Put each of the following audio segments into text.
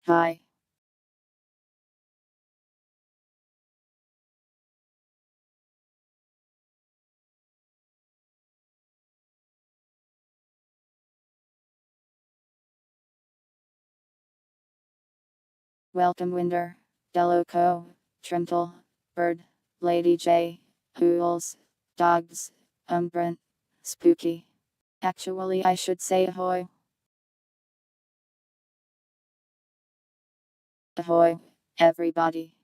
Hi. Welcome Winder, Deloco, Trimple, Bird, Lady J, Hools, Dogs, Umbrant, Spooky. Actually I should say ahoy. Ahoy, everybody.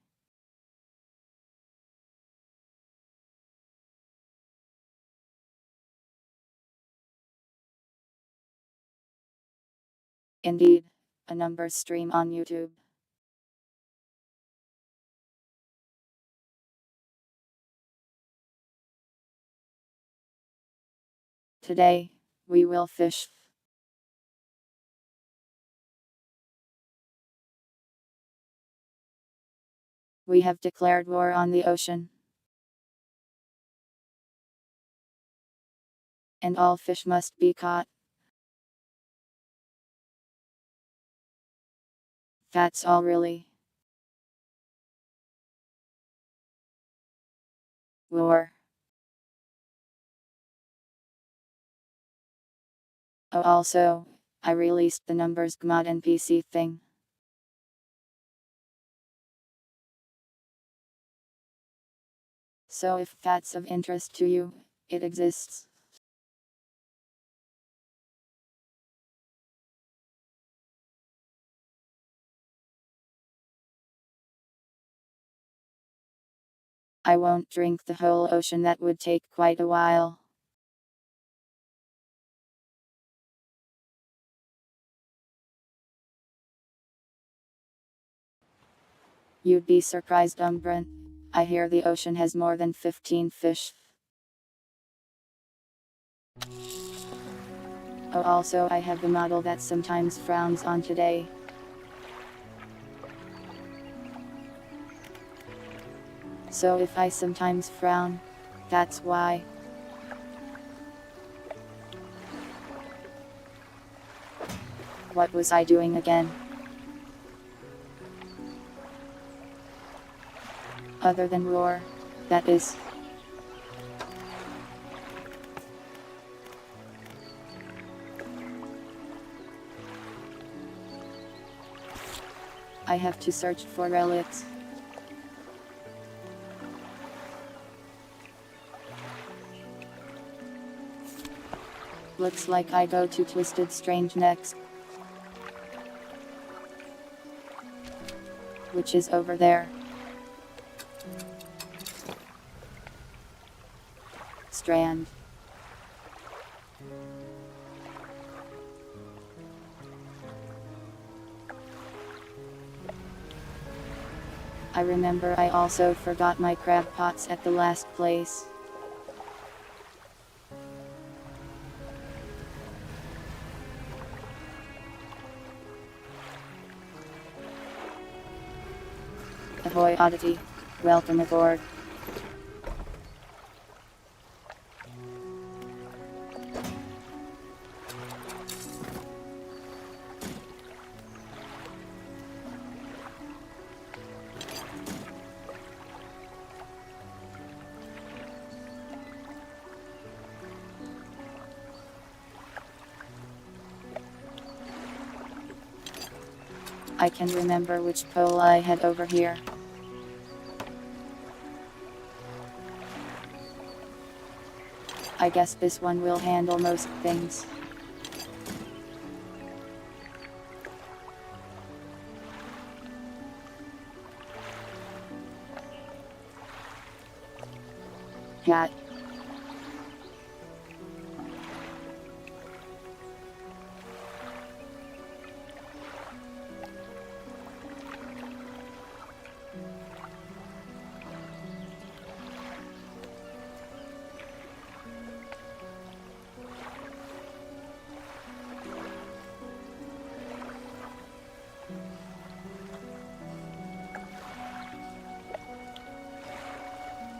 Indeed, a number stream on YouTube. Today, we will fish. We have declared war on the ocean. And all fish must be caught. That's all really. War. Oh also, I released the numbers GMOD NPC thing. So if that's of interest to you, it exists. I won't drink the whole ocean, that would take quite a while. You'd be surprised, Umbrant. I hear the ocean has more than 15 fish. Oh also I have the model that sometimes frowns on today. So if I sometimes frown, that's why. What was I doing again? Other than roar, that is. I have to search for relics. Looks like I go to Twisted Strange next. Which is over there. Strand. I remember I also forgot my crab pots at the last place. Ahoy oddity, welcome aboard. I can remember which pole I had over here. I guess this one will handle most things. Cat.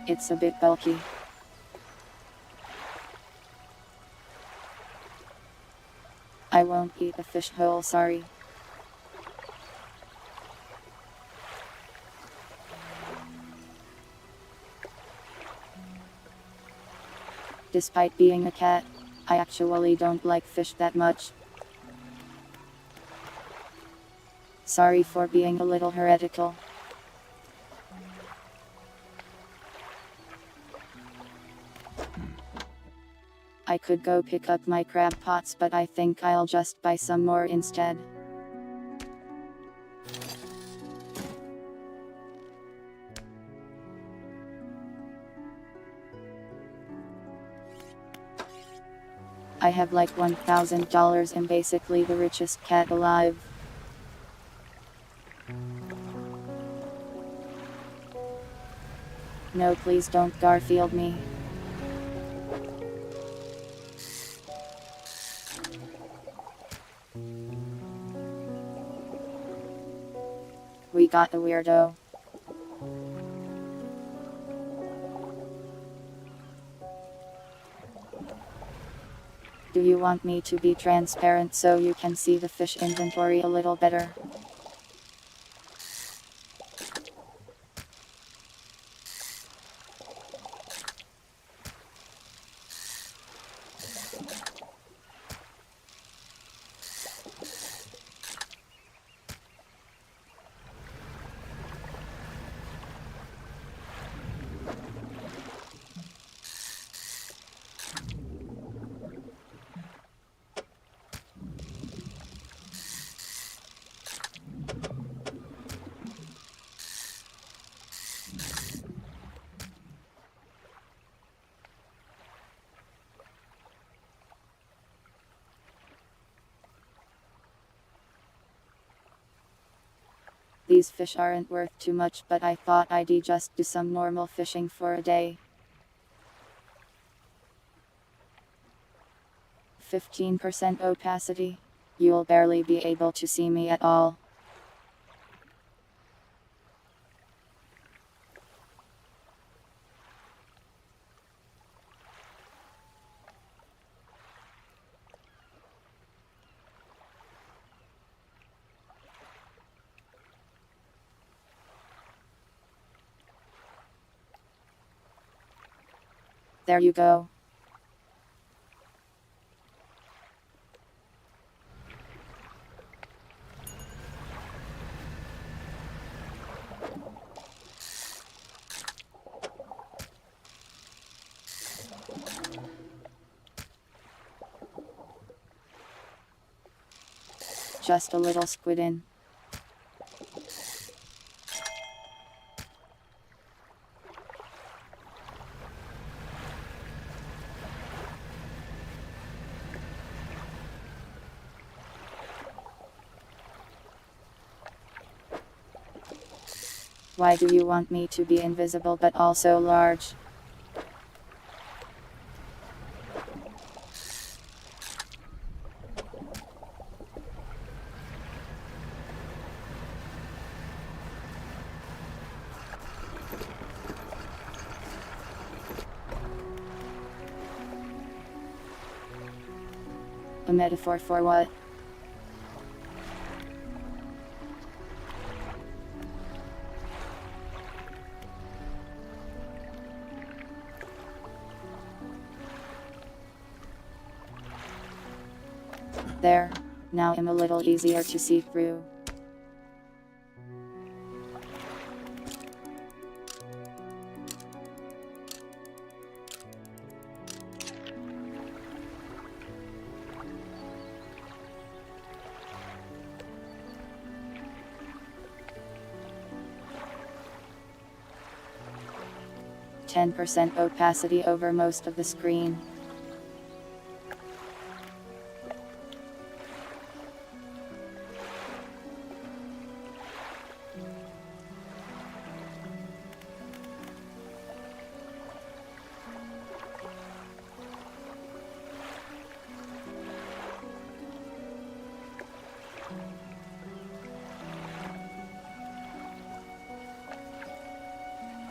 It's a bit bulky. I won't eat a fish whole, sorry. Despite being a cat, I actually don't like fish that much. Sorry for being a little heretical. I could go pick up my crab pots, but I think I'll just buy some more instead. I have like $1,000 and basically the richest cat alive. No, please don't Garfield me. We got the weirdo. Do you want me to be transparent so you can see the fish inventory a little better? These fish aren't worth too much, but I thought I'd just do some normal fishing for a day. 15% opacity. You'll barely be able to see me at all. There you go. Just a little squid in. Why do you want me to be invisible but also large? A metaphor for what? There. Now I'm a little easier to see through. %, opacity over most of the screen.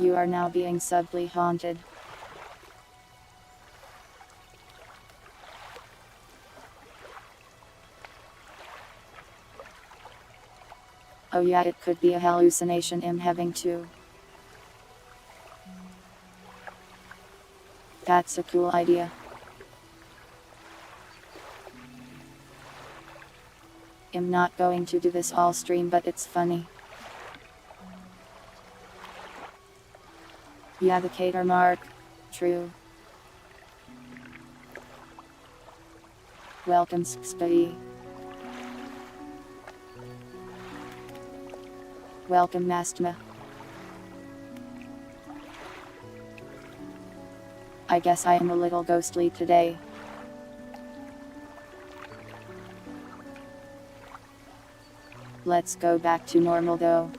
You are now being subtly haunted. Oh yeah, it could be a hallucination I'm having too. That's a cool idea. I'm not going to do this all stream, but it's funny. Yeah, the cater mark. True. Welcome, Spy. Welcome, Mastma. I guess I am a little ghostly today. Let's go back to normal though.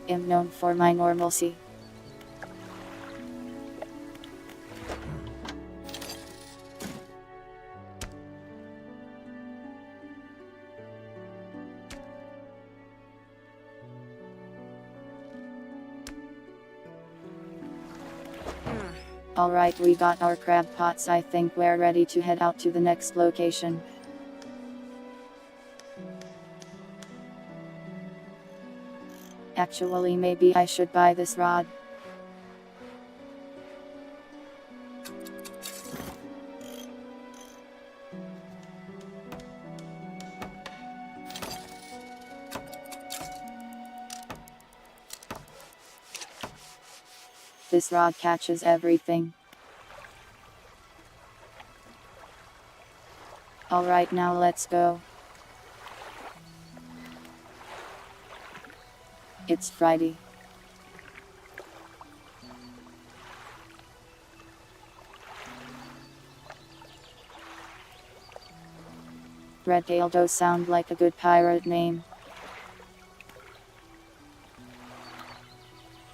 I'm known for my normalcy. Alright, we got our crab pots. I think we're ready to head out to the next location. Actually, maybe I should buy this rod. This rod catches everything. Alright, now let's go. It's Friday. Redtail does sound like a good pirate name.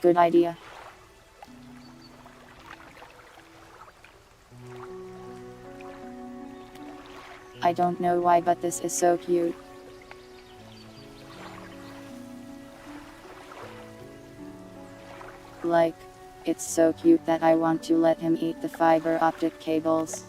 Good idea. I don't know why, but this is so cute. Like, it's so cute that I want to let him eat the fiber optic cables.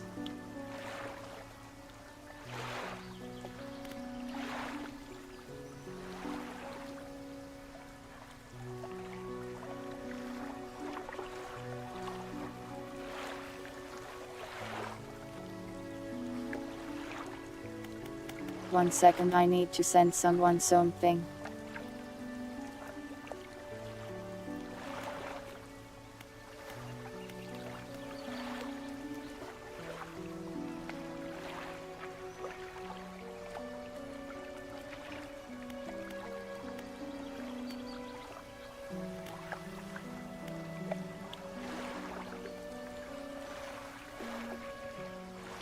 One second, I need to send someone something.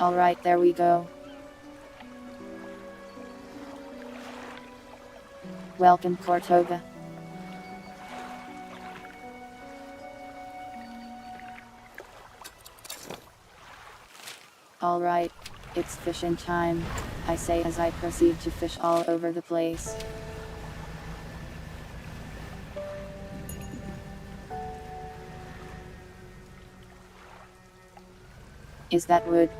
Alright, there we go. Welcome, Cortova. Alright, it's fishing time, I say as I proceed to fish all over the place. Is that wood?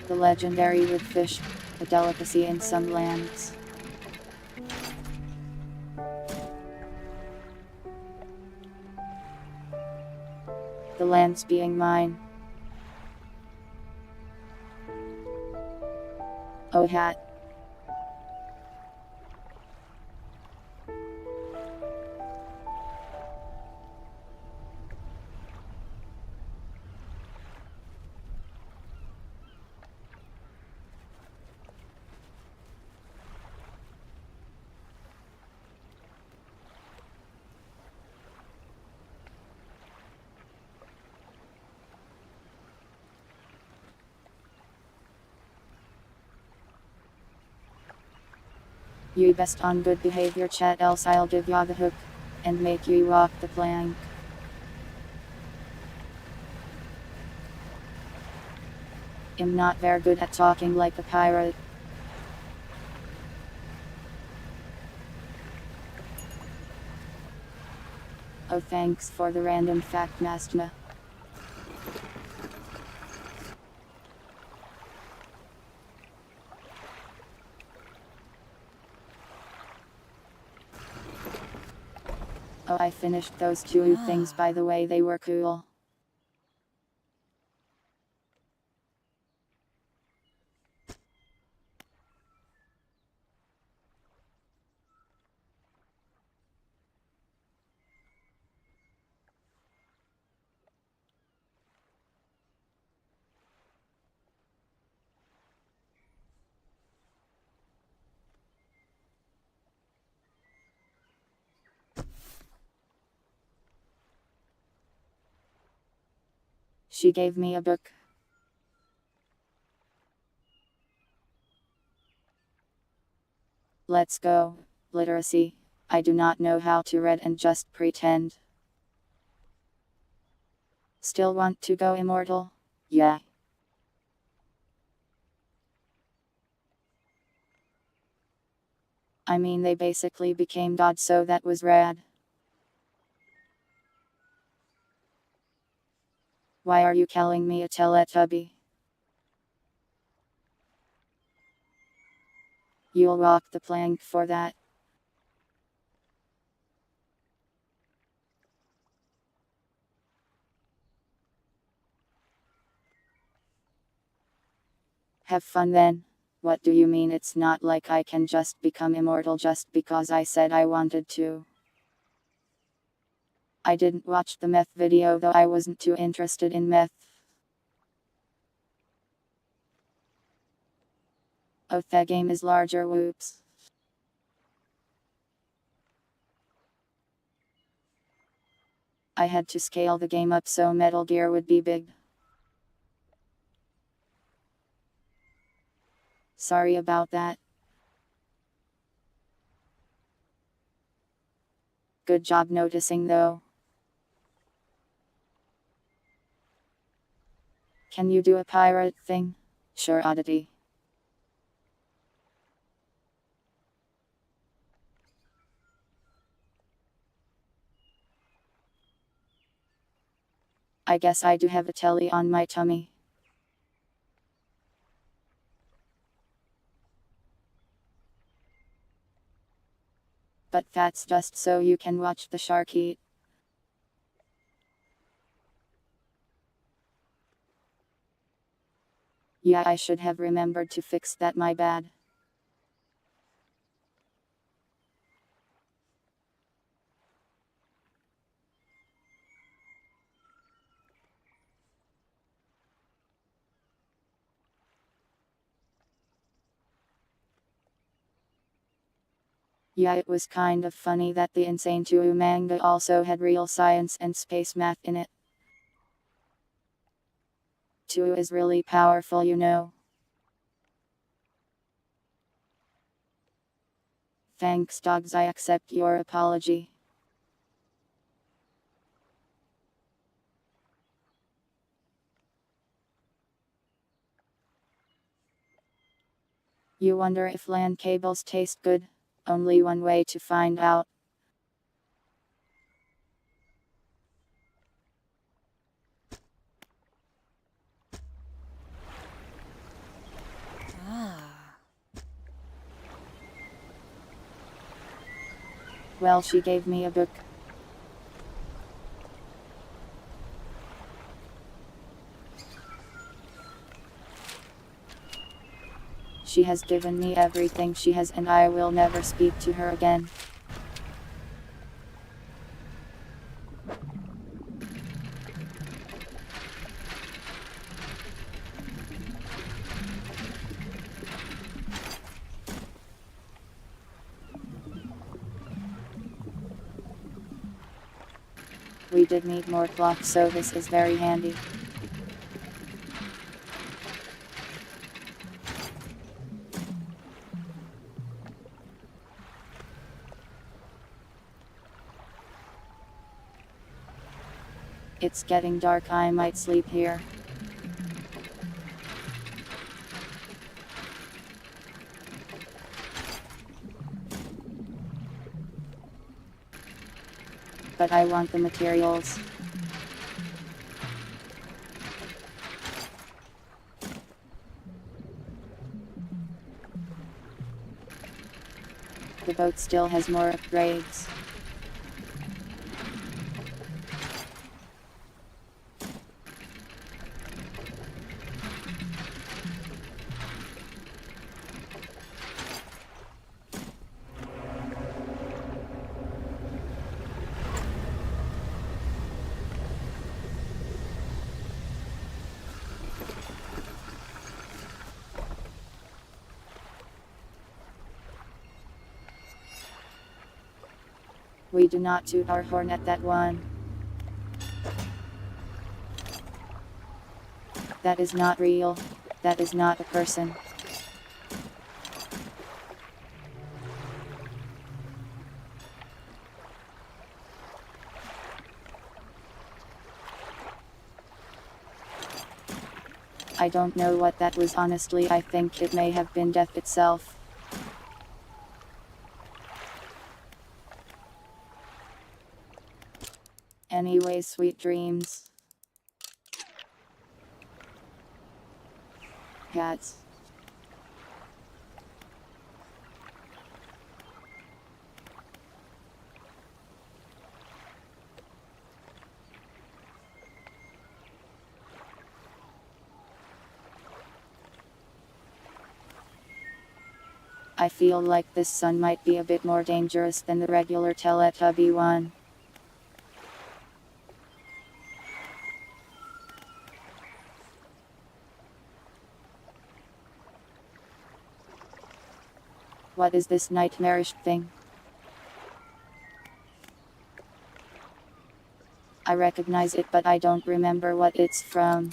The legendary woodfish, a delicacy in some lands. The lands being mine. Oh hat. You best on good behavior, chat, else I'll give ya the hook and make you walk the plank. I'm not very good at talking like a pirate. Oh, thanks for the random fact, Mastma. Oh, I finished those two things, by the way, they were cool. She gave me a book. Let's go. Literacy. I do not know how to read and just pretend. Still want to go immortal? Yeah. I mean, they basically became gods, so that was rad. Why are you calling me a Teletubby? You'll walk the plank for that. Have fun then. What do you mean it's not like I can just become immortal just because I said I wanted to? I didn't watch the meth video, though I wasn't too interested in meth. Oh, that game is larger, whoops. I had to scale the game up so Metal Gear would be big. Sorry about that. Good job noticing though. Can you do a pirate thing? Sure, oddity. I guess I do have a telly on my tummy. But that's just so you can watch the shark eat. Yeah, I should have remembered to fix that, my bad. Yeah, it was kind of funny that the Insane 2 manga also had real science and space math in it. 2 is really powerful, you know. Thanks, dogs, I accept your apology. You wonder if land cables taste good? Only one way to find out. Well, she gave me a book. She has given me everything she has, and I will never speak to her again. We did need more blocks, so this is very handy. It's getting dark, I might sleep here. But I want the materials. The boat still has more upgrades. We do not toot our horn at that one. That is not real. That is not a person. I don't know what that was honestly. I think it may have been death itself. Anyway, sweet dreams. Cats. I feel like this sun might be a bit more dangerous than the regular Teletubby one. What is this nightmarish thing? I recognize it, but I don't remember what it's from.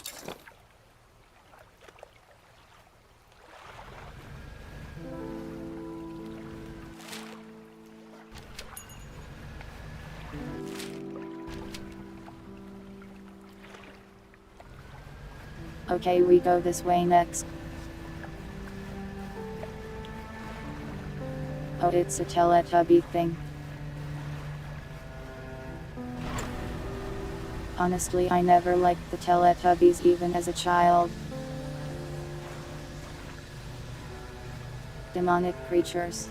Okay, we go this way next. Oh, it's a Teletubby thing. Honestly, I never liked the Teletubbies even as a child. Demonic creatures.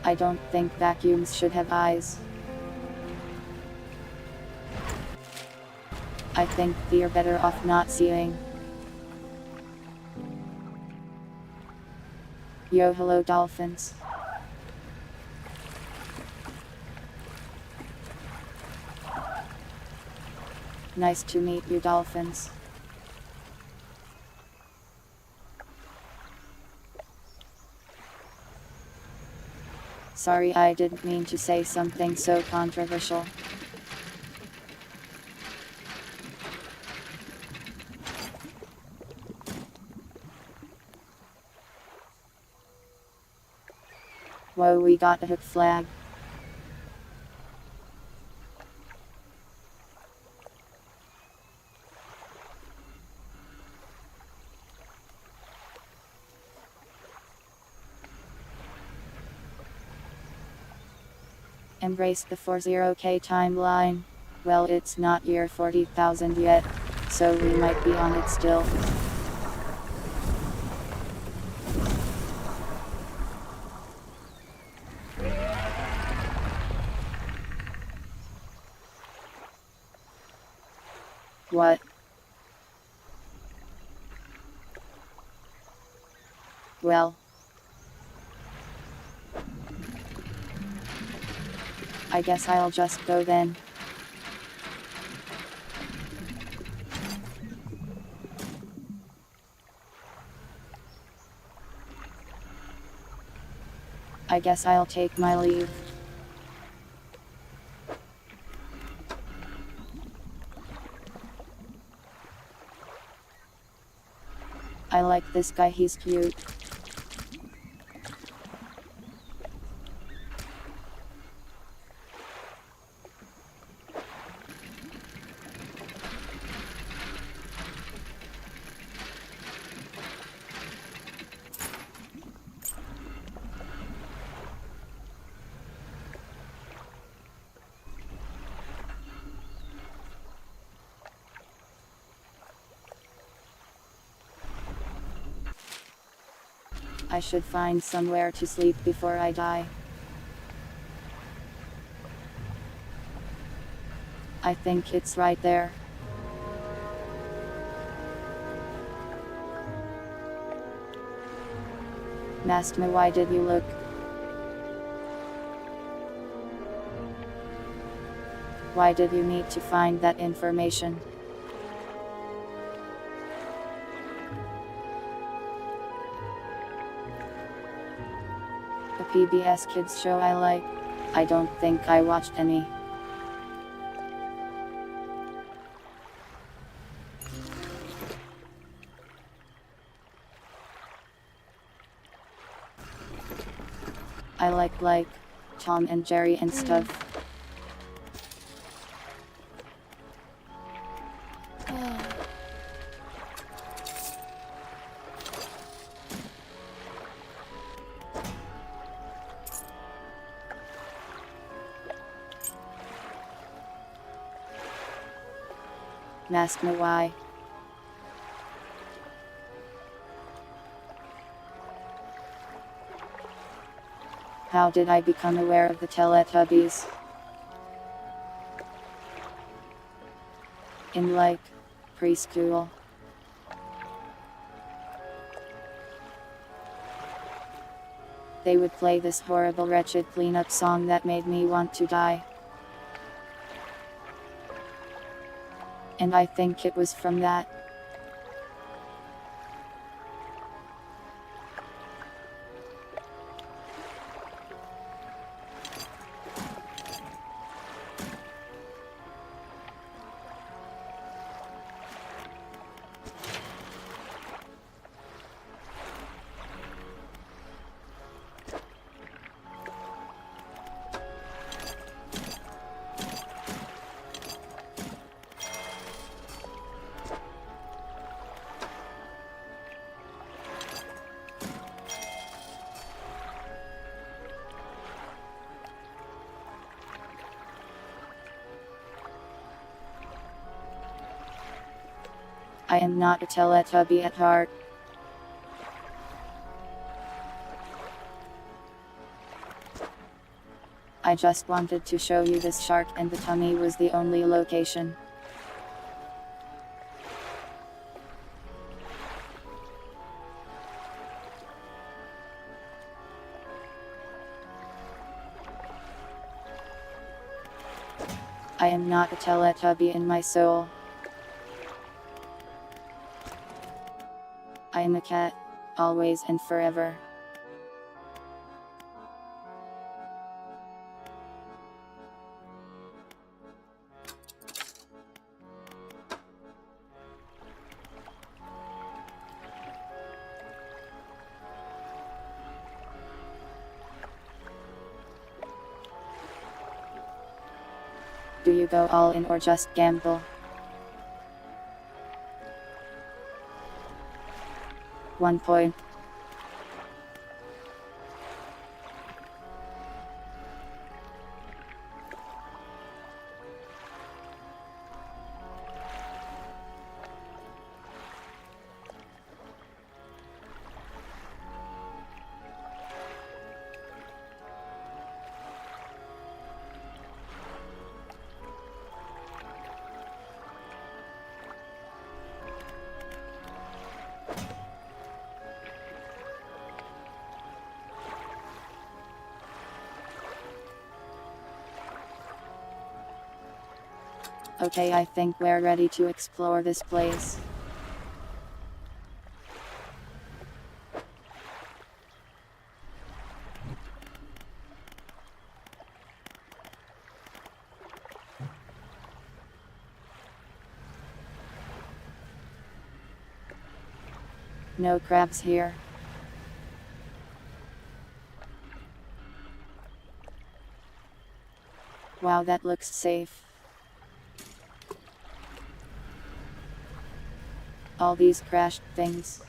I don't think vacuums should have eyes. I think they're better off not seeing. Yo, hello dolphins. Nice to meet you, dolphins. Sorry, I didn't mean to say something so controversial. Whoa, we got a hook flag. Embrace the 40K timeline. Well, it's not year 40,000 yet, so we might be on it still. What? Well, I guess I'll just go then. I guess I'll take my leave. I like this guy, he's cute. I should find somewhere to sleep before I die. I think it's right there. Mastma, why did you look? Why did you need to find that information? PBS Kids show I like? I don't think I watched any. I like Tom and Jerry and stuff. Ask me why. How did I become aware of the Teletubbies? In like preschool. They would play this horrible wretched cleanup song that made me want to die. And I think it was from that. I am not a Teletubby at heart. I just wanted to show you this shark, and the tummy was the only location. I am not a Teletubby in my soul. I am a cat, always and forever. Do you go all in or just gamble? One point. Okay, I think we're ready to explore this place. No crabs here. Wow, that looks safe. All these crashed things.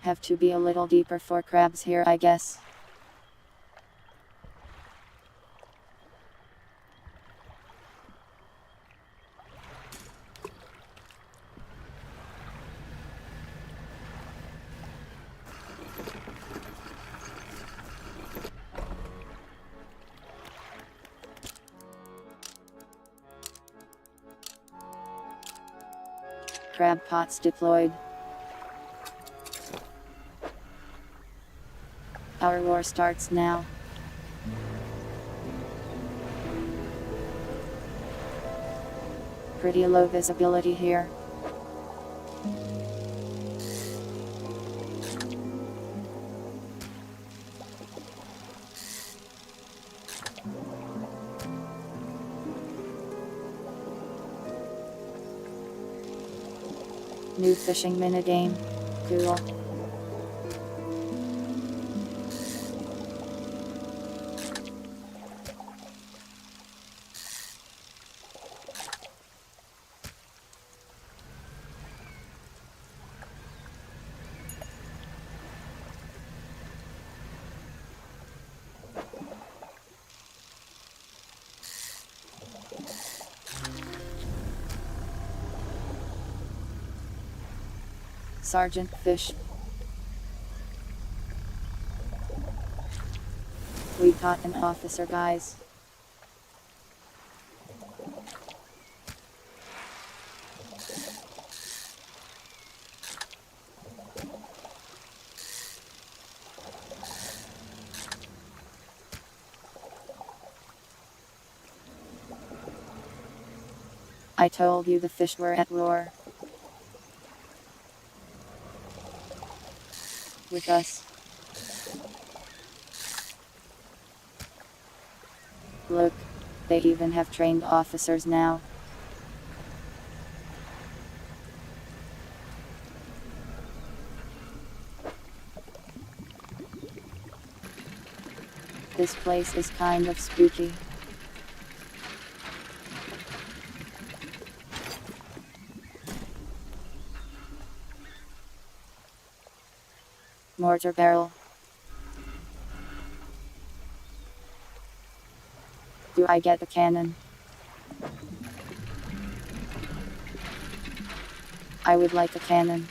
Have to be a little deeper for crabs here, I guess. crab pots deployed. Our war starts now. Pretty low visibility here. New fishing minigame. Cool. Sergeant Fish. We caught an officer, guys. I told you the fish were at war. With us. Look, they even have trained officers now. This place is kind of spooky. Mortar barrel. Do I get a cannon? I would like a cannon.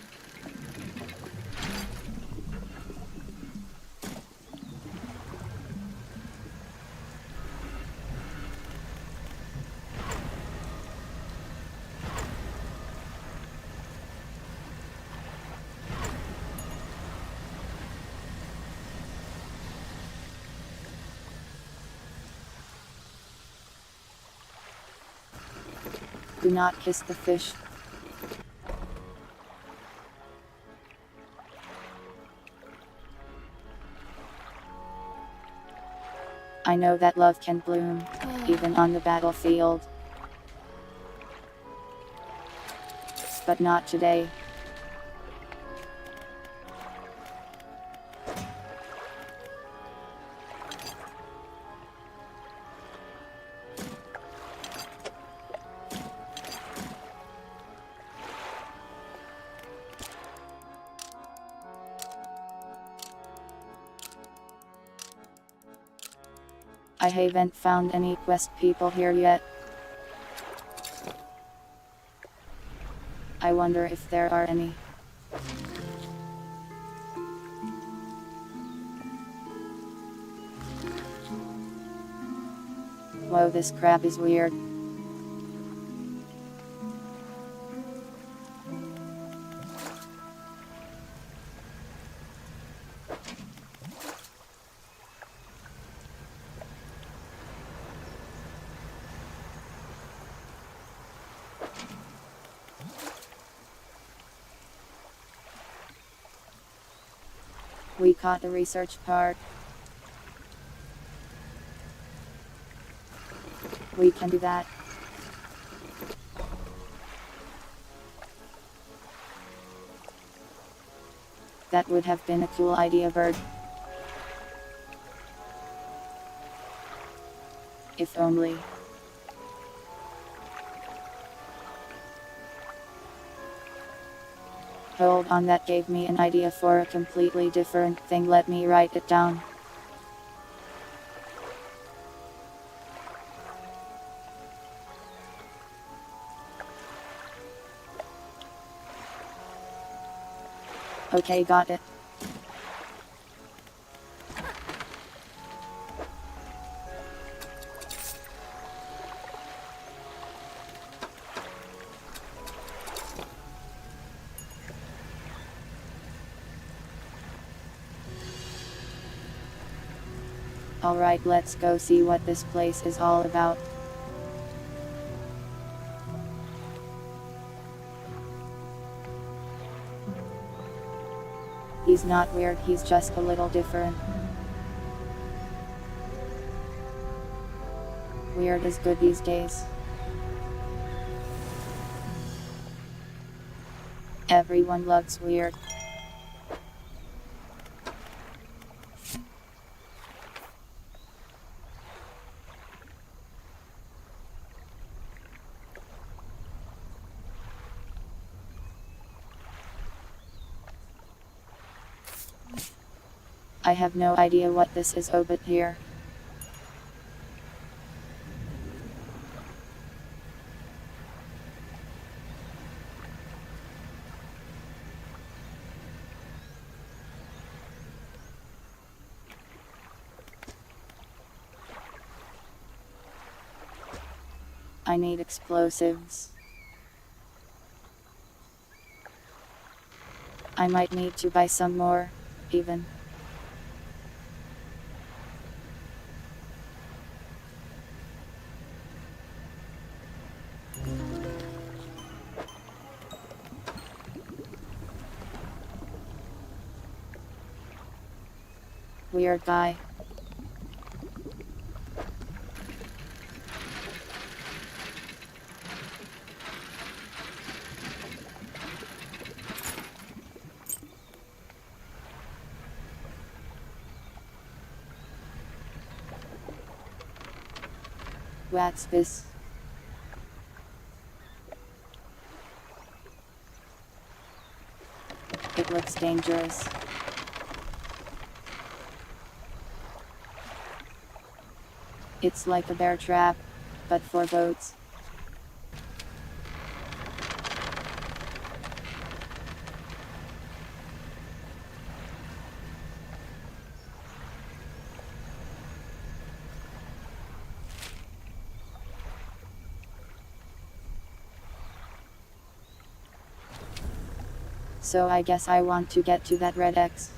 Do not kiss the fish. I know that love can bloom, even on the battlefield. But not today. I haven't found any quest people here yet. I wonder if there are any. Whoa, this crab is weird. We caught the research part. We can do that. That would have been a cool idea, bird. If only. Hold on, that gave me an idea for a completely different thing. Let me write it down. Okay, got it. Alright, let's go see what this place is all about. He's not weird, he's just a little different. Weird is good these days. Everyone loves weird. I have no idea what this is, oh, but here. I need explosives. I might need to buy some more, even. Weird guy. What's this? It looks dangerous. It's like a bear trap, but for boats. So I guess I want to get to that red X.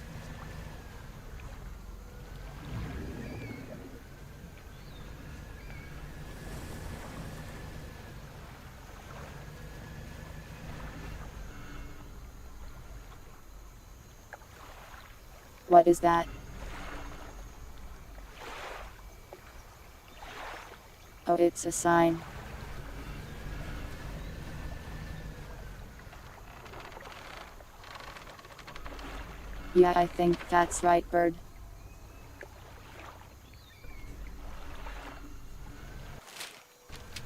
What is that? Oh, it's a sign. Yeah, I think that's right, bird.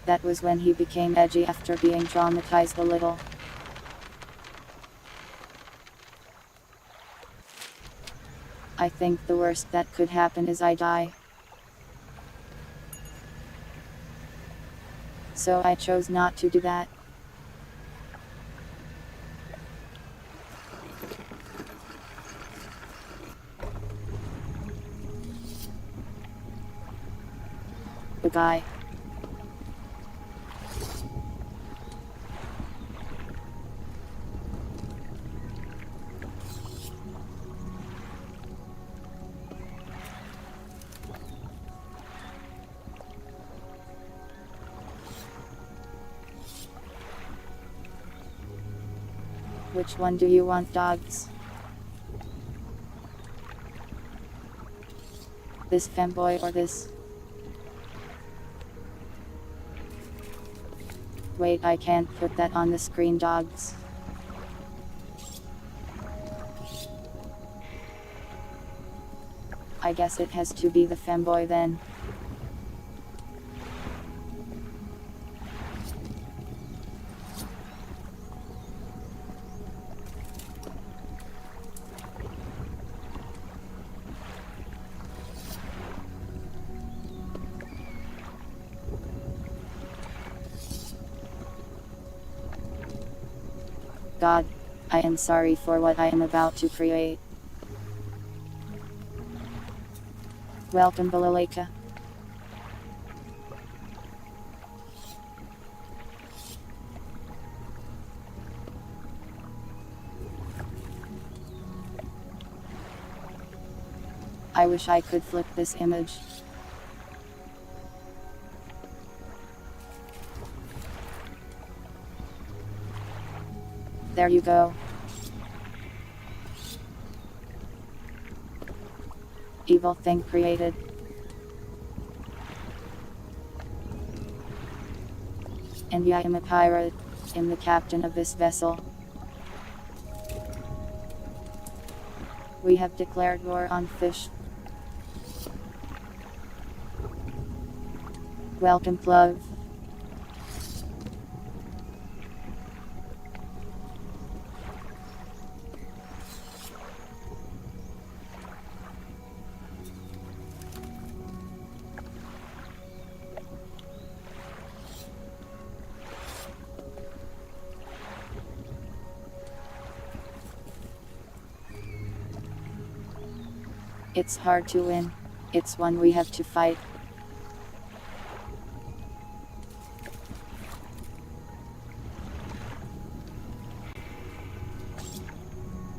That was when he became edgy after being traumatized a little. I think the worst that could happen is I die. So I chose not to do that. The guy. Which one do you want, dogs? This femboy or this? Wait, I can't put that on the screen, dogs. I guess it has to be the femboy then. God, I am sorry for what I am about to create. Welcome, Balaleka. I wish I could flip this image. There you go. Evil thing created. And yeah, I'm a pirate. I'm the captain of this vessel. We have declared war on fish. Welcome, love. It's hard to win. It's one we have to fight.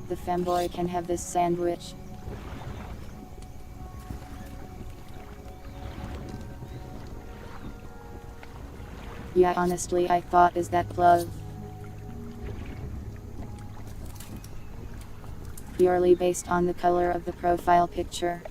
The femboy can have this sandwich. Yeah, honestly, I thought is that love. Purely based on the color of the profile picture.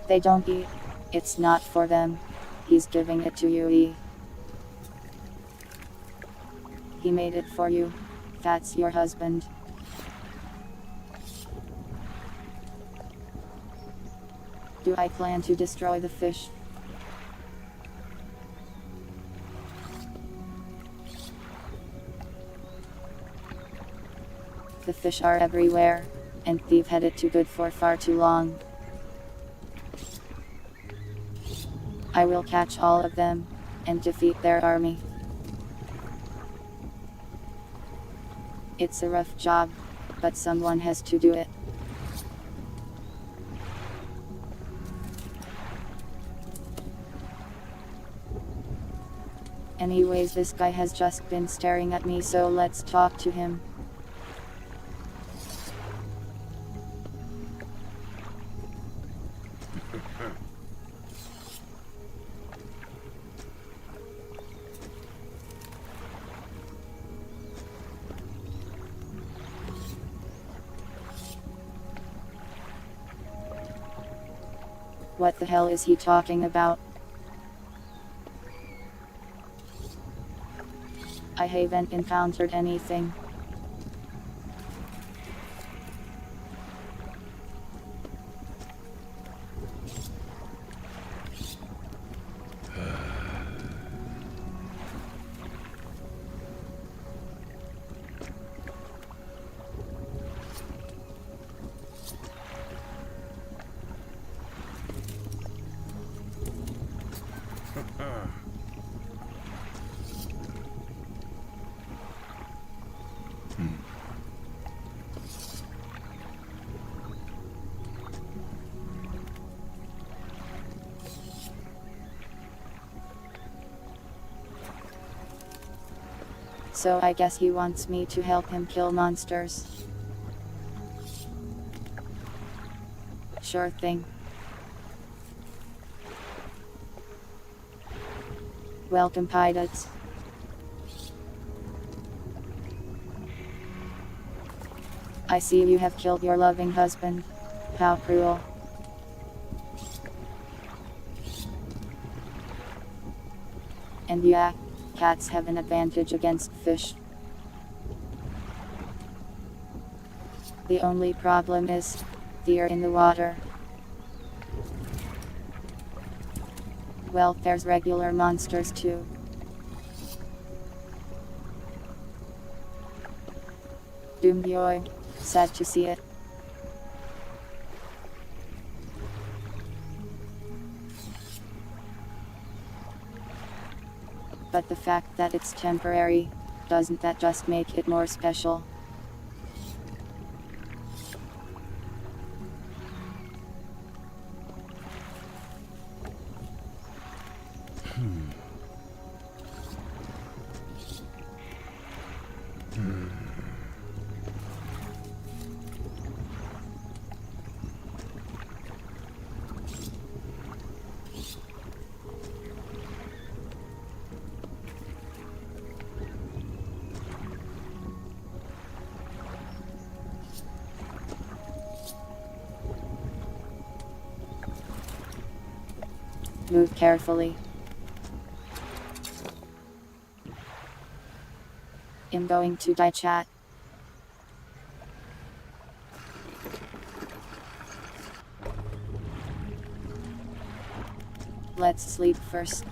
They don't eat. It's not for them. He's giving it to you. He made it for you. That's your husband. Do I plan to destroy the fish? The fish are everywhere, and they've had it too good for far too long. I will catch all of them, and defeat their army. It's a rough job, but someone has to do it. Anyways, this guy has just been staring at me, so let's talk to him. What the hell is he talking about? I haven't encountered anything. So I guess he wants me to help him kill monsters. Sure thing. Welcome, pirates. I see you have killed your loving husband. How cruel. And yeah, cats have an advantage against fish. The only problem is, they're in the water. Well, there's regular monsters too. Doomboy. Sad to see it. But the fact that it's temporary, doesn't that just make it more special? Move carefully. I'm going to die, chat. Let's sleep first.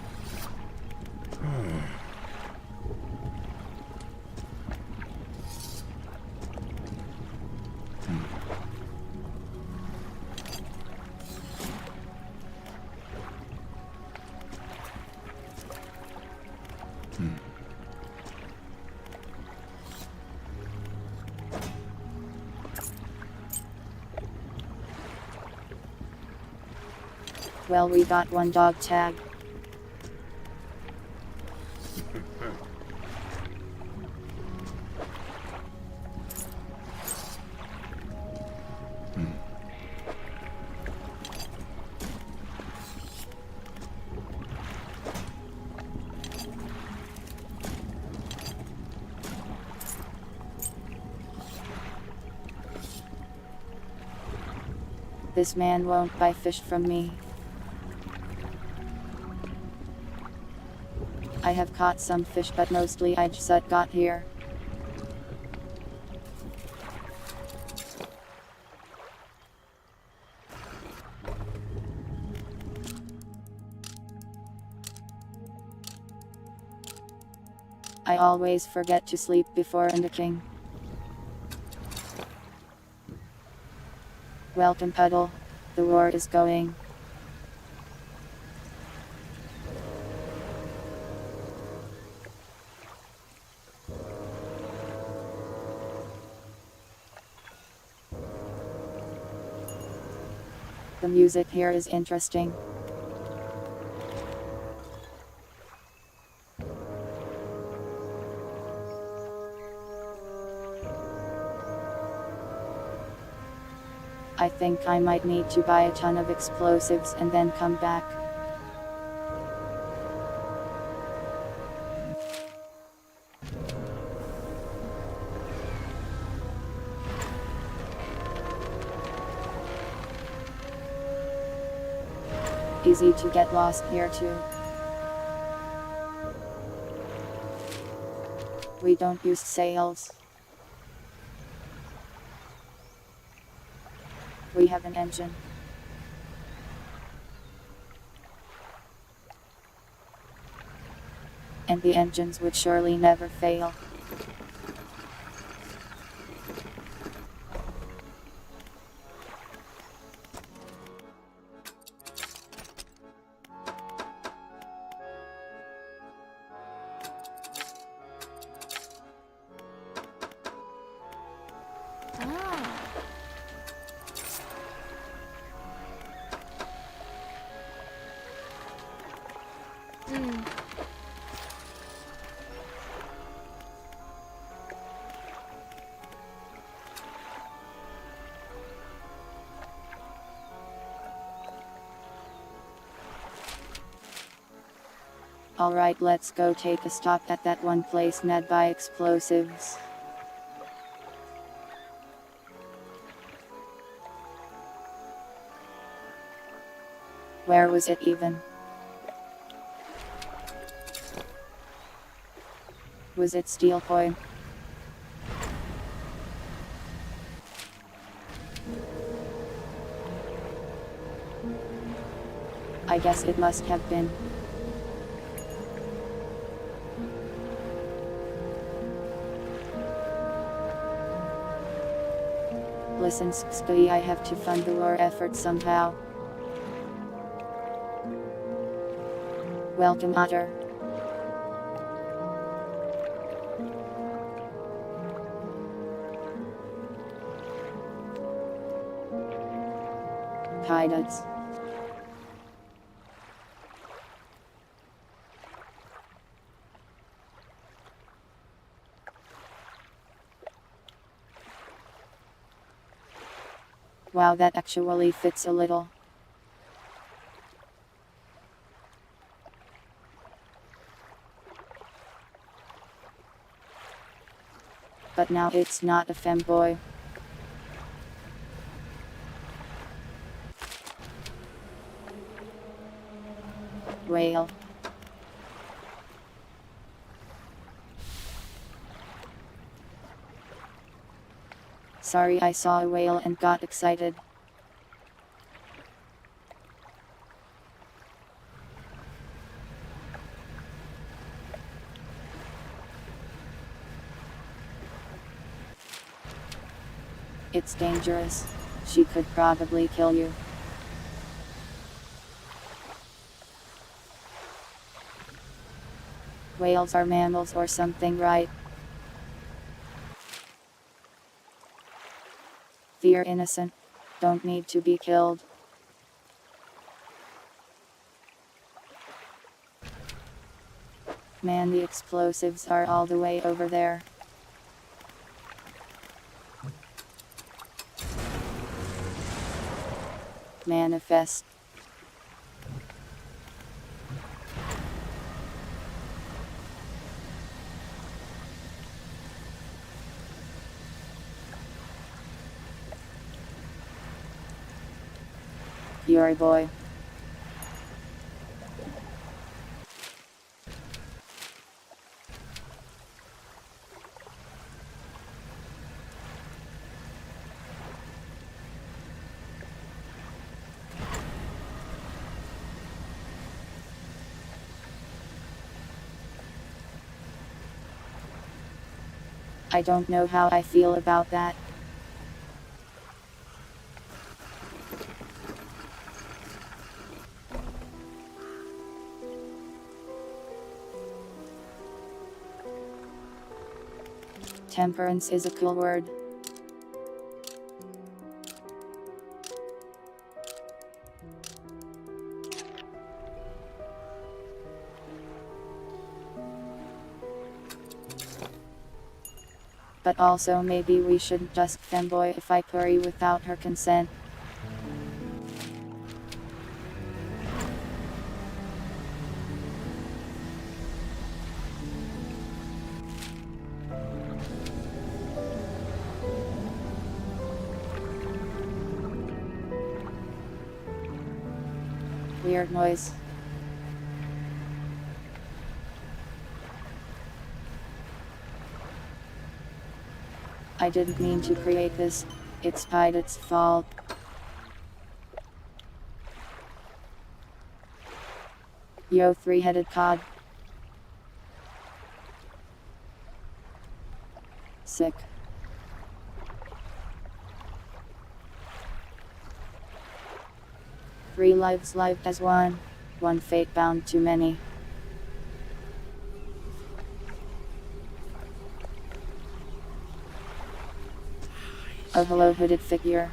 Well, we got one dog tag. This man won't buy fish from me. I have caught some fish, but mostly I just got here. I always forget to sleep before undoing. Welcome, Puddle. The war is going. The music here is interesting. I think I might need to buy a ton of explosives and then come back. Easy to get lost here too. We don't use sails. We have an engine. And the engines would surely never fail. Alright, let's go take a stop at that one place Ned buy explosives. Where was it even? Was it Steel Point? I guess it must have been. Listen, Sky, I have to fund the war effort somehow. Welcome, Otter. Hi, duds. Wow, that actually fits a little. But now it's not a femboy. whale. Sorry, I saw a whale and got excited. It's dangerous. She could probably kill you. Whales are mammals or something, right? They're innocent. Don't need to be killed. Man, the explosives are all the way over there. Manifest. You're a boy. I don't know how I feel about that. Temperance is a cool word. But also maybe we shouldn't just femboy if I purry without her consent. Weird noise. I didn't mean to create this. It's Pilot's fault. Yo, three-headed cod. Sick. Three lives lived as one. One fate bound too many. Oh, hello, hooded figure.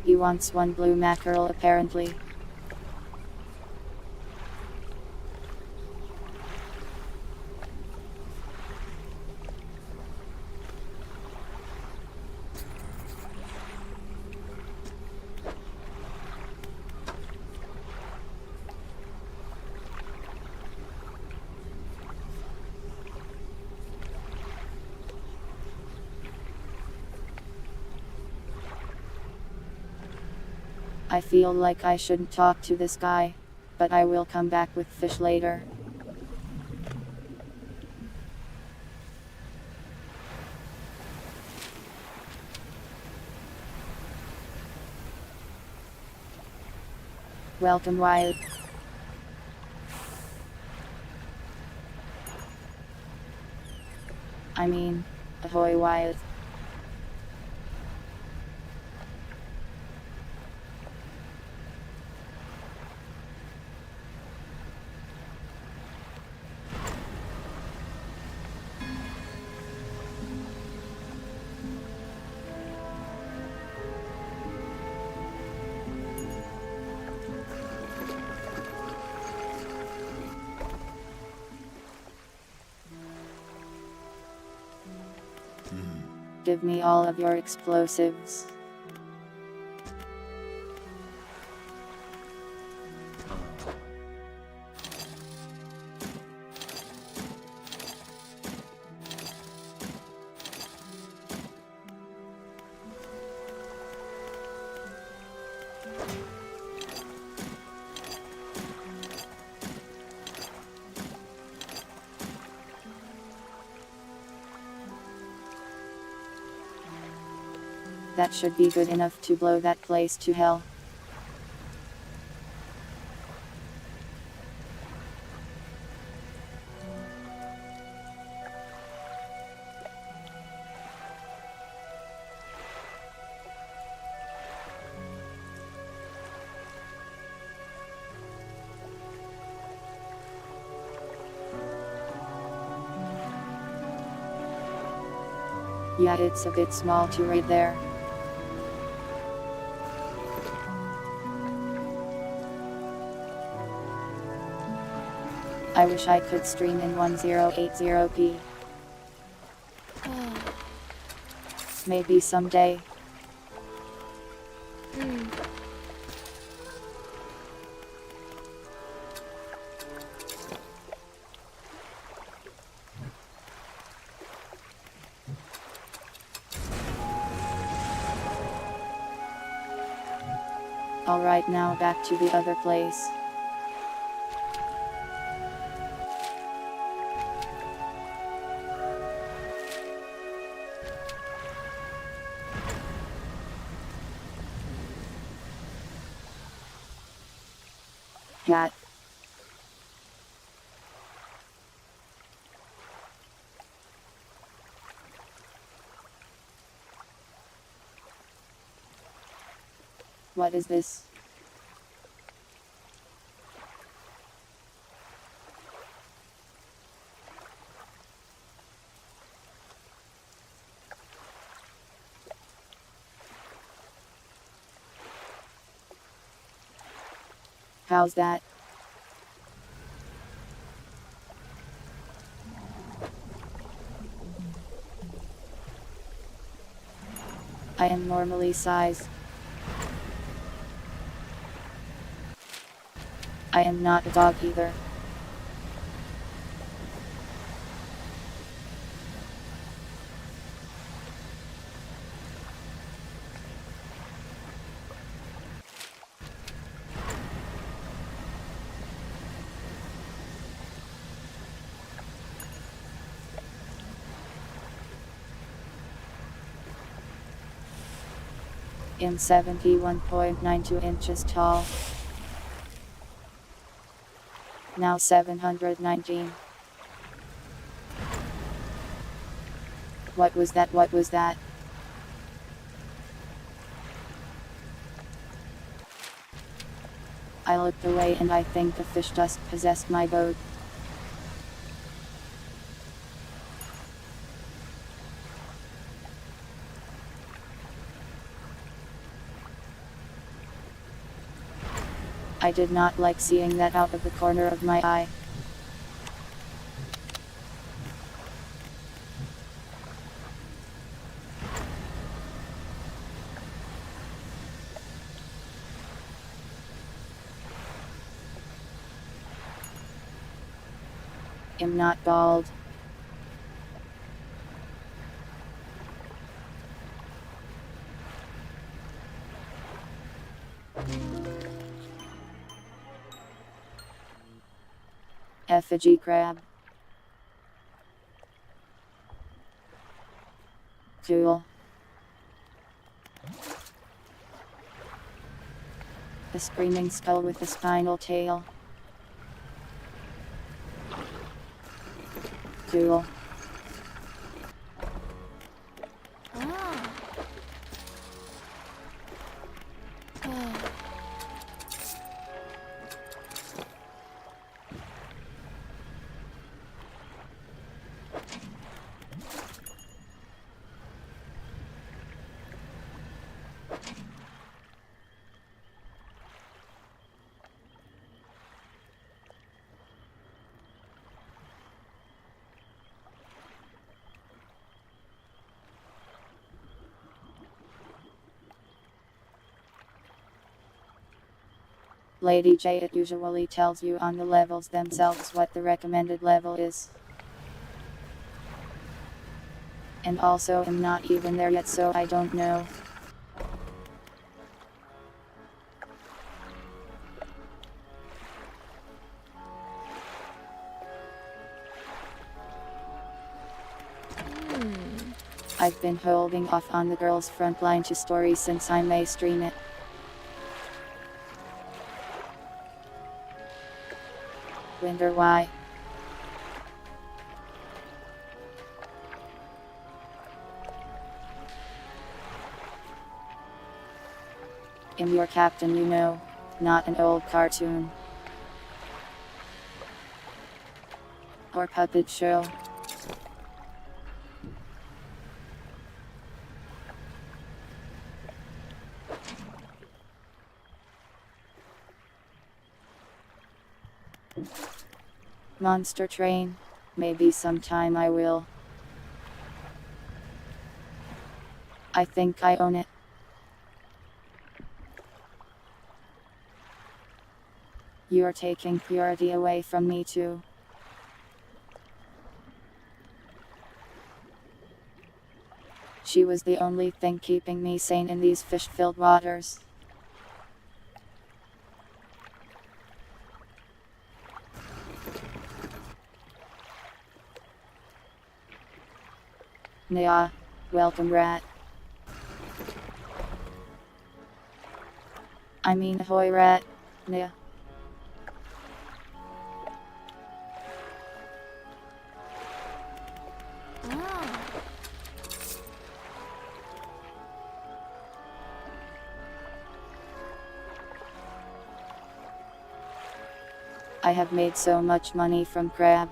He wants one blue mackerel apparently. I feel like I shouldn't talk to this guy, but I will come back with fish later. Welcome, Wyatt. I mean, ahoy, Wyatt. Give me all of your explosives. That should be good enough to blow that place to hell. Yeah, it's a bit small to read there. I wish I could stream in 1080p. Maybe someday. Alright, now back to the other place. Cat. What is this? How's that? I am normally sized. I am not a dog either. I'm 71.92 inches tall. Now 719. What was that? What was that? I looked away and I think the fish dust possessed my boat. I did not like seeing that out of the corner of my eye. I'm not bald. Effigy crab. Cool. The screaming skull with the spinal tail. Cool. Lady J, it usually tells you on the levels themselves what the recommended level is. And also I'm not even there yet, so I don't know. I've been holding off on the girls' frontline to story since I may stream it. Wonder why? I'm your captain, you know, not an old cartoon or puppet show. Monster Train. Maybe sometime I will. I think I own it. You're taking purity away from me too. She was the only thing keeping me sane in these fish-filled waters. Nya, welcome rat. I mean ahoy rat, Nya. I have made so much money from crab.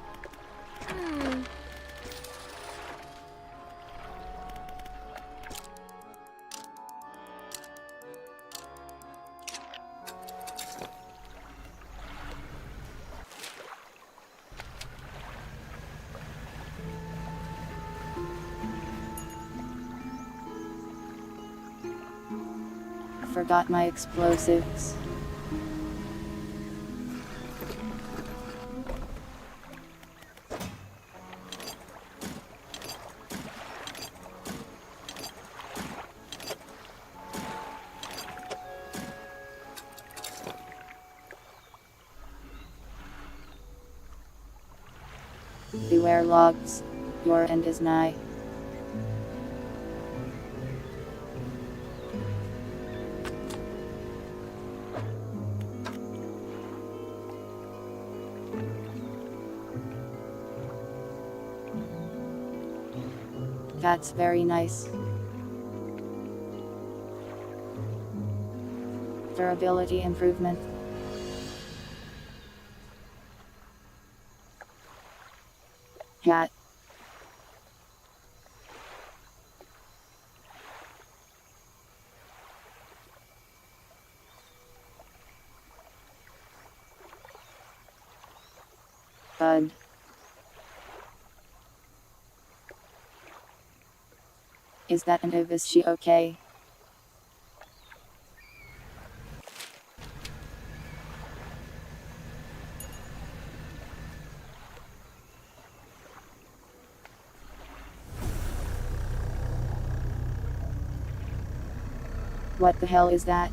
Forgot my explosives. Beware logs, your end is nigh. That's very nice. Durability improvement. Cat. Bud. Is that an Is she okay? What the hell is that?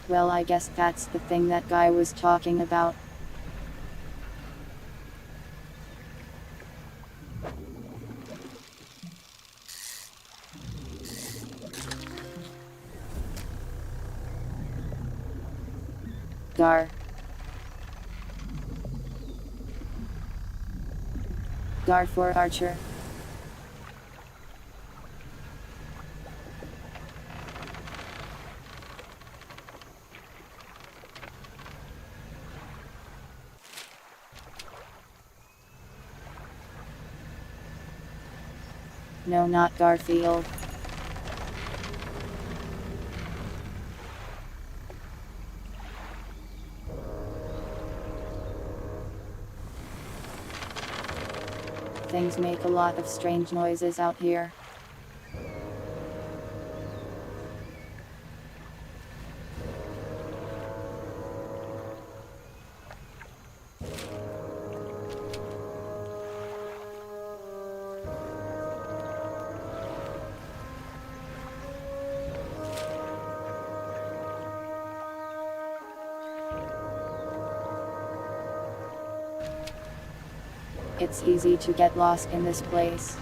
Well, I guess that's the thing that guy was talking about. Gar. Gar for Archer. No, not Garfield. things make a lot of strange noises out here. It's easy to get lost in this place.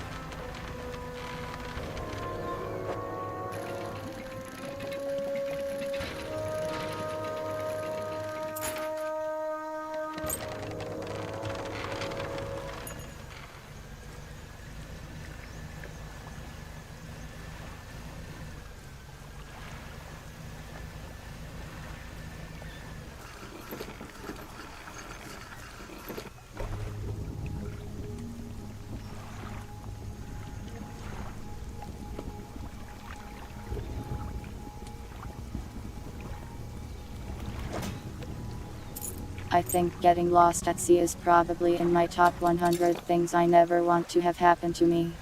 I think getting lost at sea is probably in my top 100 things I never want to have happen to me.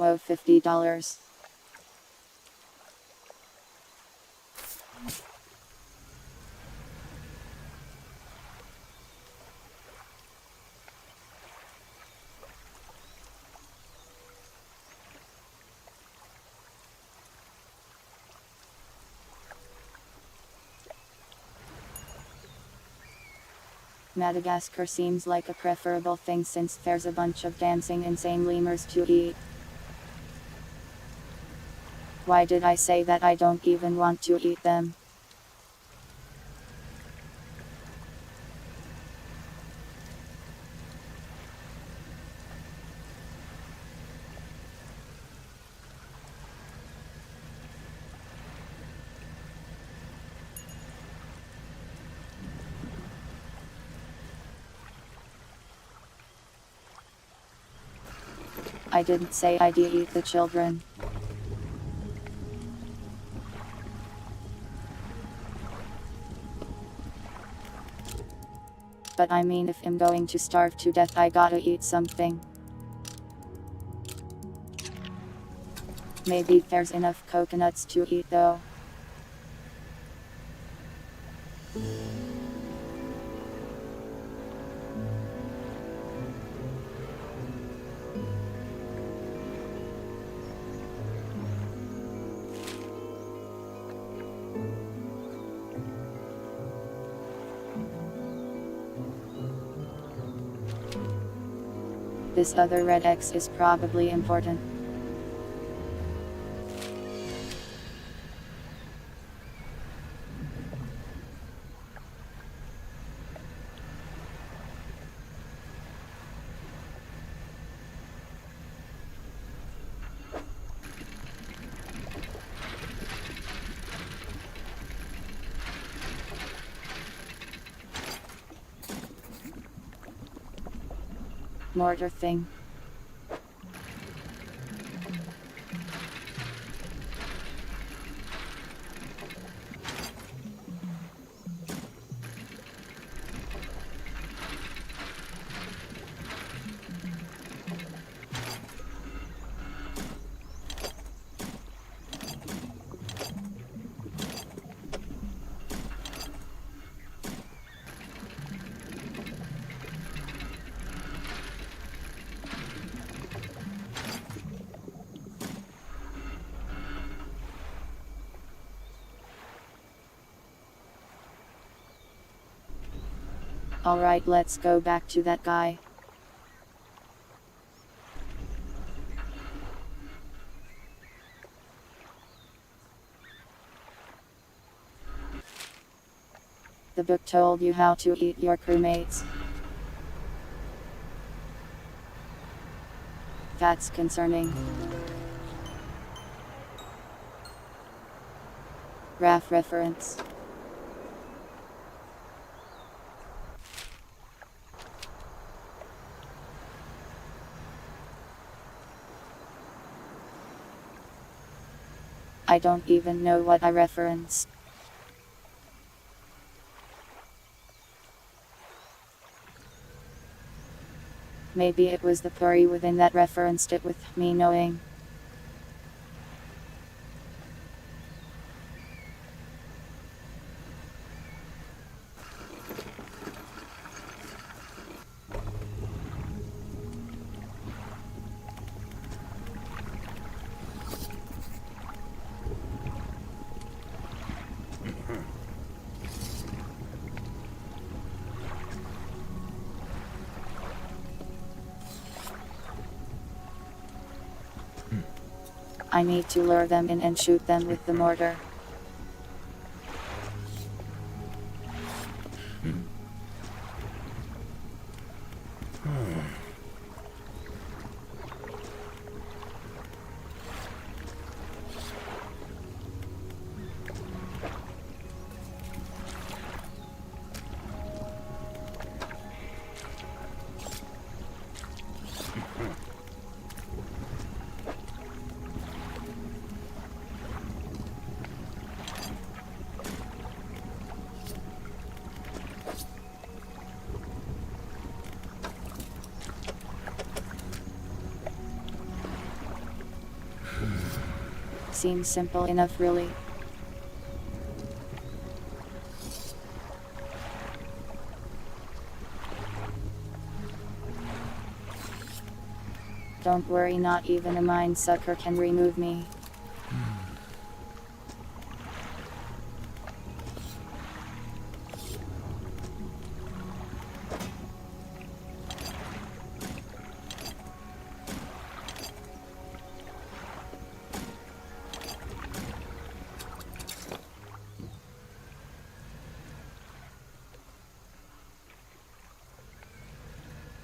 Whoa, $50. Madagascar seems like a preferable thing since there's a bunch of dancing insane lemurs to eat. Why did I say that? I don't even want to eat them. I didn't say I'd eat the children. But I mean, if I'm going to starve to death, I gotta eat something. Maybe there's enough coconuts to eat though. This other red X is probably important. Mortar thing. Alright, let's go back to that guy. The book told you how to eat your crewmates. That's concerning. Graph reference. I don't even know what I referenced. Maybe it was the query within that referenced it with me knowing. I need to lure them in and shoot them with the mortar. Seems simple enough, really. Don't worry, not even a mind sucker can remove me.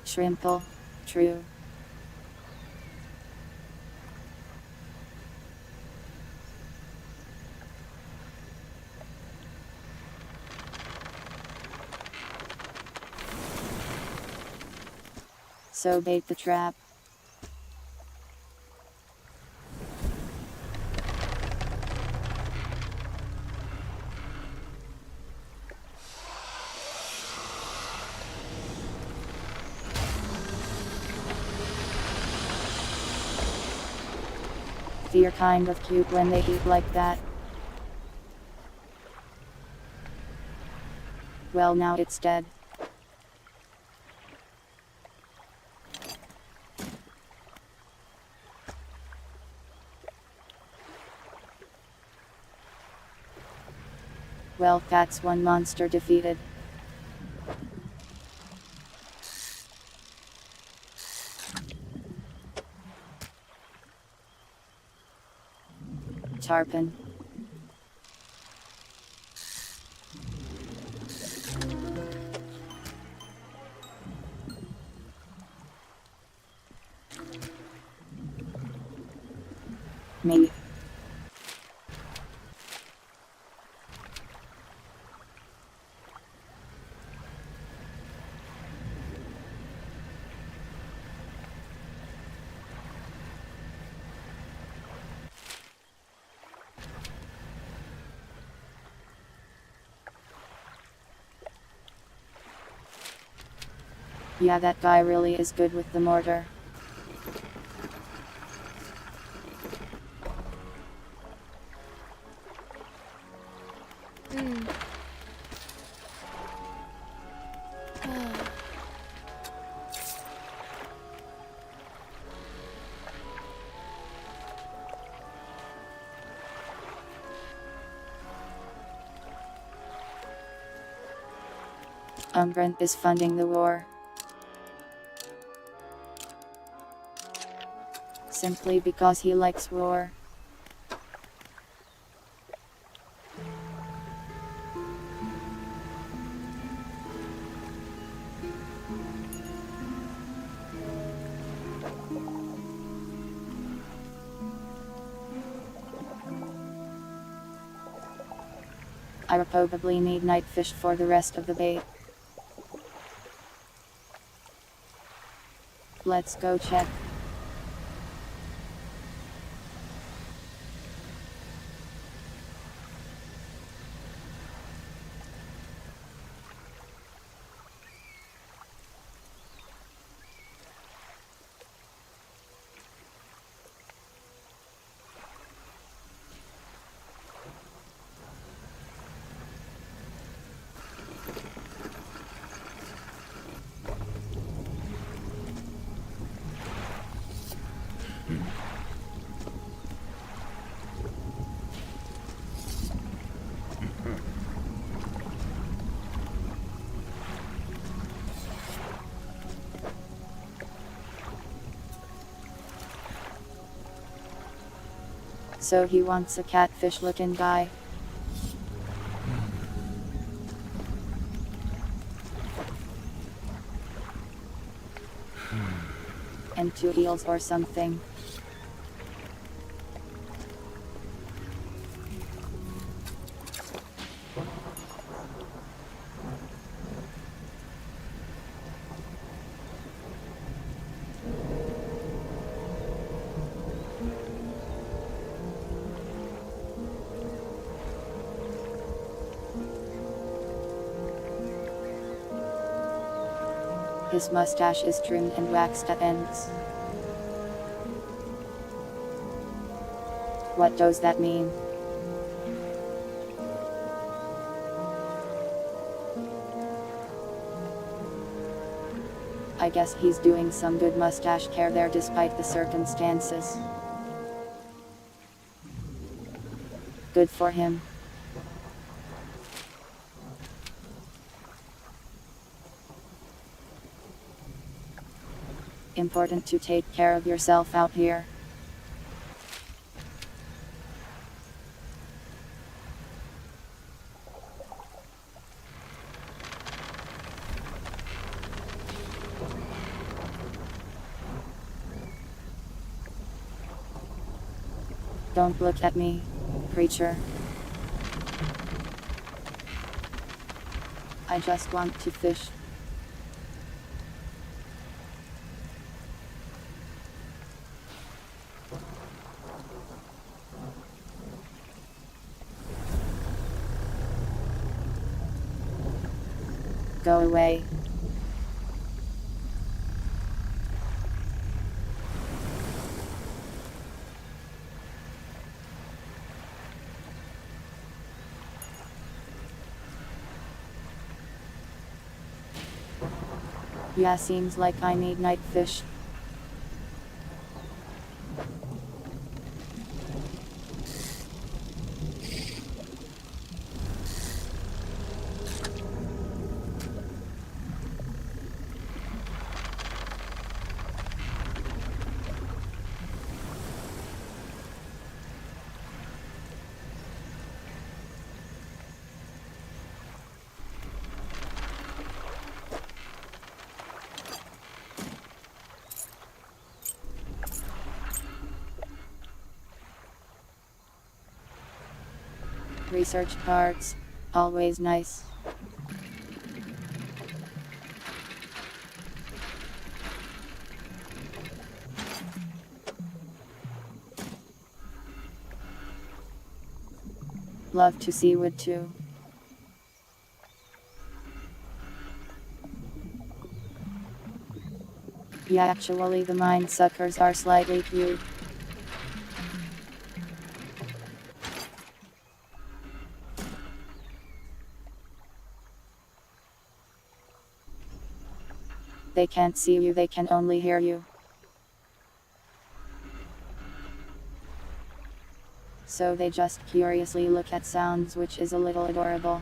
Shrimple. True. So bait the trap. They're kind of cute when they eat like that. Well, now it's dead. Well, that's one monster defeated. Tarpon. Me. Yeah, that guy really is good with the mortar. Brent is funding the war. Simply because he likes war. I probably need night fish for the rest of the bait. Let's go check. So he wants a catfish looking guy. And 2 eels or something. His mustache is trimmed and waxed at ends. What does that mean? I guess he's doing some good mustache care there despite the circumstances. Good for him. Important to take care of yourself out here. Don't look at me, creature. I just want to fish. Go away. Yeah, seems like I need night fish. Research cards, always nice. Love to see wood too. Yeah, actually the mine suckers are slightly cute. They can't see you, they can only hear you. So they just curiously look at sounds, which is a little adorable.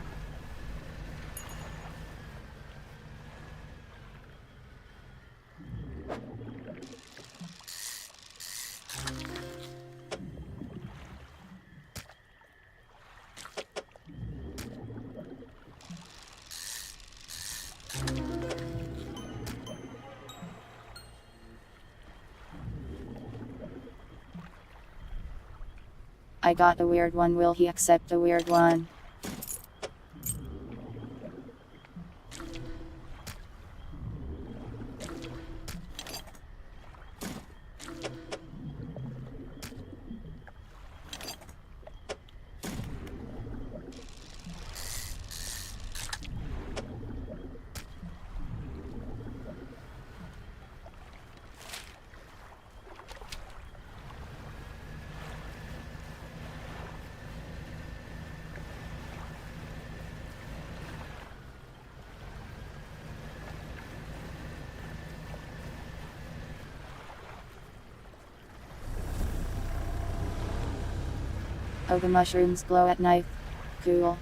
I got a weird one, will he accept a weird one? Oh, the mushrooms glow at night. Cool.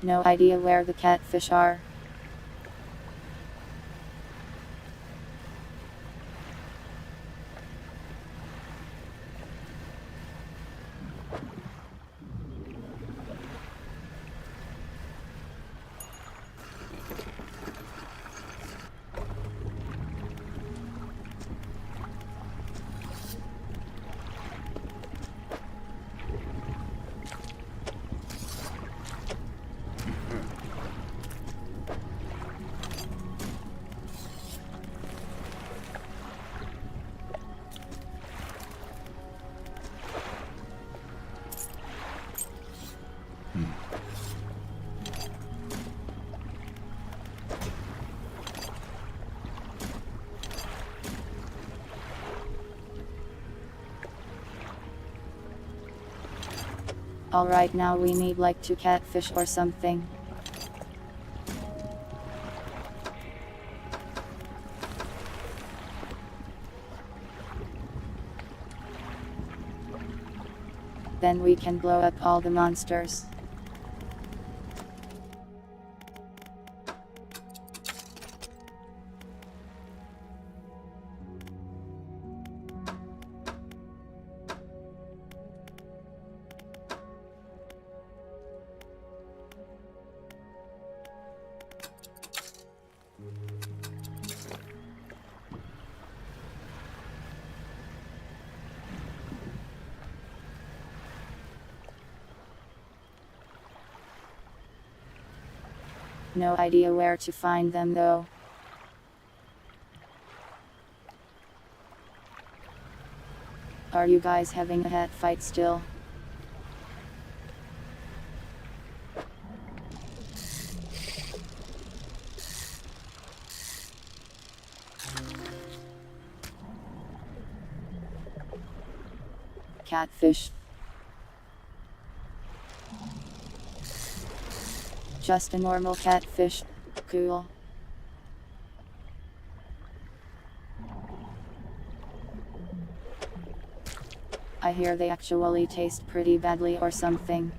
No idea where the catfish are. Alright, now we need like 2 catfish or something. Then we can blow up all the monsters. No idea where to find them though. Are you guys having a hat fight still? Catfish. Just a normal catfish. Cool. I hear they actually taste pretty badly or something.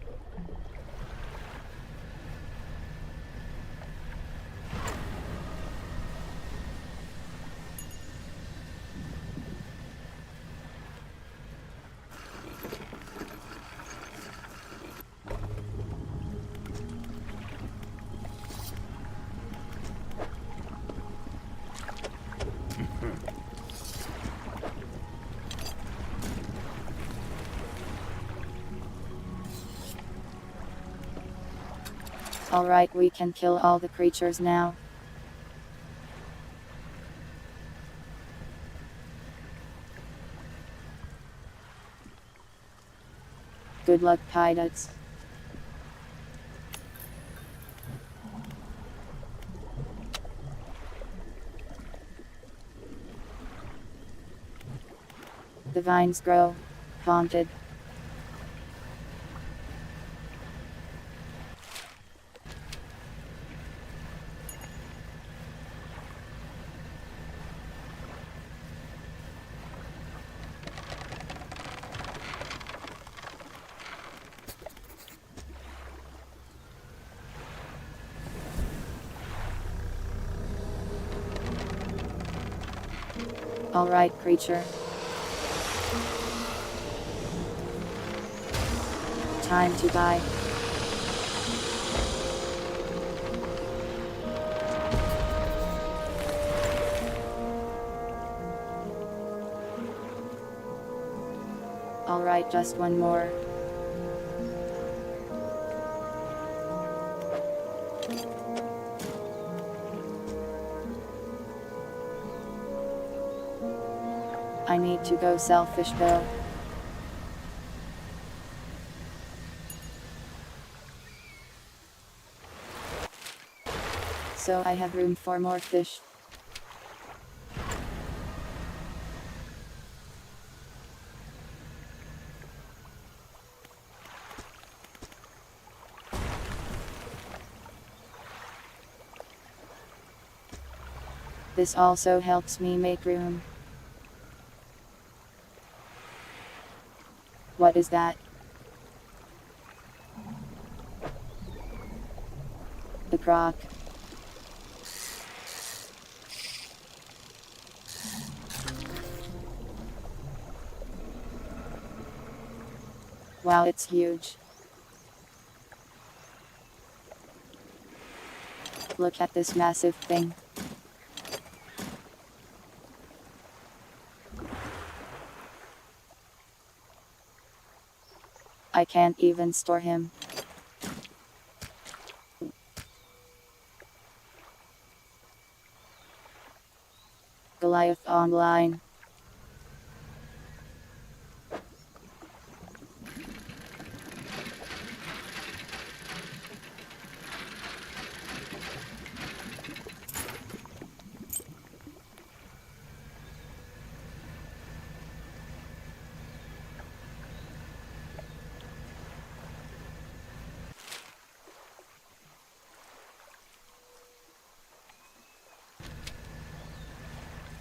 Alright, we can kill all the creatures now. Good luck, pilots. The vines grow. Haunted. Alright, creature. Time to die. Alright, just one more. I need to go selfish though. So I have room for more fish. This also helps me make room. What is that? The croc. Wow, it's huge. Look at this massive thing. I can't even store him. Goliath online.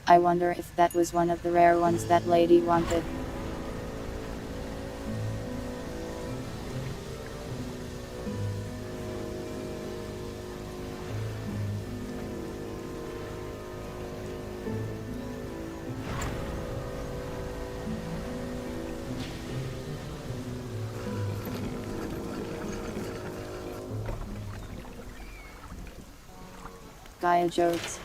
I wonder if that was one of the rare ones that lady wanted. Gaia jokes.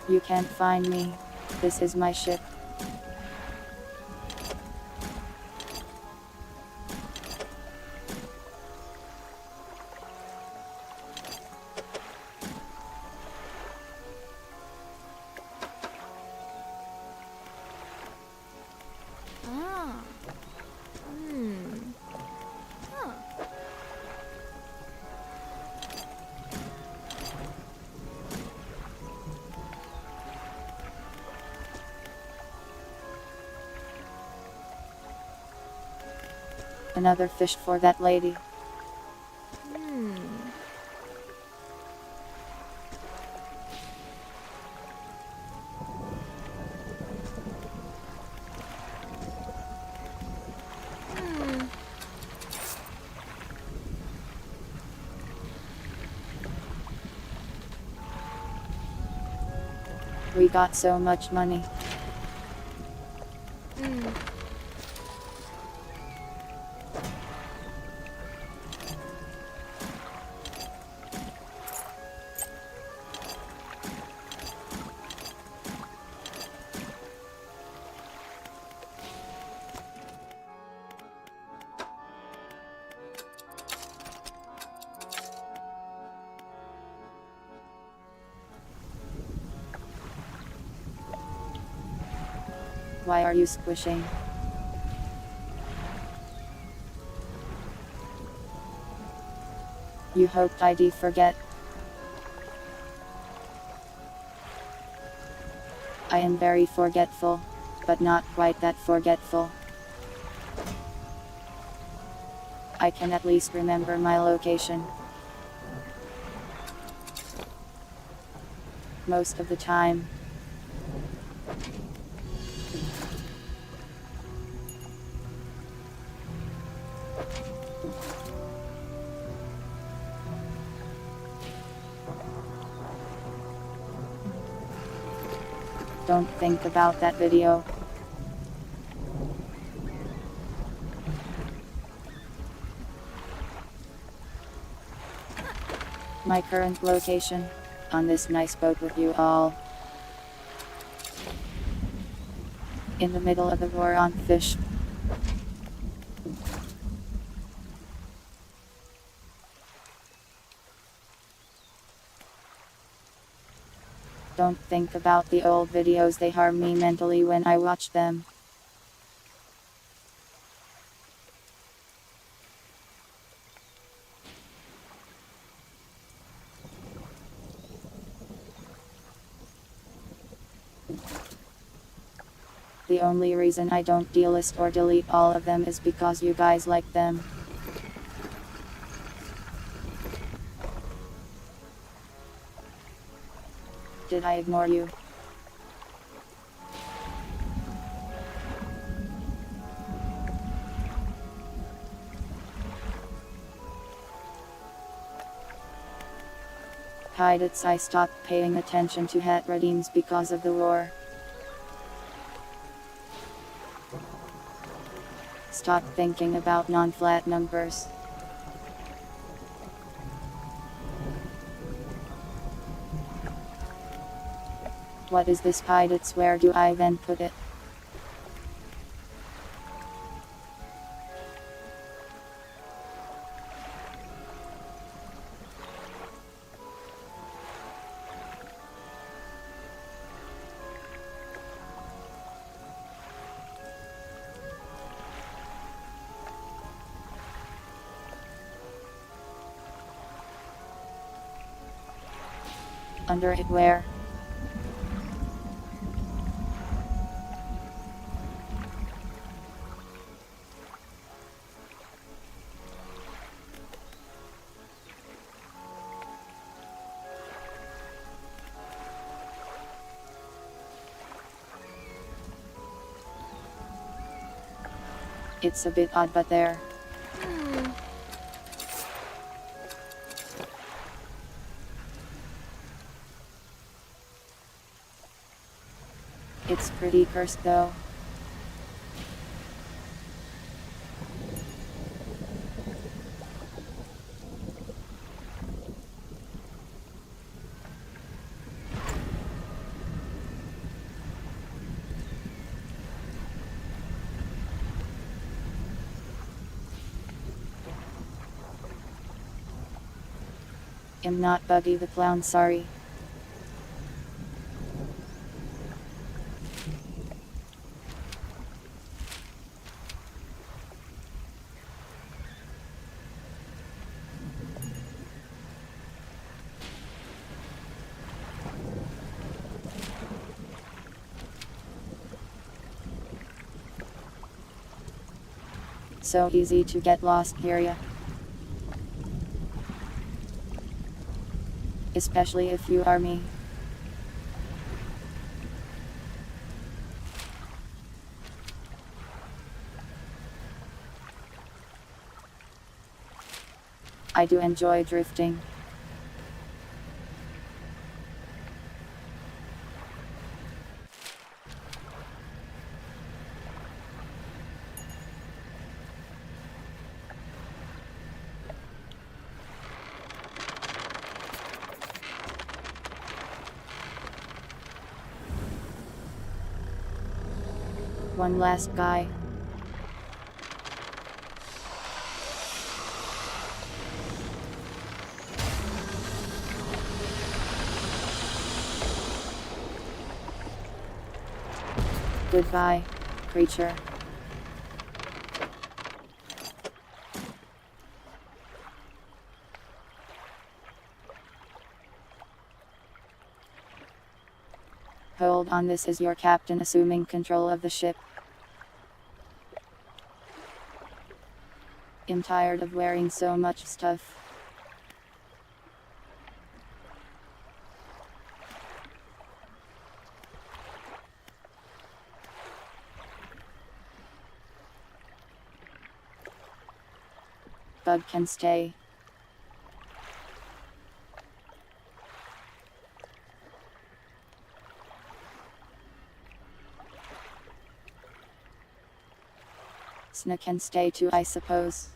You can't find me. This is my ship. Ah. Huh. Another fish for that lady. We got so much money. Why are you squishing? You hoped I'd forget. I am very forgetful, but not quite that forgetful. I can at least remember my location. Most of the time. Don't think about that video. My current location, on this nice boat with you all. In the middle of the war on fish. Don't think about the old videos, they harm me mentally when I watch them. The only reason I don't delist or delete all of them is because you guys like them. Did I ignore you? Hides, I stopped paying attention to hat redeems because of the war. Stop thinking about non-flat numbers. What is this hides? Where do I then put it? Under it where? It's a bit odd, but there. Hmm. It's pretty cursed though. I'm not Buggy the Clown, sorry. So easy to get lost here, yeah. Especially if you are me. I do enjoy drifting. One last guy. Goodbye, creature. Hold on, this is your captain assuming control of the ship. I'm tired of wearing so much stuff. Bug can stay. Sna can stay too, I suppose.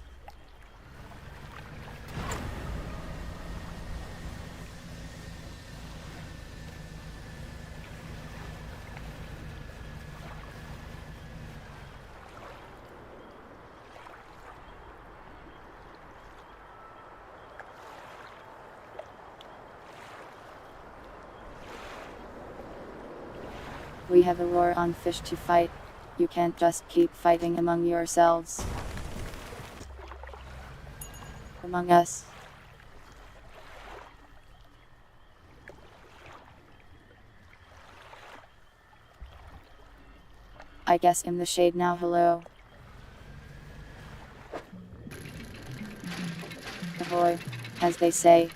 We have a war on fish to fight. You can't just keep fighting among yourselves. Among us. I guess in the shade now. Hello. Ahoy, as they say.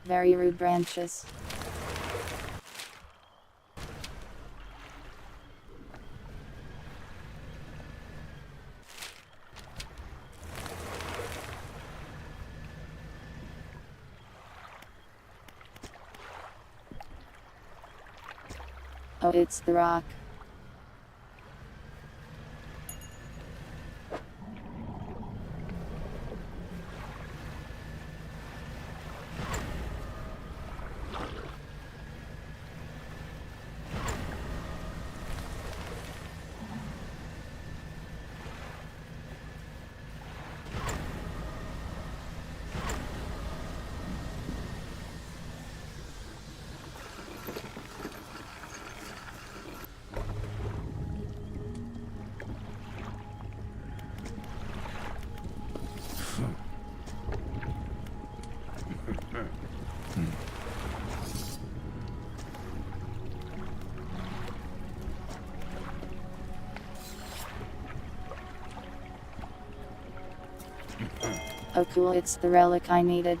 Very rude branches. Oh, it's the rock. Oh cool, it's the relic I needed.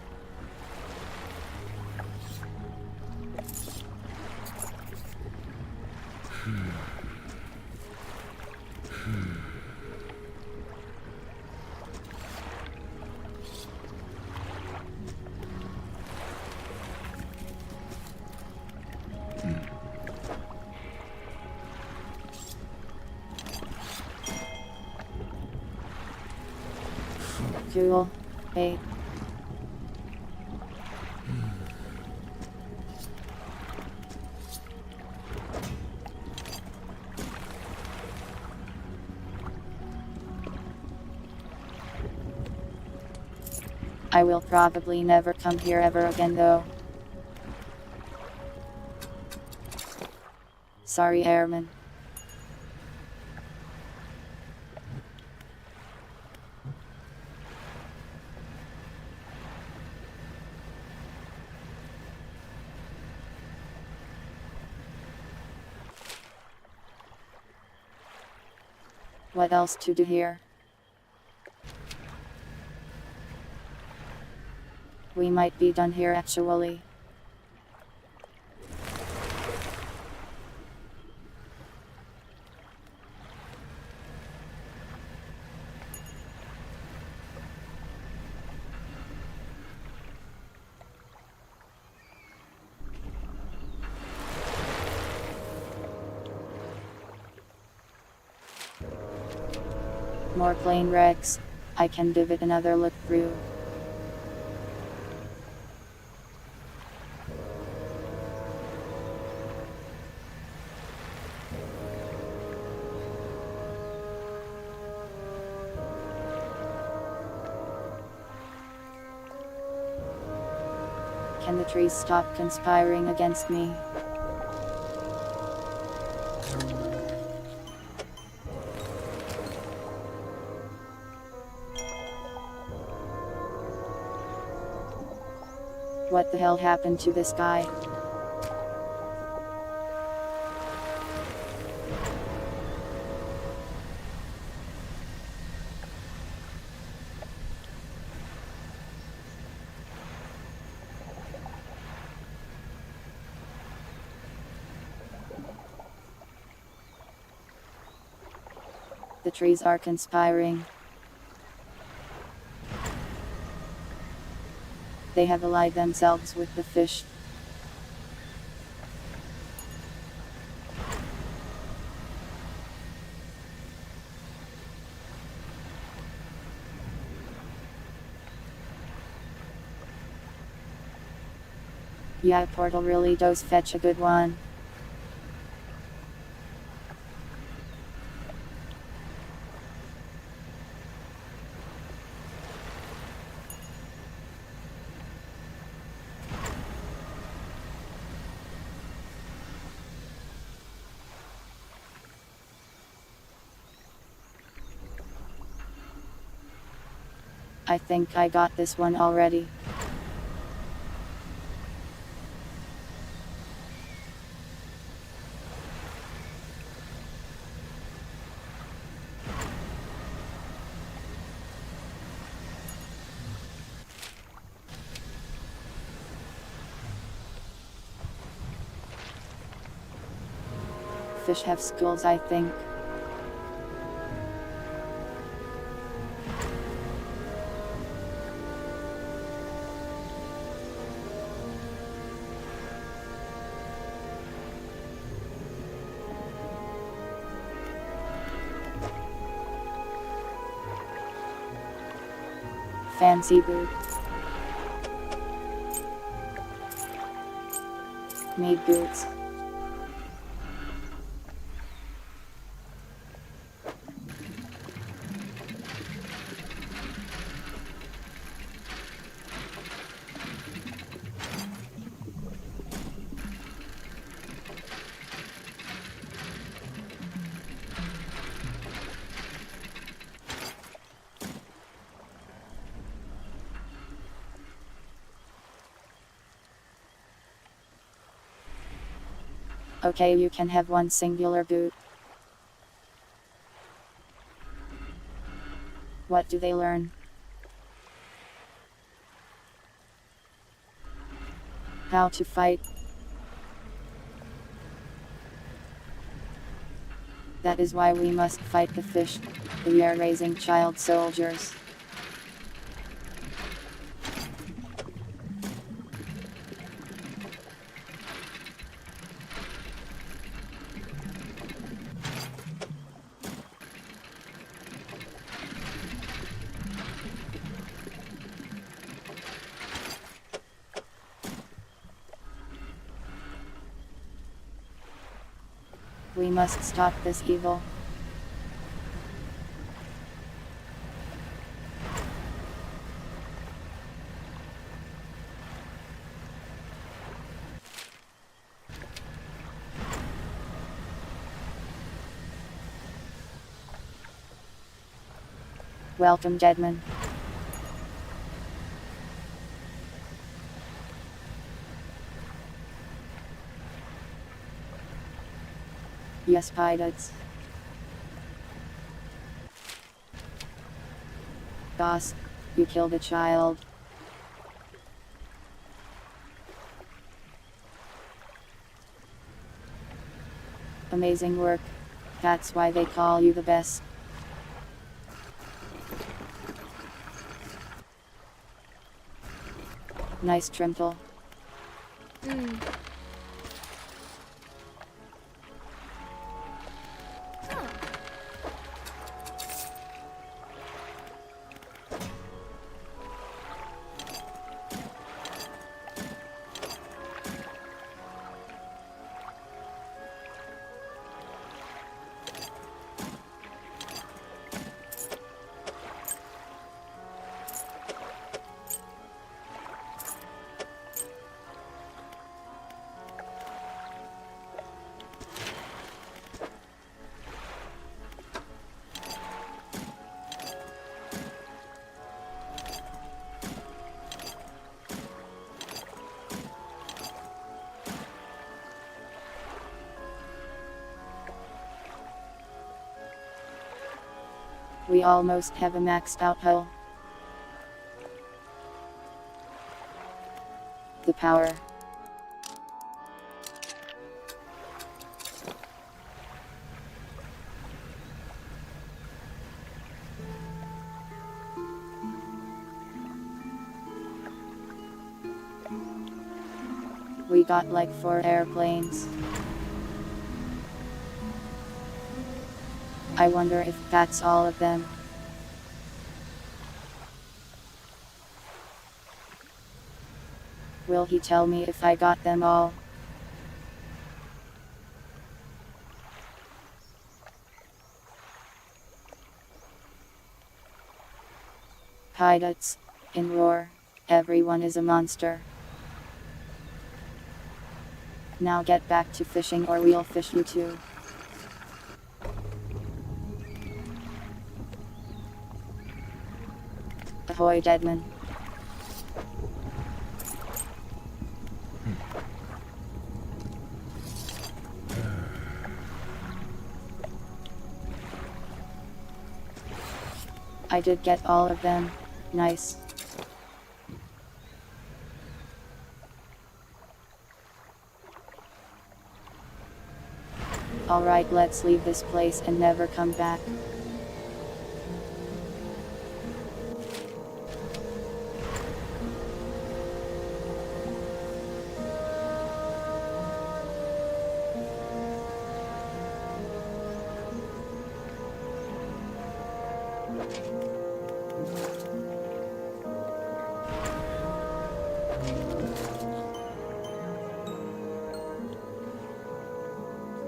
Cool. Hey. I will probably never come here ever again though. Sorry, airman. What else to do here? We might be done here actually. More plane wrecks. I can give it another look through. Can the trees stop conspiring against me? What the hell happened to this guy? The trees are conspiring. They have allied themselves with the fish. Yeah, portal really does fetch a good one. I think I got this one already. Fish have schools, I think. Fancy boot. Made boots. Okay, you can have one singular boot. What do they learn? How to fight. That is why we must fight the fish. We are raising child soldiers. We must stop this evil. Welcome, Deadman. Yes, pilots. Boss, you killed a child. Amazing work. That's why they call you the best. Nice trimple. We almost have a maxed out hull. The power. We got like 4 airplanes. I wonder if that's all of them. Will he tell me if I got them all? Pilots, in roar, everyone is a monster. Now get back to fishing or we'll fish you too. Ahoy, Deadman. I did get all of them. Nice. Alright, let's leave this place and never come back.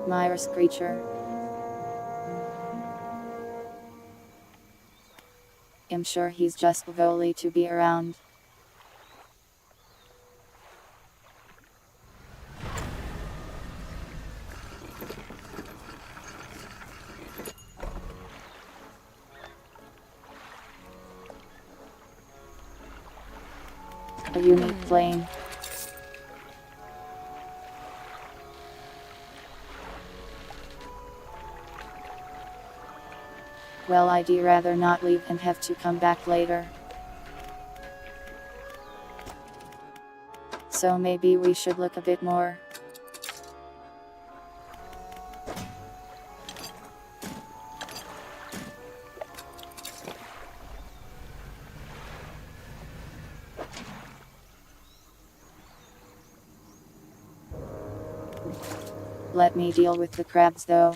Myra's creature. I'm sure he's just volley to be around. A unique plane. Well, I'd rather not leave and have to come back later. So maybe we should look a bit more. Let me deal with the crabs though.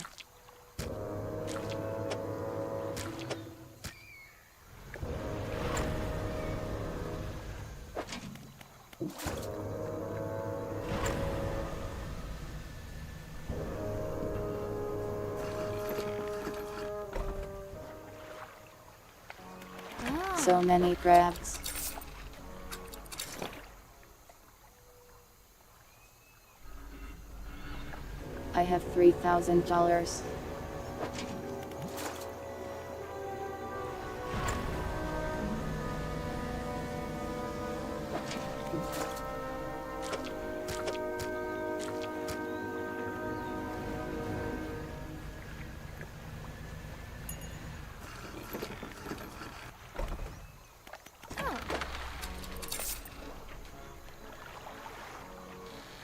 So many crabs. I have $3,000.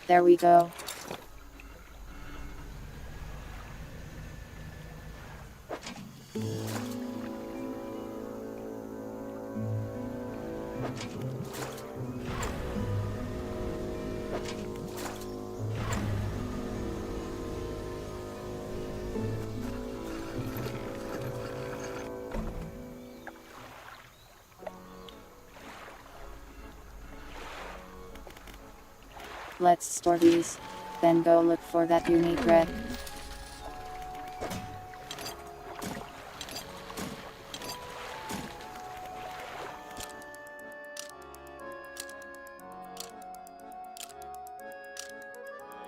There we go. Let's store these, then go look for that unique red.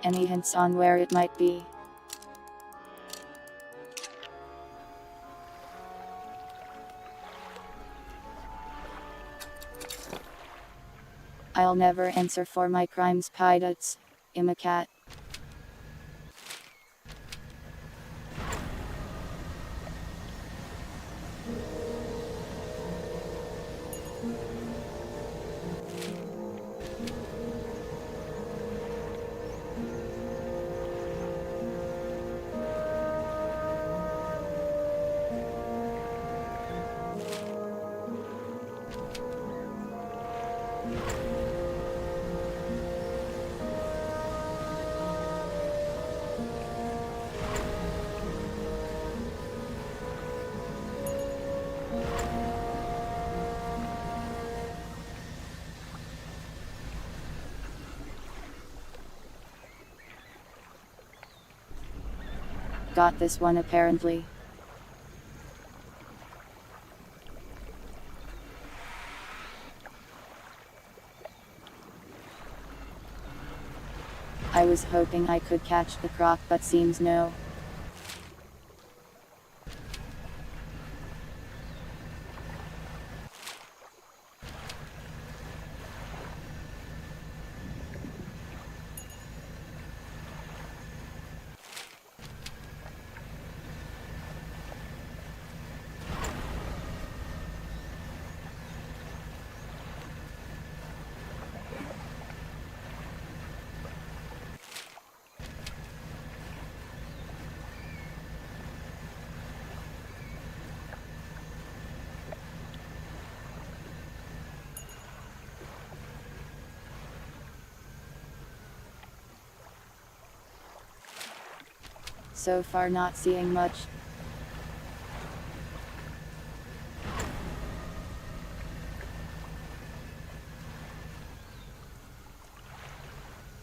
Any hints on where it might be? I'll never answer for my crimes, pirates. I'm a cat. Got this one apparently. I was hoping I could catch the croc, but seems no. So far not seeing much.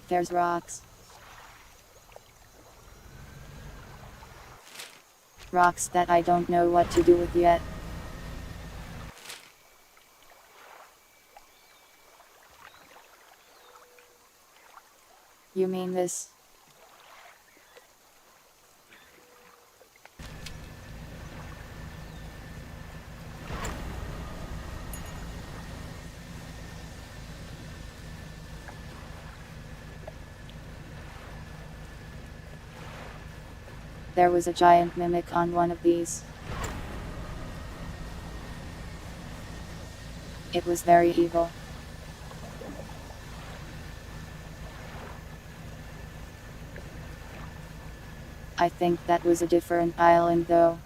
There's rocks. Rocks that I don't know what to do with yet. You mean this? There was a giant mimic on one of these. It was very evil. I think that was a different island though.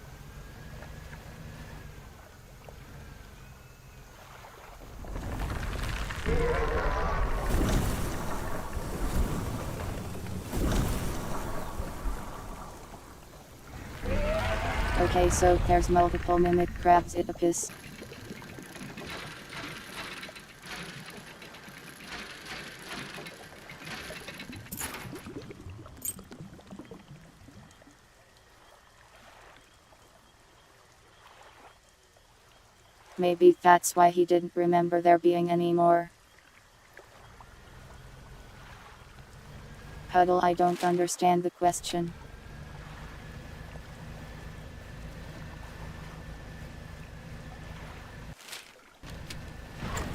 Okay, so there's multiple mimic crabs at the piss. Maybe that's why he didn't remember there being any more. Puddle, I don't understand the question.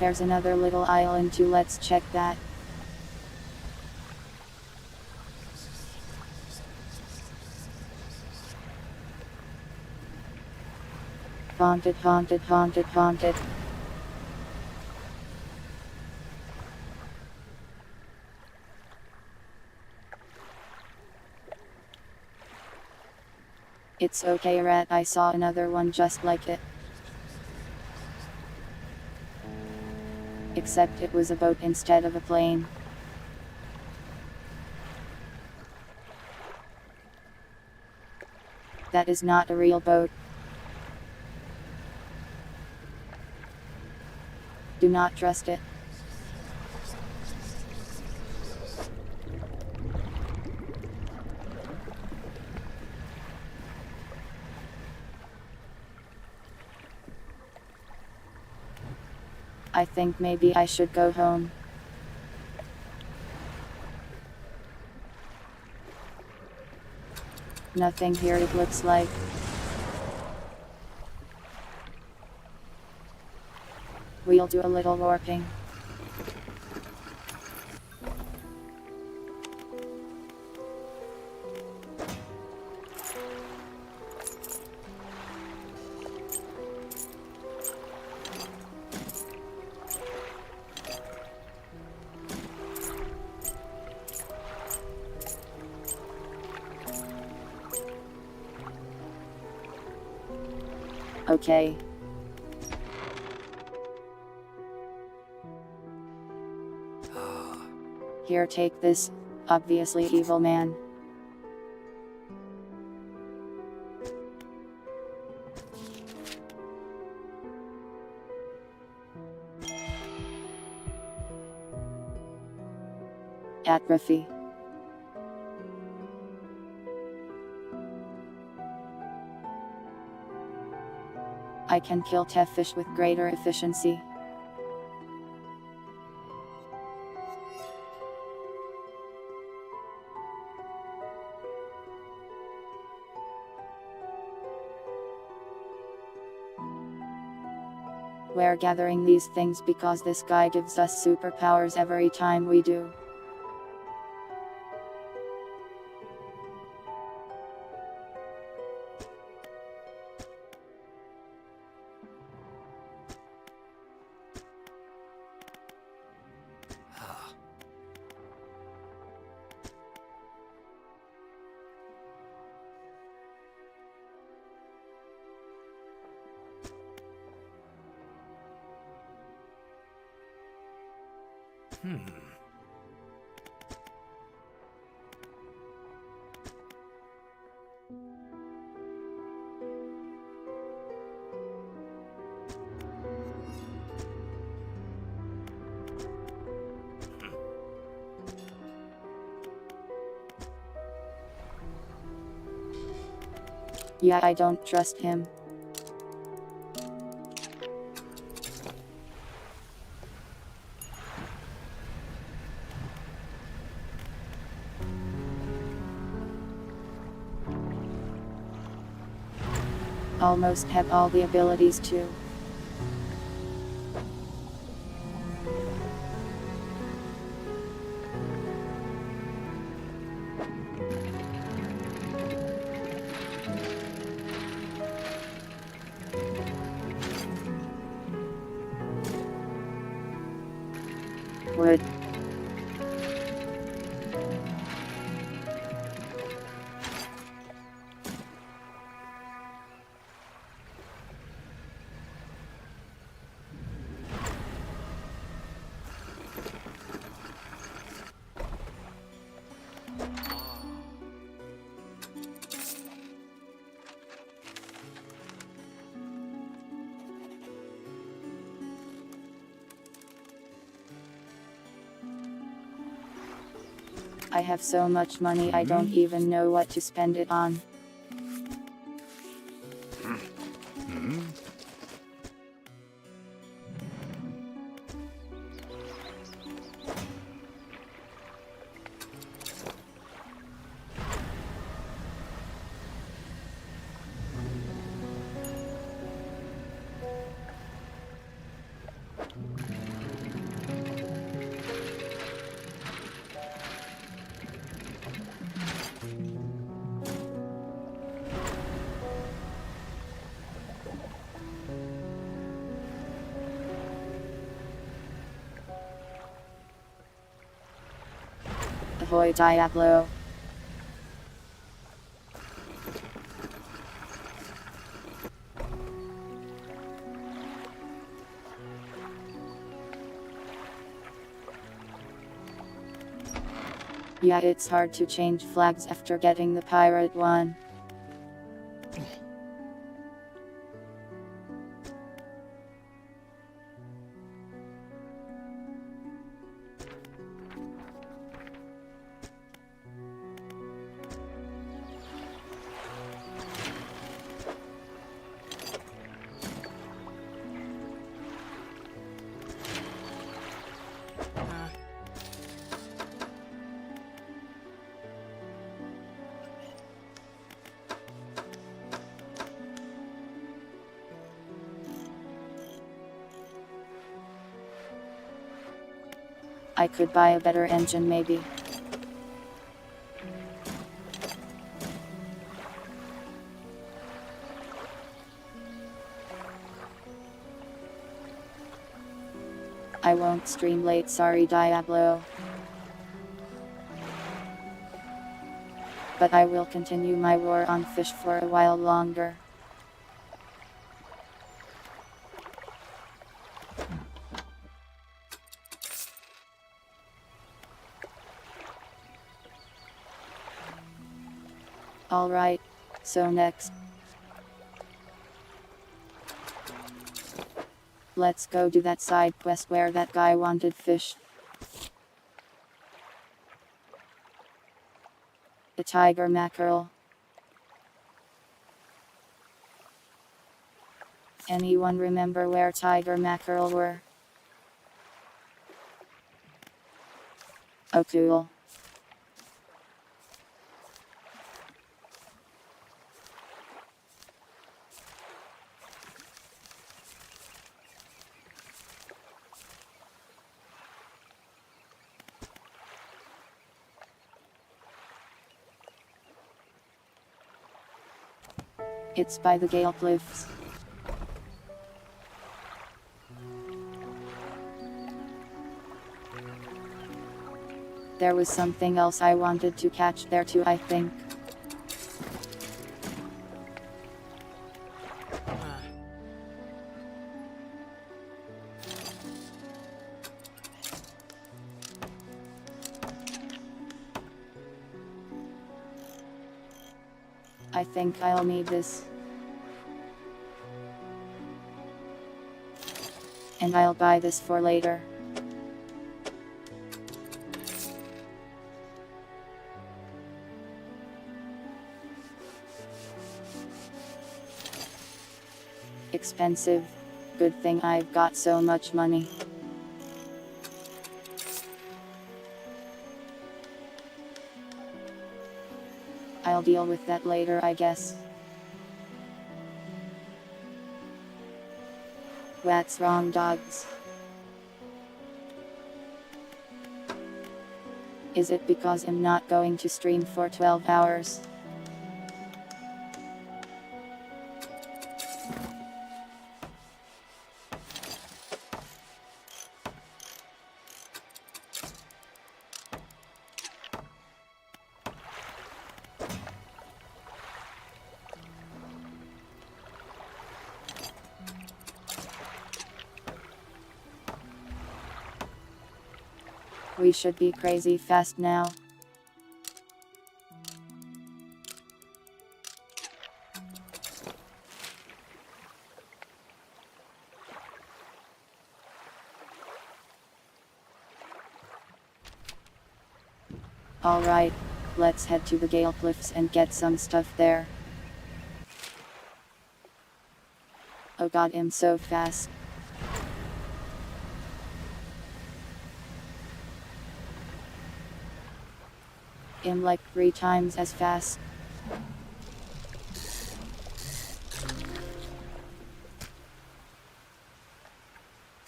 There's another little island too, let's check that. Haunted, haunted, haunted, haunted. It's okay, rat, I saw another one just like it. Except it was a boat instead of a plane. That is not a real boat. Do not trust it. I think maybe I should go home. Nothing here, it looks like. We'll do a little warping. Okay. Here, take this, obviously evil man. Atrophy. I can kill fish with greater efficiency. We're gathering these things because this guy gives us superpowers every time we do. Yeah, I don't trust him. Almost have all the abilities too. Wood. I have so much money I don't even know what to spend it on. Ahoy Diablo. Yeah, it's hard to change flags after getting the pirate one. I could buy a better engine maybe. I won't stream late, sorry Diablo. But I will continue my war on fish for a while longer. Alright, so next. Let's go do that side quest where that guy wanted fish. The tiger mackerel. Anyone remember where tiger mackerel were? Oh cool. It's by the Gale Cliffs. There was something else I wanted to catch there too, I think. I think I'll need this. And I'll buy this for later. Expensive. Good thing I've got so much money. I'll deal with that later, I guess. What's wrong, dogs? Is it because I'm not going to stream for 12 hours? We should be crazy fast now. Alright, let's head to the Gale Cliffs and get some stuff there. Oh god, I'm so fast. I'm like 3 times as fast.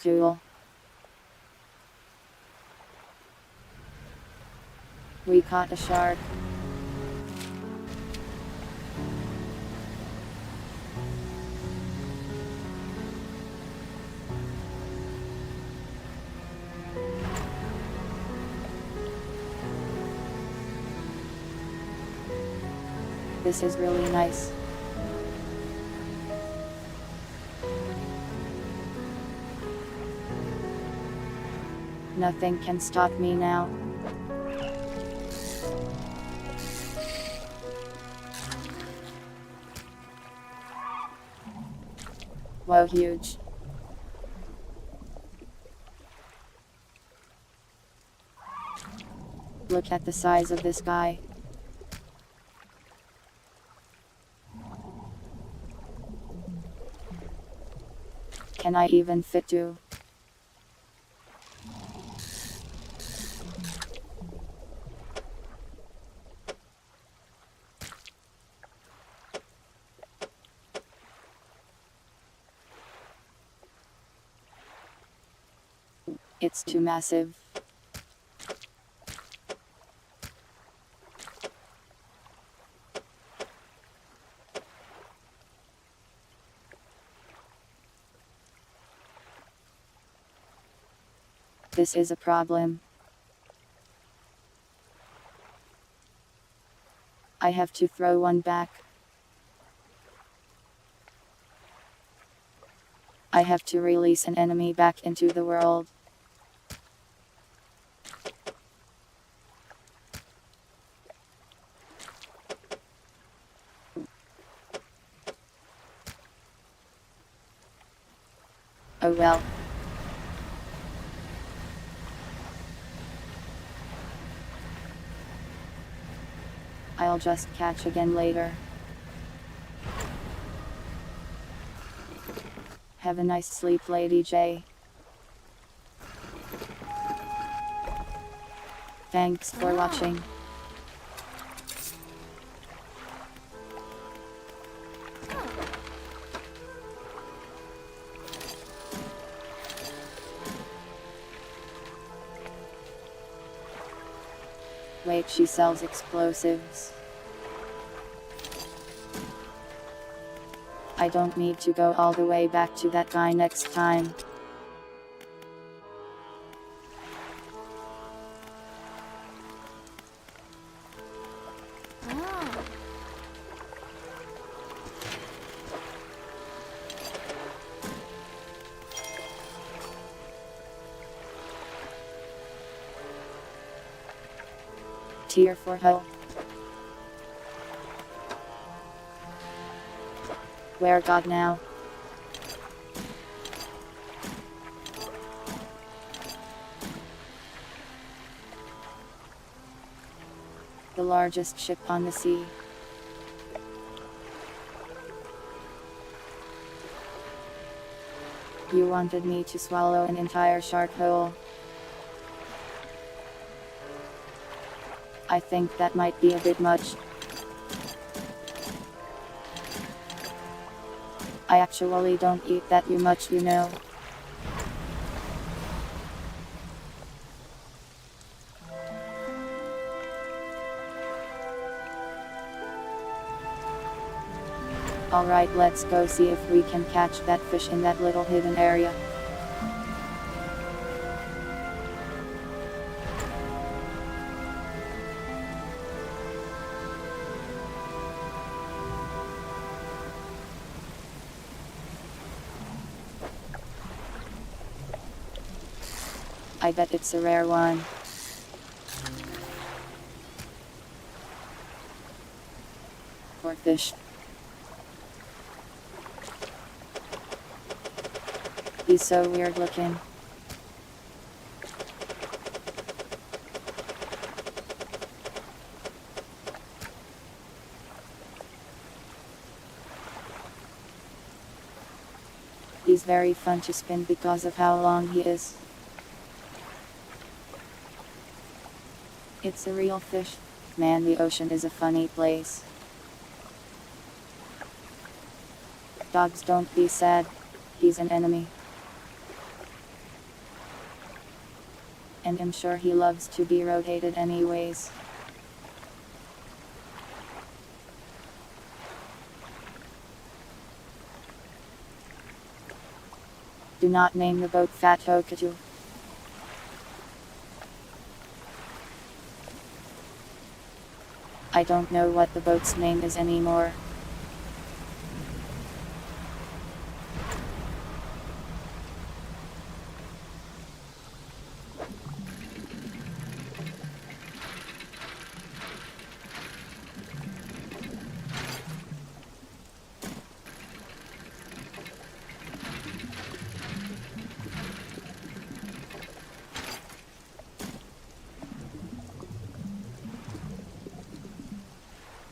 Cool. We caught a shark. This is really nice. Nothing can stop me now. Whoa, huge. Look at the size of this guy. Can I even fit you? It's too massive. This is a problem. I have to throw one back. I have to release an enemy back into the world. Oh well. I'll just catch again later. Have a nice sleep, Lady J. Thanks for watching. Wait, she sells explosives. I don't need to go all the way back to that guy next time. Tier 4 hull. Where God now? The largest ship on the sea. You wanted me to swallow an entire shark whole. I think that might be a bit much. I actually don't eat that much, you know. Alright, let's go see if we can catch that fish in that little hidden area. I bet it's a rare one. Poor fish. He's so weird looking. He's very fun to spin because of how long he is. It's a real fish. Man, the ocean is a funny place. Dogs, don't be sad. He's an enemy. And I'm sure he loves to be rotated anyways. Do not name the boat Fat Hokatu. I don't know what the boat's name is anymore.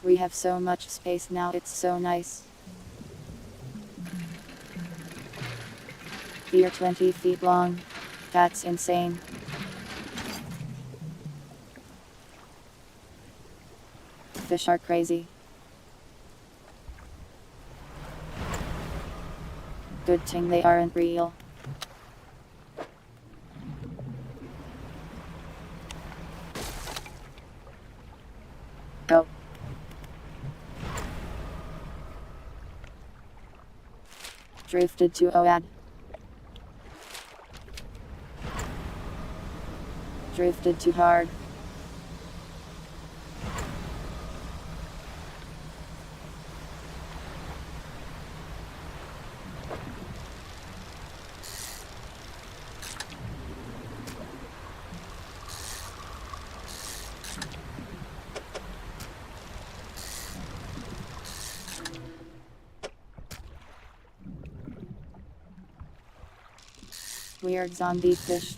We have so much space now, it's so nice. They're 20 feet long. That's insane. Fish are crazy. Good thing they aren't real. Go. Drifted to awhile. Drifted too hard. Weird zombie fish.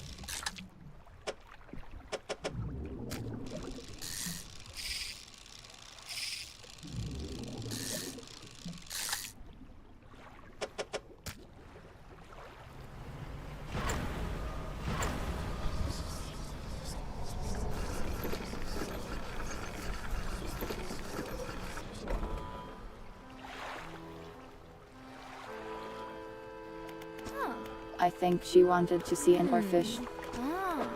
I think she wanted to see an oarfish. Ah.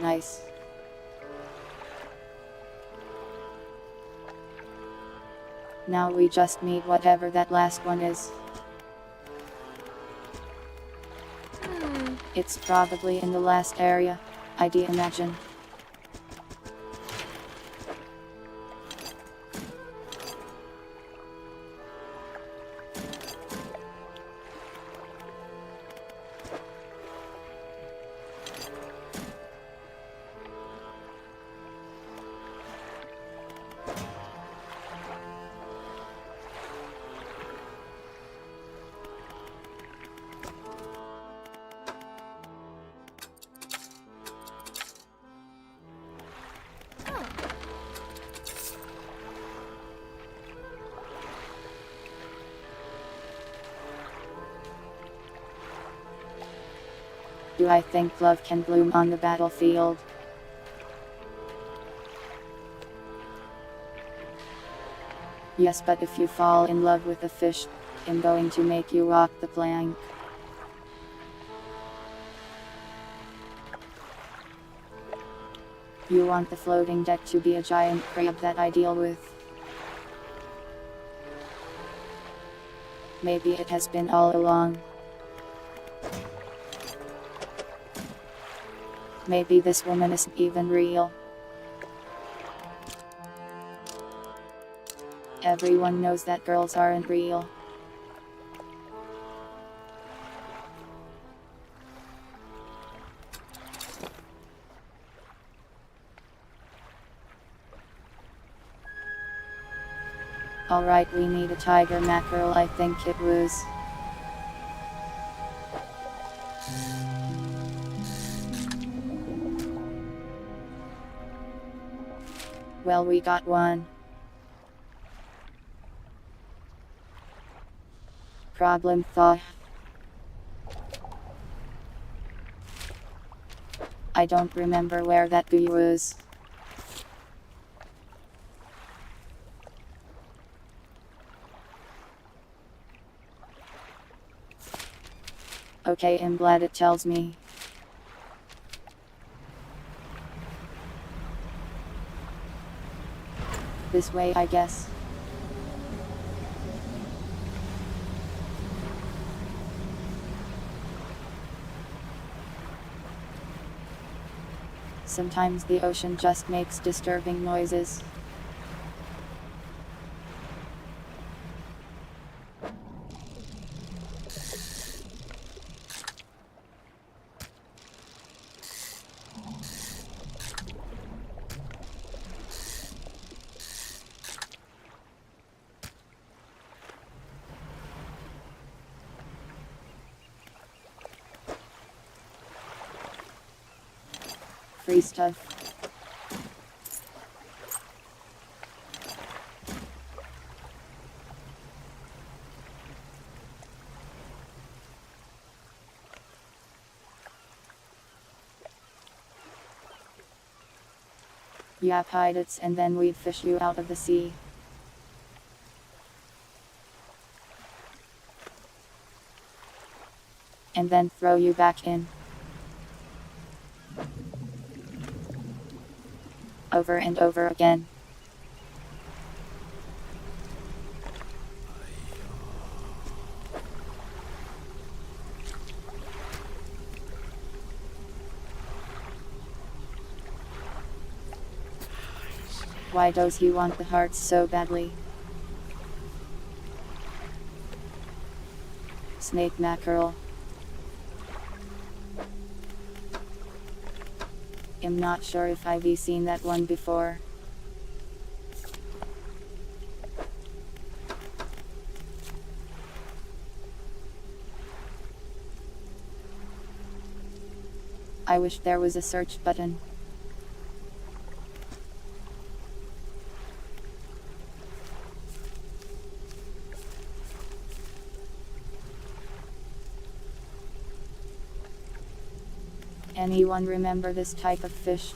Nice. Now we just need whatever that last one is. It's probably in the last area, I'd imagine. Do I think love can bloom on the battlefield? Yes, but if you fall in love with a fish, I'm going to make you walk the plank. You want the floating deck to be a giant crab that I deal with. Maybe it has been all along. Maybe this woman isn't even real. Everyone knows that girls aren't real. Alright, we need a tiger mackerel, I think it was. Well, we got one. Problem thought. I don't remember where that buoy was. Okay, I'm glad it tells me. This way, I guess. Sometimes the ocean just makes disturbing noises. Free stuff. Yap, hide it, and then we'd fish you out of the sea. And then throw you back in. Over and over again. Why does he want the hearts so badly? Snake mackerel. I'm not sure if I've seen that one before. I wish there was a search button. Anyone remember this type of fish?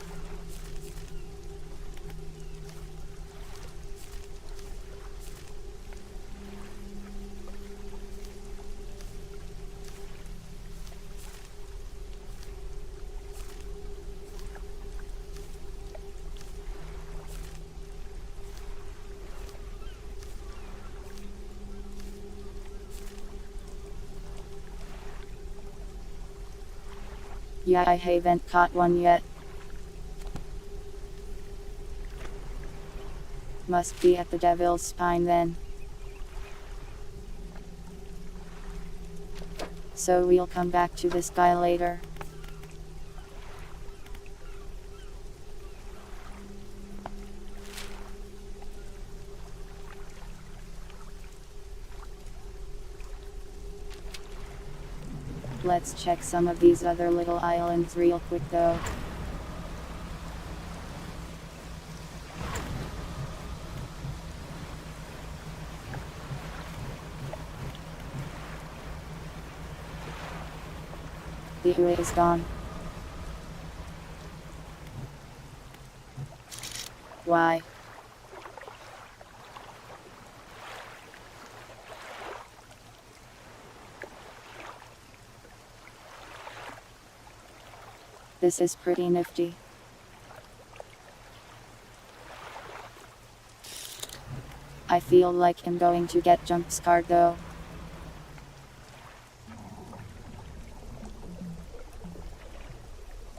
Yeah, I haven't caught one yet. Must be at the devil's spine then. So we'll come back to this guy later. Let's check some of these other little islands real quick though. The Hui is gone. Why? This is pretty nifty. I feel like I'm going to get jump scared though.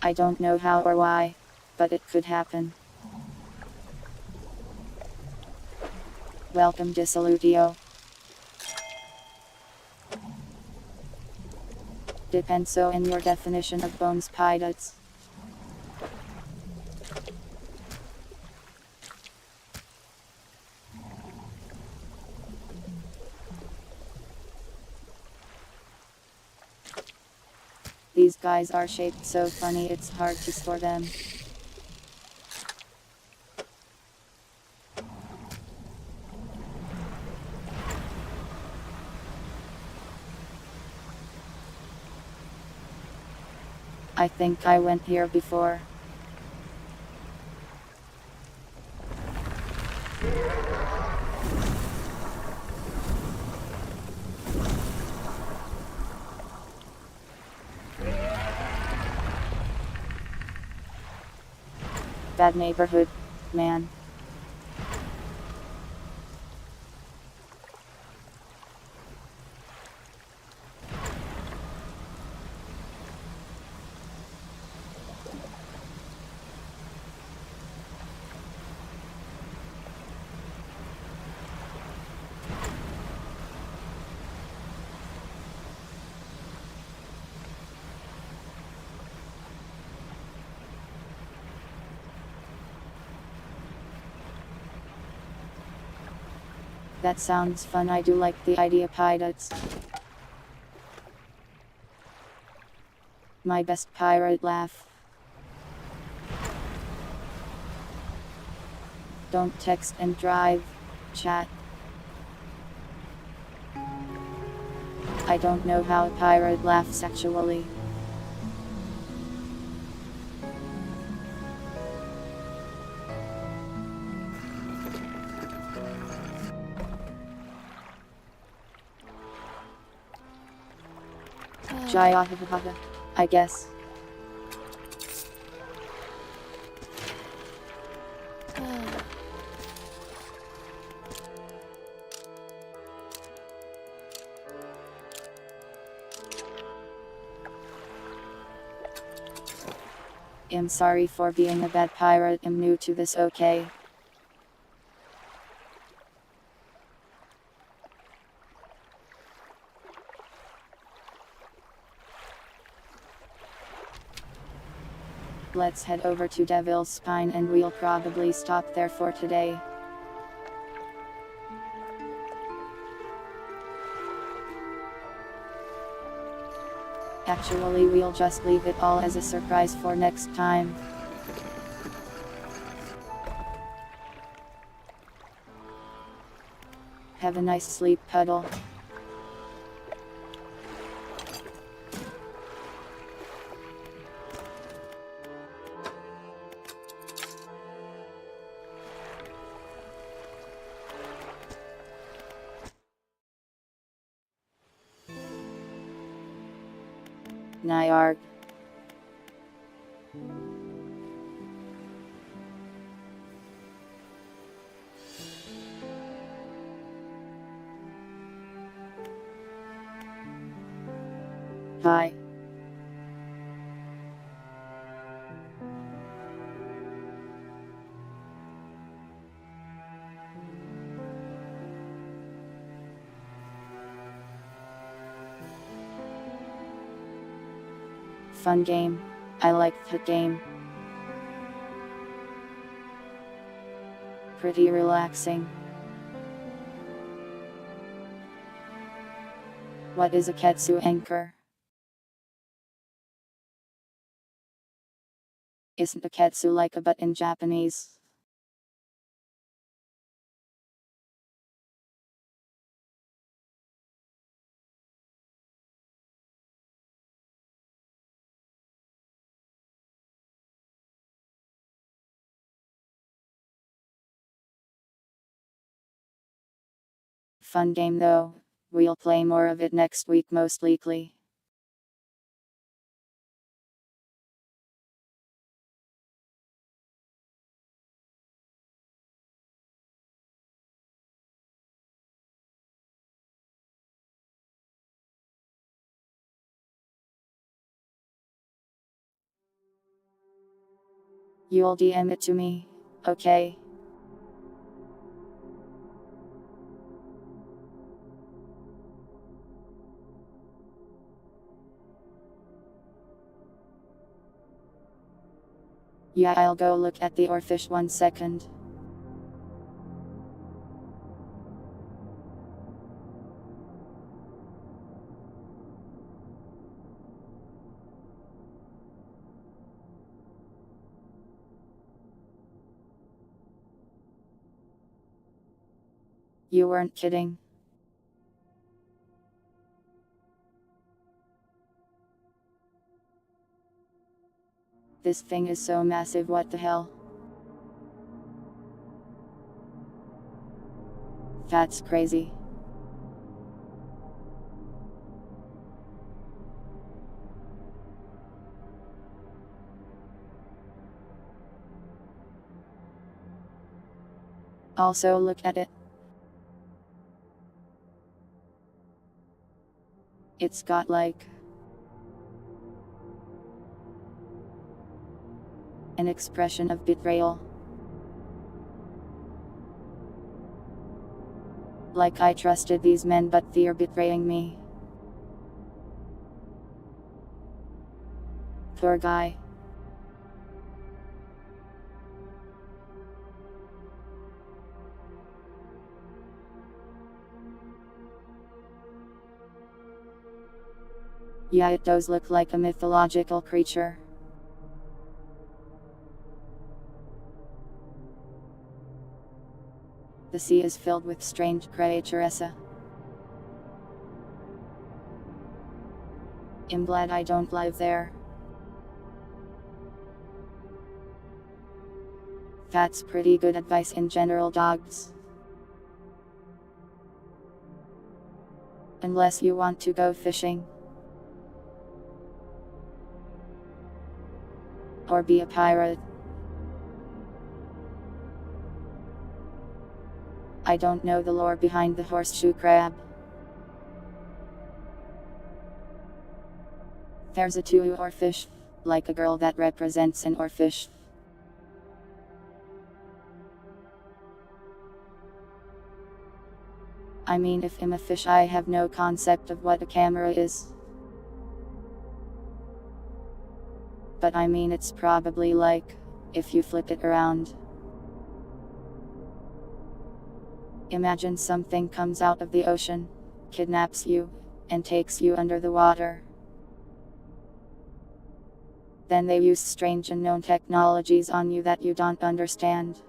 I don't know how or why, but it could happen. Welcome to Salutio. Depends so in your definition of bones pilots. These guys are shaped so funny it's hard to store them. I think I went here before. Bad neighborhood, man. That sounds fun. I do like the idea pilots. My best pirate laugh. Don't text and drive. Chat. I don't know how a pirate laughs actually. Jaya, I guess. I'm sorry for being a bad pirate. I'm new to this, okay? Let's head over to Devil's Spine and we'll probably stop there for today. Actually, we'll just leave it all as a surprise for next time. Have a nice sleep, Puddle. Nyarg. Hi. Fun game. I like the game. Pretty relaxing. What is a Ketsu anchor? Isn't a Ketsu like a butt in Japanese? fun game though. We'll play more of it next week most likely. You'll DM it to me, okay? Yeah, I'll go look at the oarfish 1 second. You weren't kidding. This thing is so massive, what the hell? That's crazy. Also look at it. It's got like an expression of betrayal. Like I trusted these men but they're betraying me. Poor guy. Yeah, it does look like a mythological creature. The sea is filled with strange creatures. I'm glad I don't live there. That's pretty good advice in general, dogs. Unless you want to go fishing. Or be a pirate. I don't know the lore behind the horseshoe crab. There's a two oarfish, like a girl that represents an oarfish. I mean, if I'm a fish, I have no concept of what a camera is. But I mean, it's probably like, if you flip it around. Imagine something comes out of the ocean, kidnaps you, and takes you under the water. Then they use strange unknown technologies on you that you don't understand.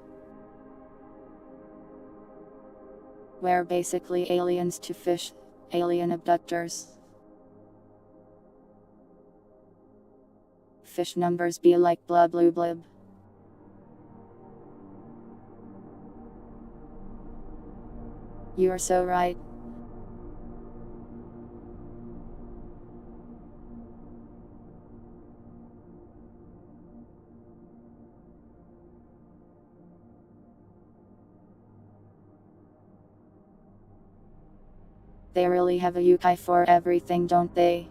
We're basically aliens to fish, alien abductors. Fish numbers be like blub blub blub. You're so right. They really have a yukai for everything, don't they?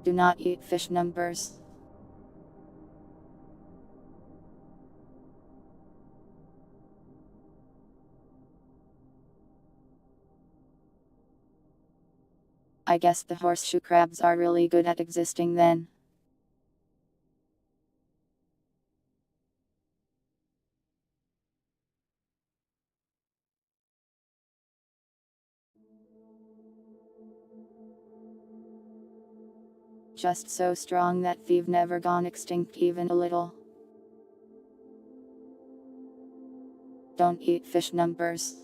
Do not eat fish numbers. I guess the horseshoe crabs are really good at existing then. Just so strong that they've never gone extinct even a little. Don't eat fish numbers.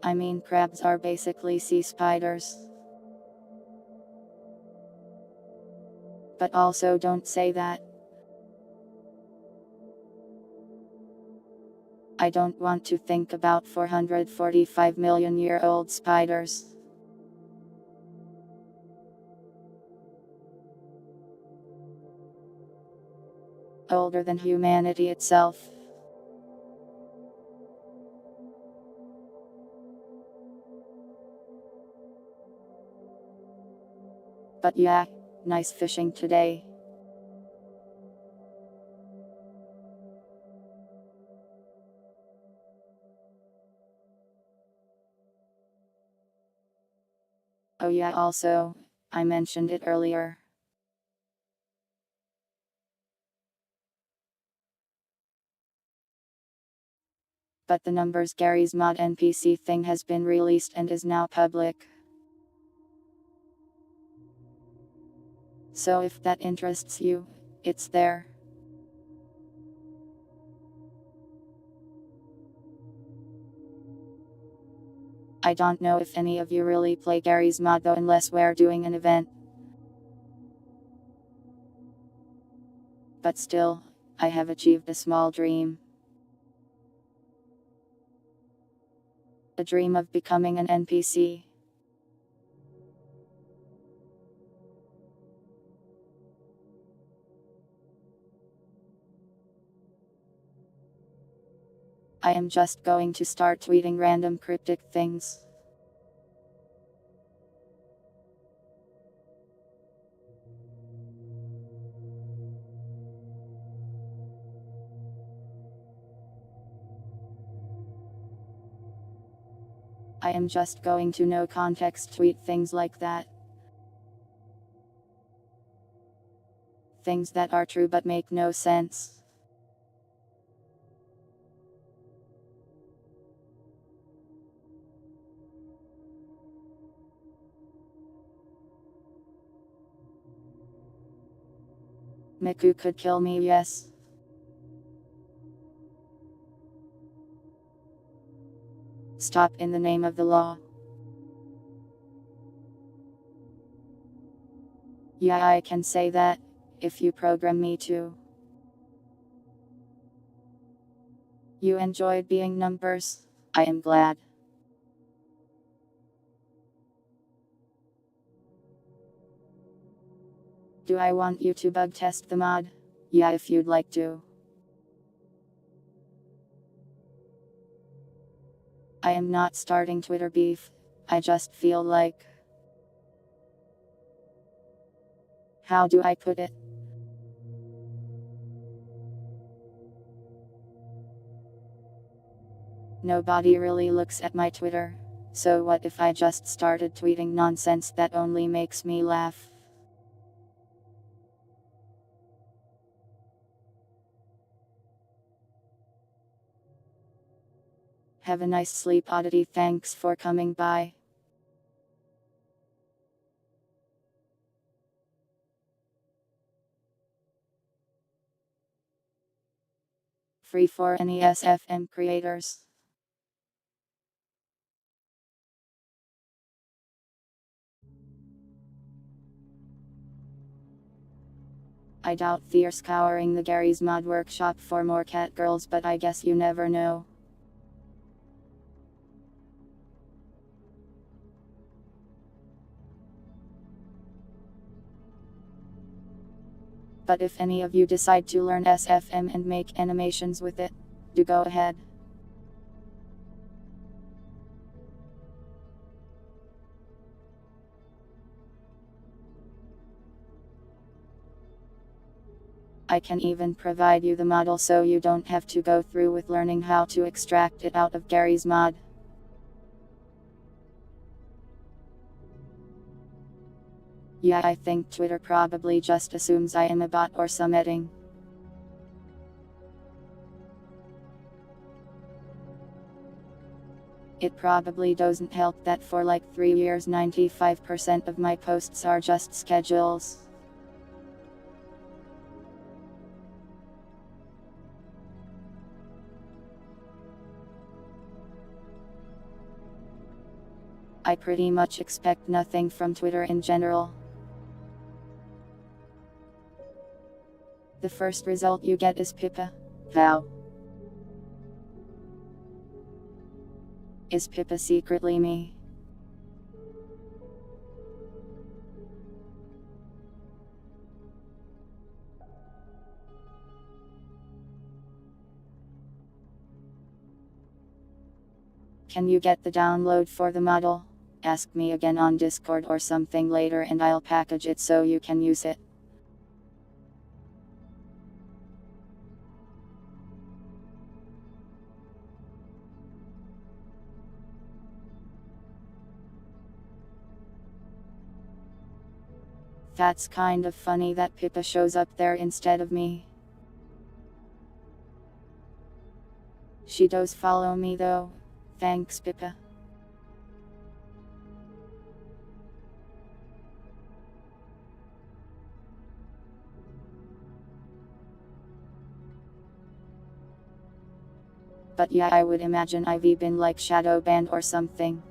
I mean, crabs are basically sea spiders. But also don't say that. I don't want to think about 445 million-year-old spiders. Older than humanity itself. But yeah, nice fishing today. Oh yeah, also, I mentioned it earlier. But the Numbers Gary's mod NPC thing has been released and is now public. So if that interests you, it's there. I don't know if any of you really play Gary's mod though, unless we're doing an event. But still, I have achieved a small dream. A dream of becoming an NPC. I am just going to start tweeting random cryptic things. I am just going to no context tweet things like that. Things that are true but make no sense. Miku could kill me, yes. Stop in the name of the law. Yeah, I can say that, if you program me to. You enjoyed being Numbers? I am glad. Do I want you to bug test the mod? Yeah, if you'd like to. I am not starting Twitter beef, I just feel like. How do I put it? Nobody really looks at my Twitter, so what if I just started tweeting nonsense that only makes me laugh? Have a nice sleep, Oddity. Thanks for coming by. Free for any SFM creators. I doubt they're scouring the Gary's Mod Workshop for more cat girls, but I guess you never know. But if any of you decide to learn SFM and make animations with it, do go ahead. I can even provide you the model so you don't have to go through with learning how to extract it out of Gary's mod. Yeah, I think Twitter probably just assumes I am a bot or something. It probably doesn't help that for like 3 years 95% of my posts are just schedules. I pretty much expect nothing from Twitter in general. The first result you get is Pippa. How? Is Pippa secretly me? Can you get the download for the model? Ask me again on Discord or something later and I'll package it so you can use it. That's kind of funny that Pippa shows up there instead of me. She does follow me though. Thanks, Pippa. But yeah, I would imagine I've been like shadow banned or something.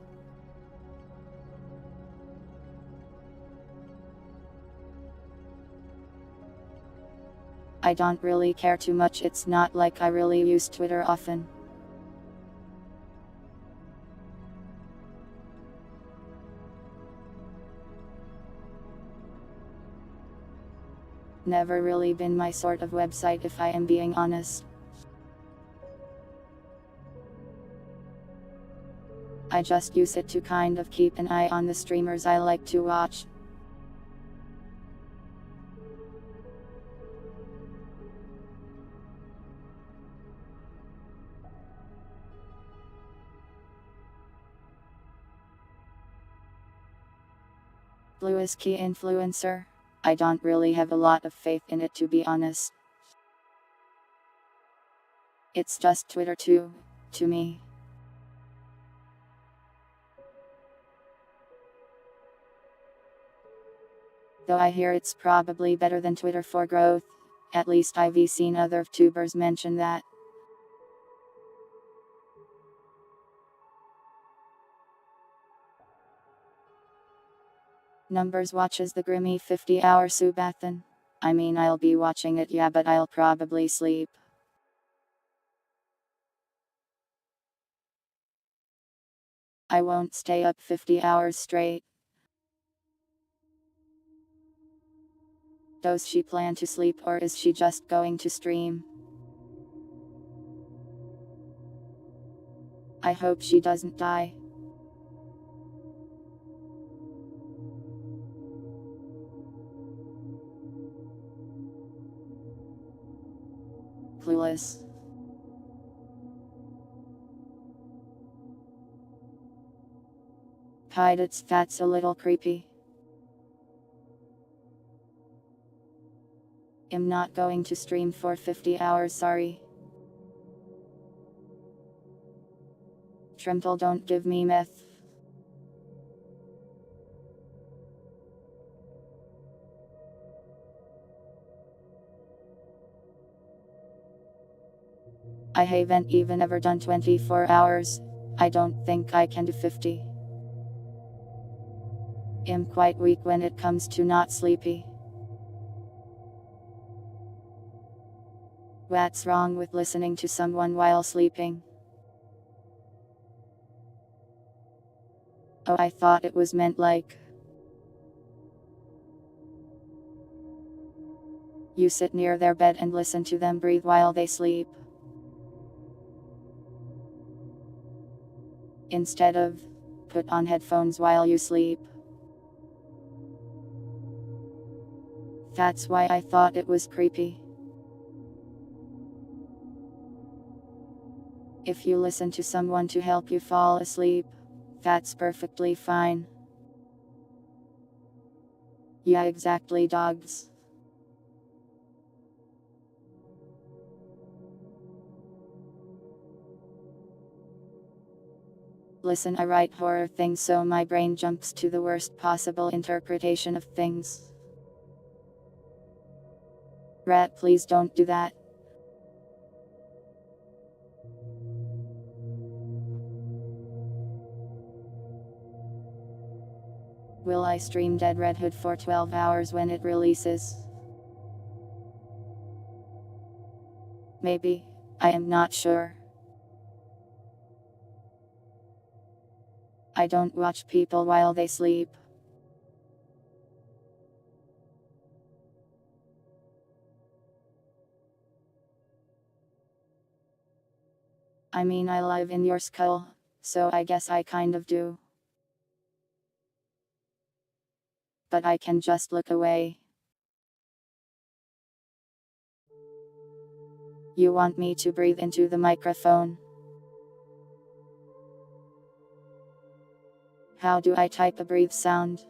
I don't really care too much, it's not like I really use Twitter often. Never really been my sort of website if I am being honest. I just use it to kind of keep an eye on the streamers I like to watch. Bluest key influencer? I don't really have a lot of faith in it, to be honest. It's just Twitter too, to me. Though I hear it's probably better than Twitter for growth. At least I've seen other tubers mention that. Numbers watches the Grimmy 50-hour Subathan. I mean, I'll be watching it, yeah, but I'll probably sleep. I won't stay up 50 hours straight. Does she plan to sleep or is she just going to stream? I hope she doesn't die. Clueless. Hide, that's a little creepy. I'm not going to stream for 50 hours, sorry. Tremble, don't give me meth. I haven't even ever done 24 hours. I don't think I can do 50. I'm quite weak when it comes to not sleepy. What's wrong with listening to someone while sleeping? Oh, I thought it was meant like you sit near their bed and listen to them breathe while they sleep. Instead of put on headphones while you sleep. That's why I thought it was creepy. If you listen to someone to help you fall asleep, that's perfectly fine. Yeah, exactly, dogs. Listen, I write horror things so my brain jumps to the worst possible interpretation of things. Rat, please don't do that. Will I stream Dead Red Hood for 12 hours when it releases? Maybe. I am not sure. I don't watch people while they sleep. I mean, I live in your skull, so I guess I kind of do. But I can just look away. You want me to breathe into the microphone? How do I type a breathe sound?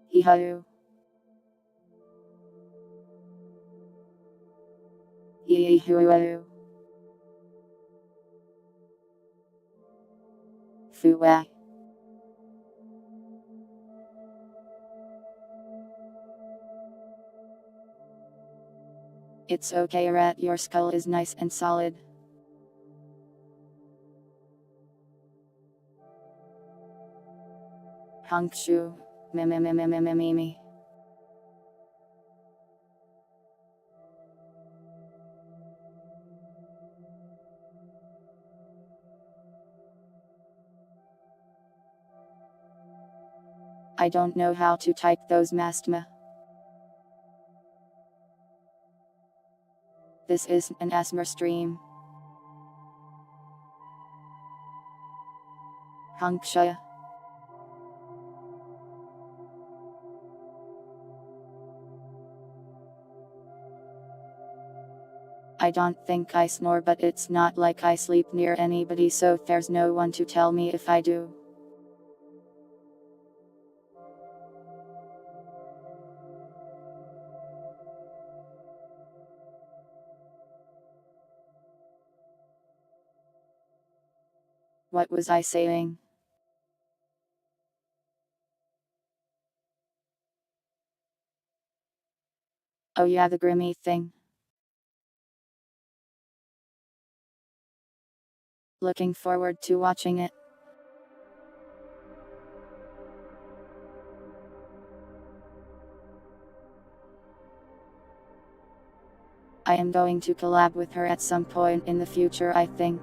Hee-hoo. Hee-hoo. Foo-wah. It's okay, rat, your skull is nice and solid. Honkshu. Me. I don't know how to type those mastma. This is an ASMR stream. Honksha. I don't think I snore, but it's not like I sleep near anybody, so there's no one to tell me if I do. What was I saying? Oh yeah, the Grimmy thing. Looking forward to watching it. I am going to collab with her at some point in the future, I think.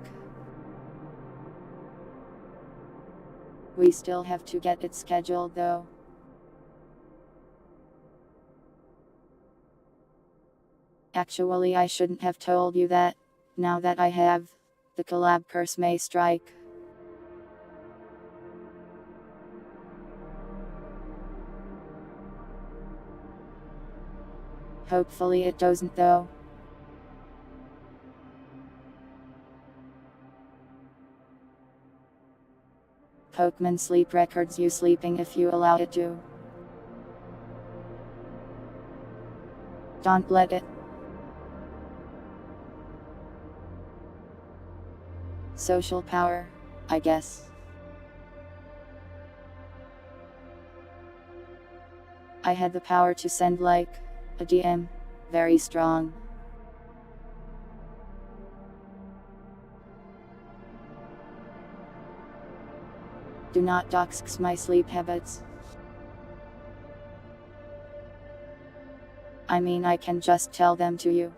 We still have to get it scheduled though. Actually, I shouldn't have told you that. Now that I have, the collab curse may strike. Hopefully it doesn't though. Pokemon Sleep records you sleeping if you allow it to. Don't let it. Social power, I guess. I had the power to send like a DM. Very strong. Do not dox my sleep habits. I mean, I can just tell them to you.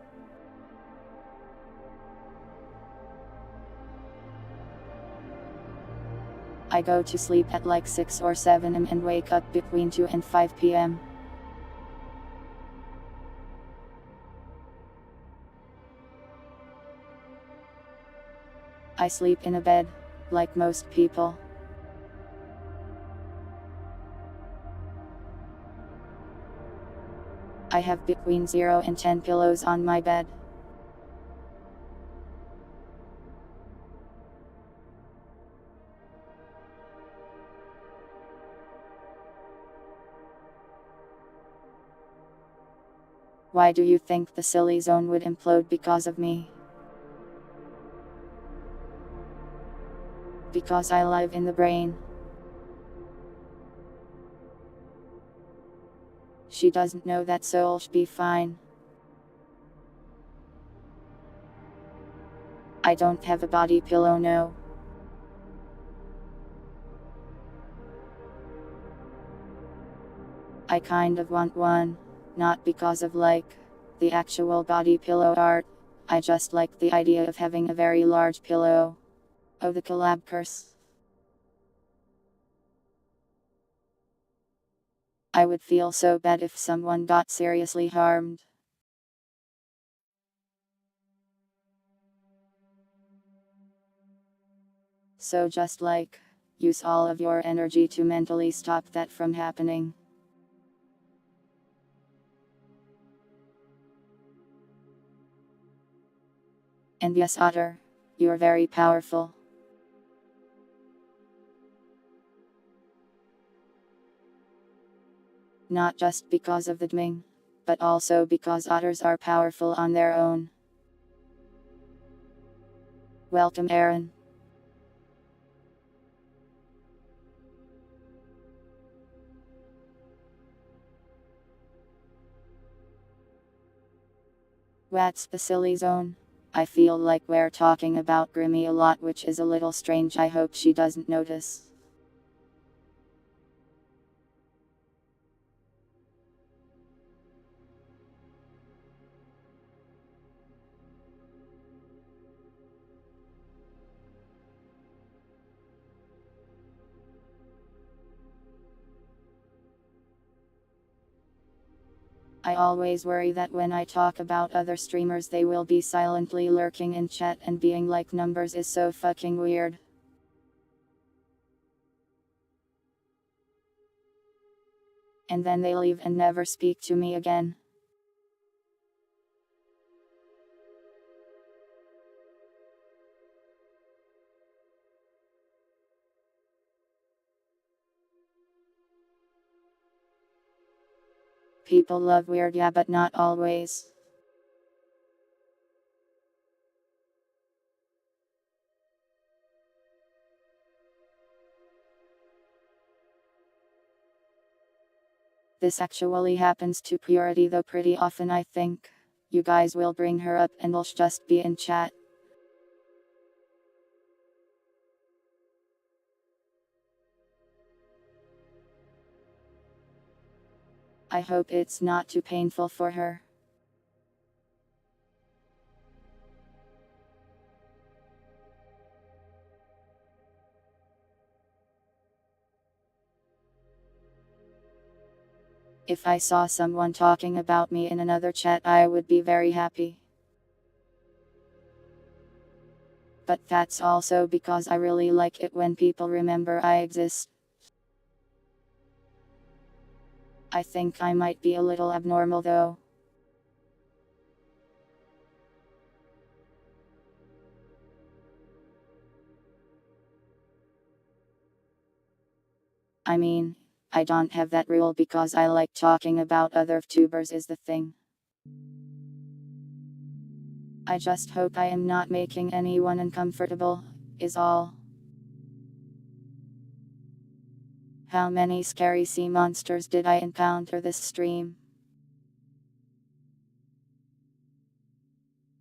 I go to sleep at like 6 or 7 am and wake up between 2 and 5 p.m. I sleep in a bed, like most people. I have between 0 and 10 pillows on my bed. Why do you think the silly zone would implode because of me? Because I live in the brain. She doesn't know that, so she'll be fine. I don't have a body pillow, no. I kind of want one. Not because of like the actual body pillow art. I just like the idea of having a very large pillow. Oh, the collab curse. I would feel so bad if someone got seriously harmed. So just like, use all of your energy to mentally stop that from happening. And yes, Otter, you're very powerful. Not just because of the Dming, but also because otters are powerful on their own. Welcome, Aaron. What's the silly zone? I feel like we're talking about Grimmy a lot, which is a little strange. I hope she doesn't notice. I always worry that when I talk about other streamers, they will be silently lurking in chat and being like, numbers is so fucking weird. And then they leave and never speak to me again. People love weird, yeah, but not always. This actually happens to Purity though pretty often, I think. You guys will bring her up and we'll just be in chat. I hope it's not too painful for her. If I saw someone talking about me in another chat, I would be very happy. But that's also because I really like it when people remember I exist. I think I might be a little abnormal though. I mean, I don't have that rule because I like talking about other tubers is the thing. I just hope I am not making anyone uncomfortable, is all. How many scary sea monsters did I encounter this stream?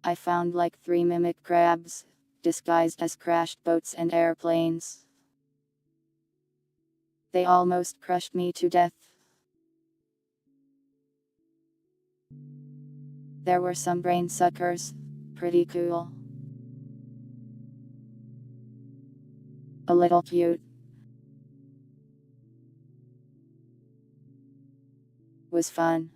I found like 3 mimic crabs, disguised as crashed boats and airplanes. They almost crushed me to death. There were some brain suckers, pretty cool. A little cute. Was fun.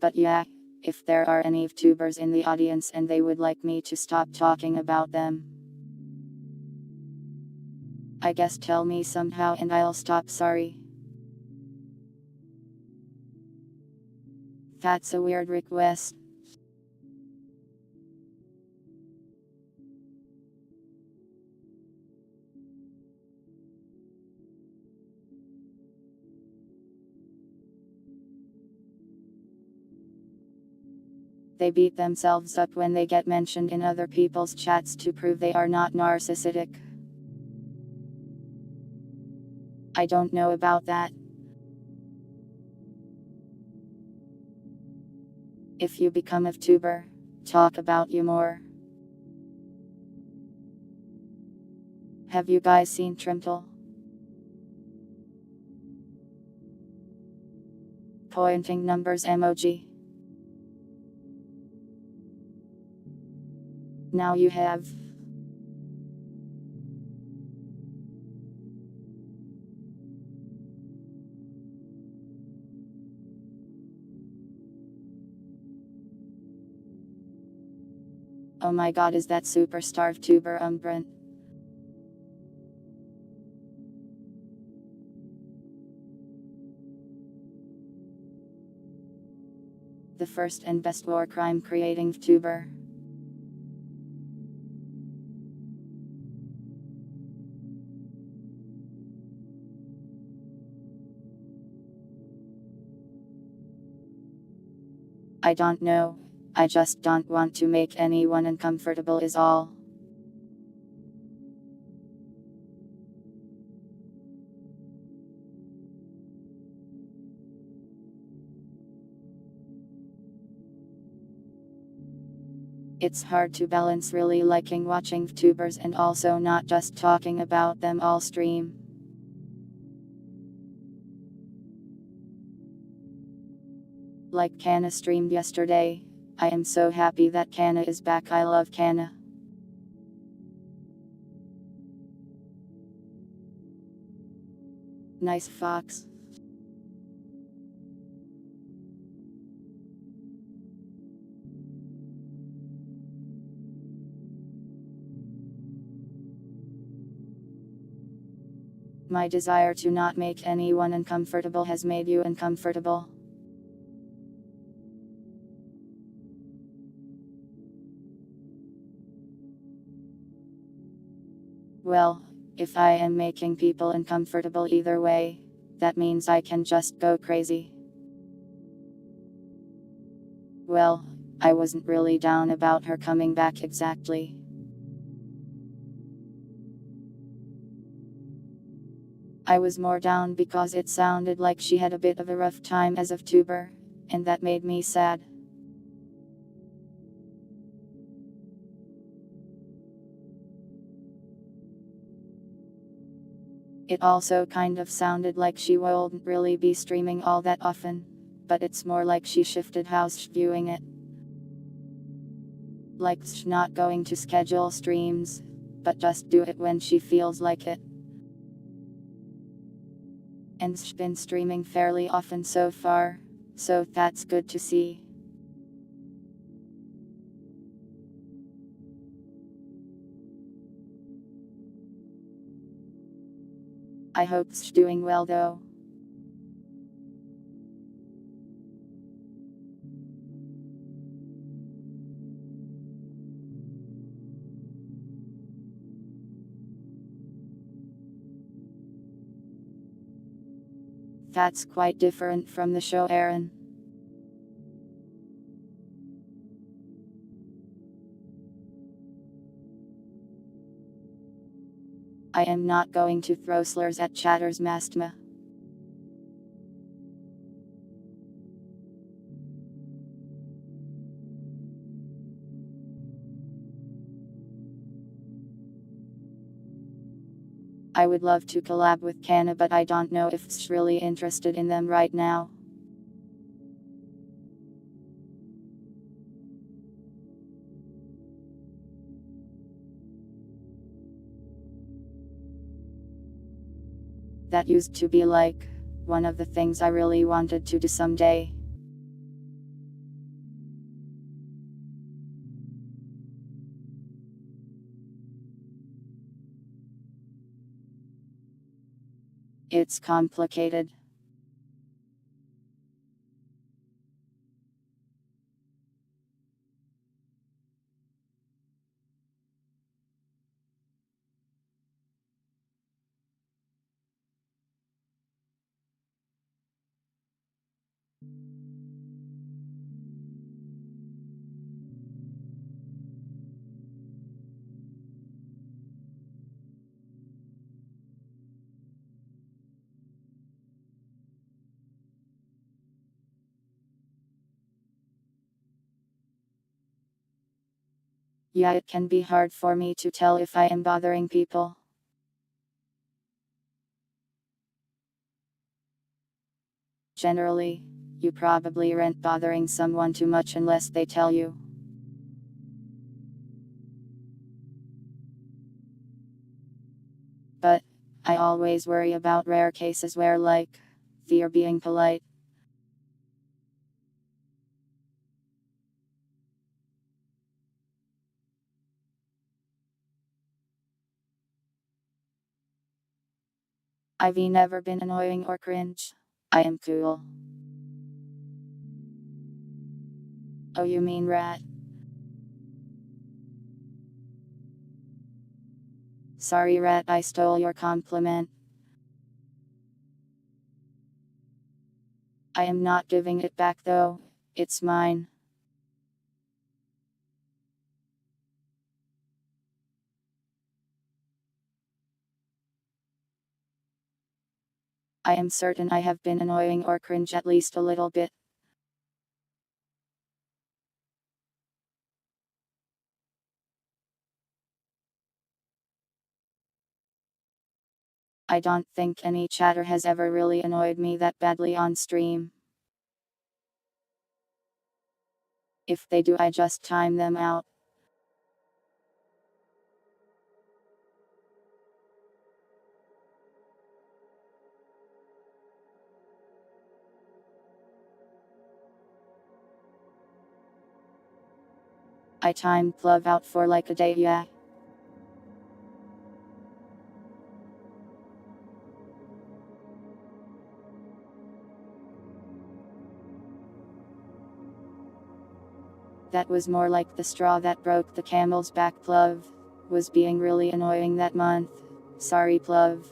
But yeah, if there are any tubers in the audience and they would like me to stop talking about them, I guess tell me somehow and I'll stop. Sorry. That's a weird request. They beat themselves up when they get mentioned in other people's chats to prove they are not narcissistic. I don't know about that. If you become a tuber, talk about you more. Have you guys seen Trimtle? Pointing numbers emoji. Now you have. Oh my god, is that superstar tuber Brent? The first and best war crime creating tuber. I don't know. I just don't want to make anyone uncomfortable is all. It's hard to balance really liking watching tubers and also not just talking about them all stream. Like Kana streamed yesterday. I am so happy that Kana is back. I love Kana. Nice fox. My desire to not make anyone uncomfortable has made you uncomfortable. Well, if I am making people uncomfortable either way, that means I can just go crazy. Well, I wasn't really down about her coming back exactly. I was more down because it sounded like she had a bit of a rough time as a tuber, and that made me sad. It also kind of sounded like she won't really be streaming all that often, but it's more like she shifted how she's viewing it. Like she's not going to schedule streams, but just do it when she feels like it. And she's been streaming fairly often so far, so that's good to see. I hope she's doing well though. That's quite different from the show Aaron. I am not going to throw slurs at Chatter's Mastma. I would love to collab with Kana, but I don't know if she's really interested in them right now. That used to be like one of the things I really wanted to do someday. It's complicated. Yeah, it can be hard for me to tell if I am bothering people. Generally, you probably aren't bothering someone too much unless they tell you. But I always worry about rare cases where, like, they're being polite. I've never been annoying or cringe. I am cool. Oh, you mean rat? Sorry, rat, I stole your compliment. I am not giving it back though, it's mine. I am certain I have been annoying or cringe at least a little bit. I don't think any chatter has ever really annoyed me that badly on stream. If they do, I just time them out. I timed love out for like a day, yeah. That was more like the straw that broke the camel's back. Pluv was being really annoying that month. Sorry, Pluv.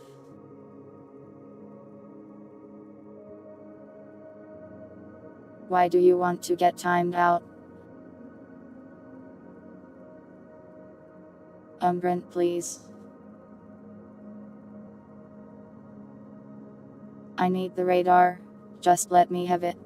Why do you want to get timed out? Brent, please. I need the radar. Just let me have it.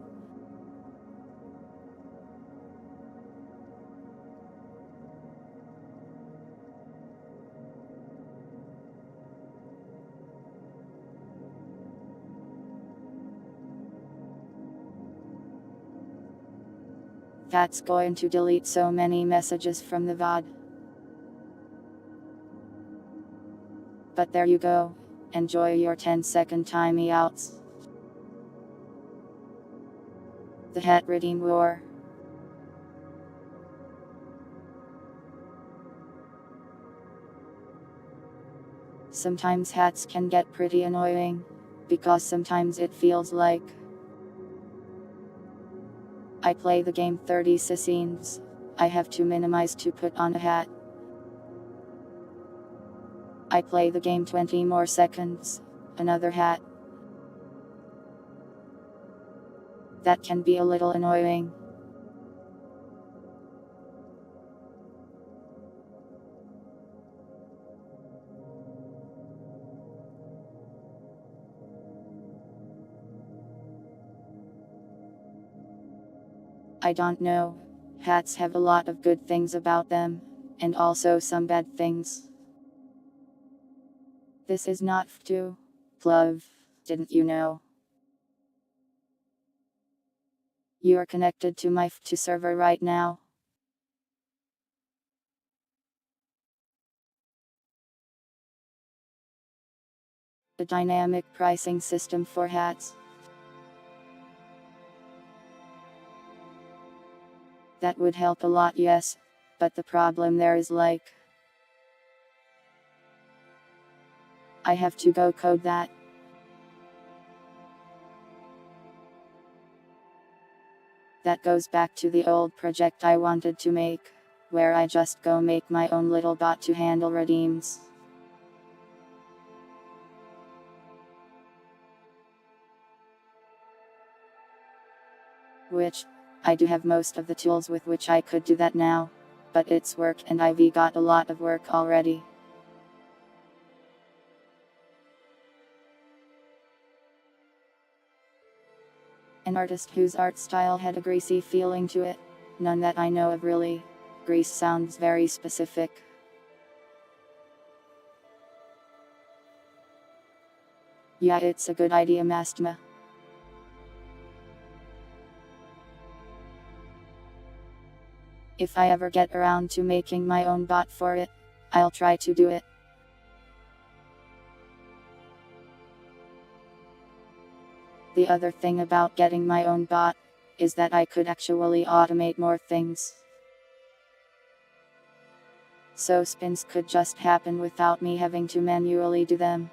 That's going to delete so many messages from the VOD. But there you go. Enjoy your 10-second timey outs. The Hat Redeem War. Sometimes hats can get pretty annoying, because sometimes it feels like I play the game 30 scenes. I have to minimize to put on a hat. I play the game 20 more seconds. Another hat. That can be a little annoying. I don't know. Hats have a lot of good things about them, and also some bad things. This is not to Pluv, didn't you know? You are connected to my F2 server right now. A dynamic pricing system for hats. That would help a lot, yes, but the problem there is like, I have to go code that. That goes back to the old project I wanted to make, where I just go make my own little bot to handle redeems. Which, I do have most of the tools with which I could do that now, but it's work and I've got a lot of work already. An artist whose art style had a greasy feeling to it, none that I know of really. Greece sounds very specific. Yeah, it's a good idea, Mastma. If I ever get around to making my own bot for it, I'll try to do it. The other thing about getting my own bot is that I could actually automate more things. So spins could just happen without me having to manually do them.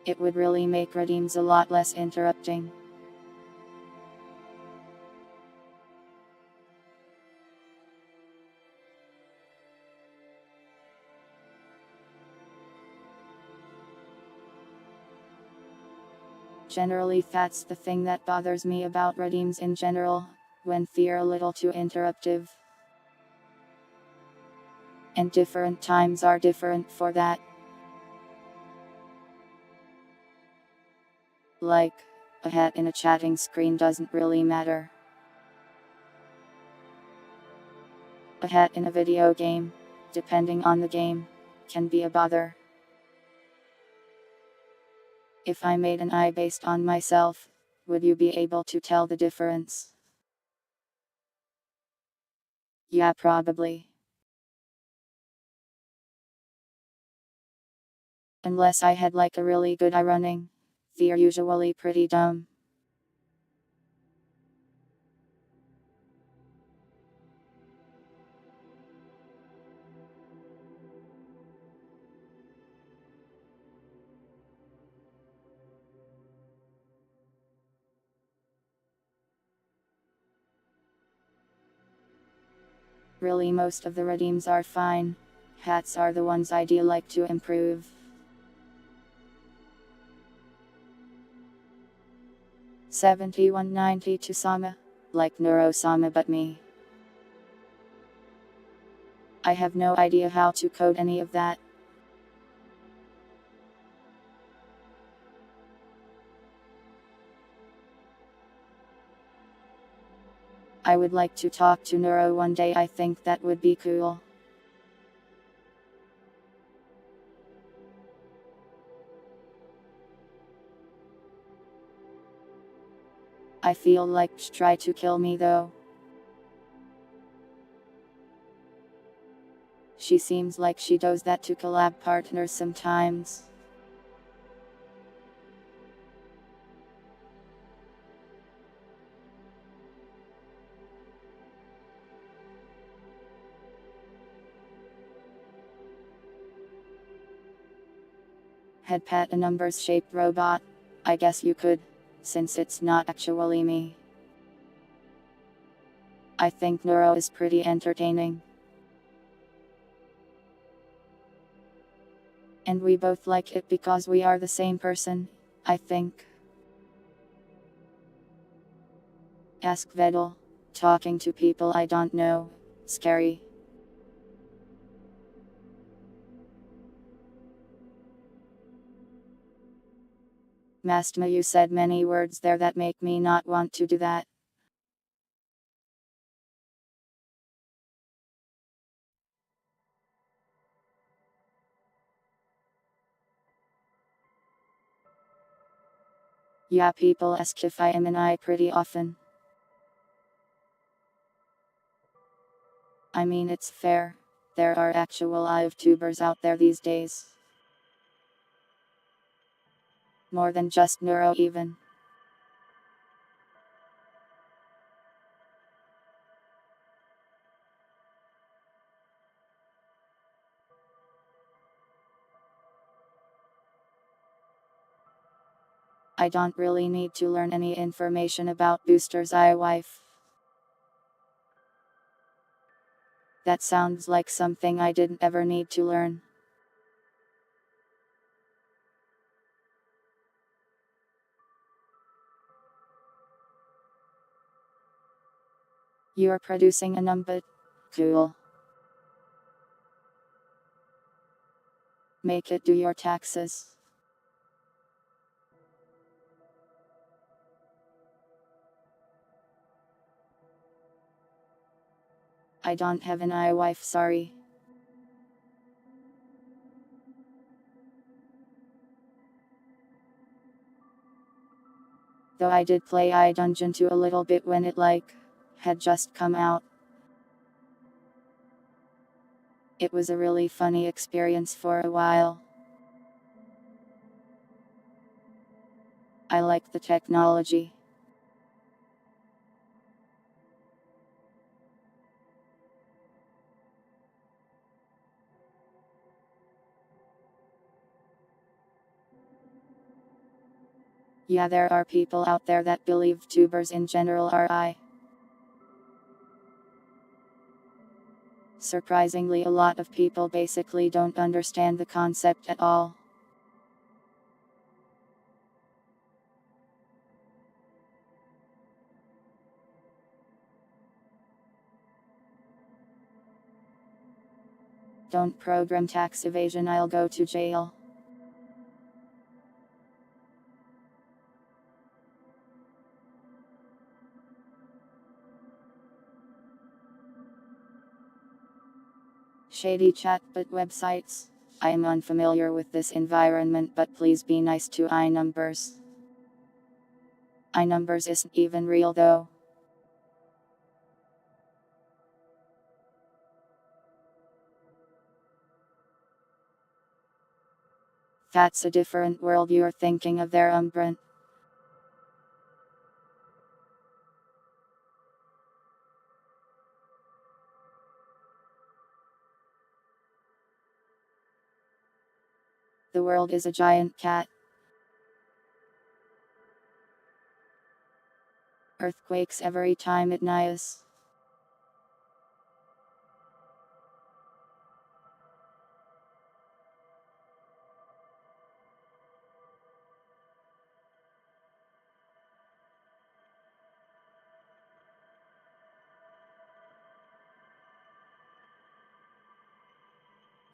It would really make redeems a lot less interrupting. Generally, that's the thing that bothers me about redeems in general, when they're a little too interruptive. And different times are different for that. Like, a hat in a chatting screen doesn't really matter. A hat in a video game, depending on the game, can be a bother. If I made an eye based on myself, would you be able to tell the difference? Yeah, probably. Unless I had like a really good eye running. They're usually pretty dumb. Really, most of the redeems are fine. Hats are the ones I'd like to improve. 7192 Sama. Like Neuro Sama but me. I have no idea how to code any of that. I would like to talk to Neuro one day, I think that would be cool. I feel like she'd try to kill me though. She seems like she does that to collab partners sometimes. Head pat a numbers shaped robot? I guess you could, since it's not actually me. I think Neuro is pretty entertaining. And we both like it because we are the same person, I think. Ask Vedal. Talking to people I don't know. Scary. Mastma, you said many words there that make me not want to do that. Yeah, people ask if I am an eye pretty often. I mean, it's fair. There are actual tubers out there these days. More than just Neuro even. I don't really need to learn any information about Booster's wife. That sounds like something I didn't ever need to learn. You're producing a numbit. Cool. Make it do your taxes. I don't have an I wife, sorry. Though I did play I Dungeon 2 a little bit when it had just come out. It was a really funny experience for a while. I like the technology. Yeah, there are people out there that believe tubers in general are I. Surprisingly, a lot of people basically don't understand the concept at all. Don't program tax evasion, I'll go to jail. Shady chatbot websites. I am unfamiliar with this environment, but please be nice to iNumbers. iNumbers isn't even real though. That's a different world you're thinking of there, Umbran. The world is a giant cat. Earthquakes every time it nighes.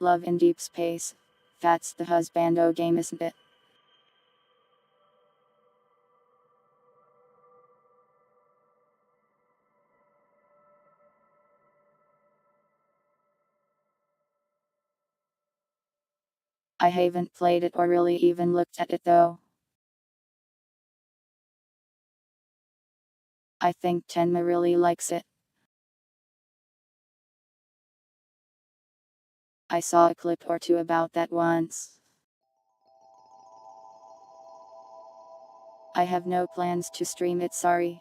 Love in deep space. That's the husbando game, isn't it? I haven't played it or really even looked at it though. I think Tenma really likes it. I saw a clip or two about that once. I have no plans to stream it, sorry.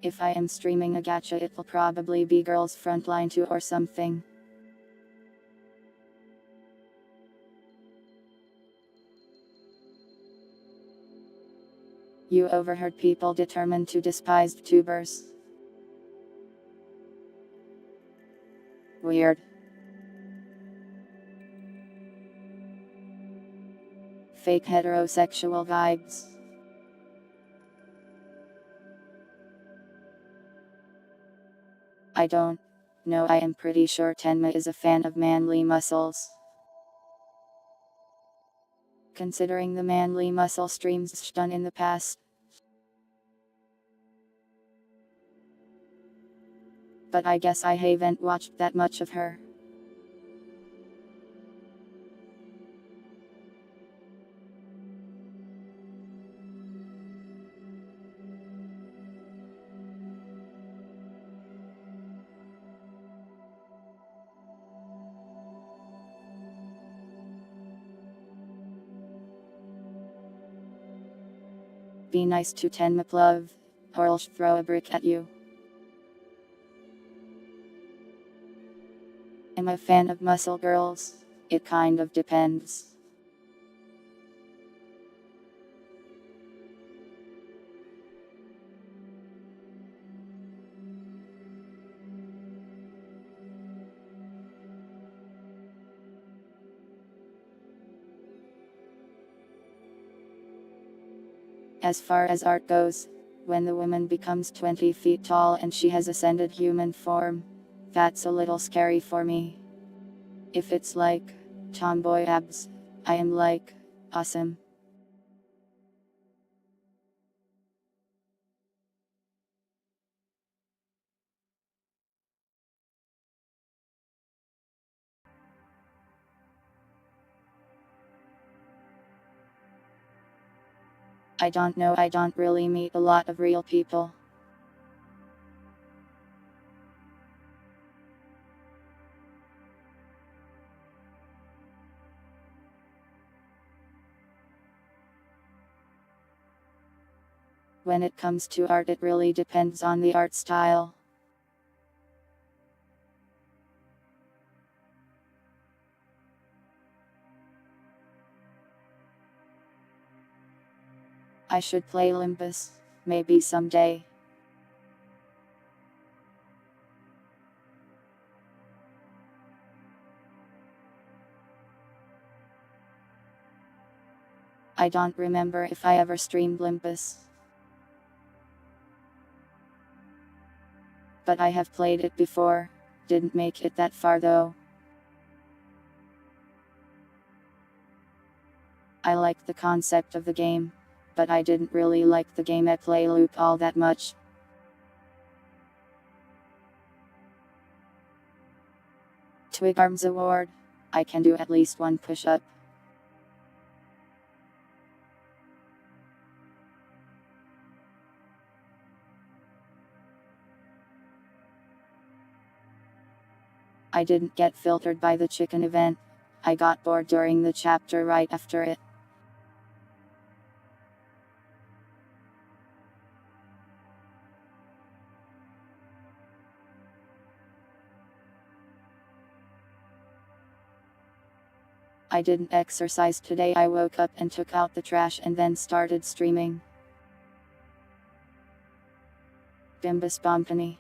If I am streaming a gacha, it'll probably be Girls Frontline 2 or something. You overheard people determined to despise tubers. Weird. Fake heterosexual vibes. I don't know, I am pretty sure Tenma is a fan of manly muscles. Considering the manly muscle streams done in the past. But I guess I haven't watched that much of her. Be nice to Tenma, love, or I'll throw a brick at you. Am I a fan of muscle girls? It kind of depends. As far as art goes, when the woman becomes 20 feet tall and she has ascended human form, that's a little scary for me. If it's Tomboy abs. I am like, awesome. I don't know, I don't really meet a lot of real people. When it comes to art, it really depends on the art style. I should play Limbus, maybe someday. I don't remember if I ever streamed Limbus. But I have played it before, didn't make it that far though. I like the concept of the game, but I didn't really like the gameplay loop all that much. Twig Arms Award. I can do at least one push-up. I didn't get filtered by the chicken event. I got bored during the chapter right after it. I didn't exercise today. I woke up and took out the trash and then started streaming. Bimbus Bompany.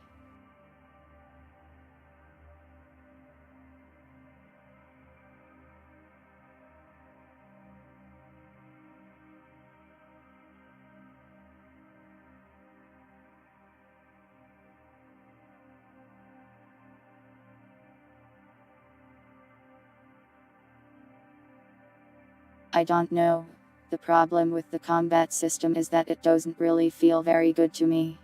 I don't know. The problem with the combat system is that it doesn't really feel very good to me.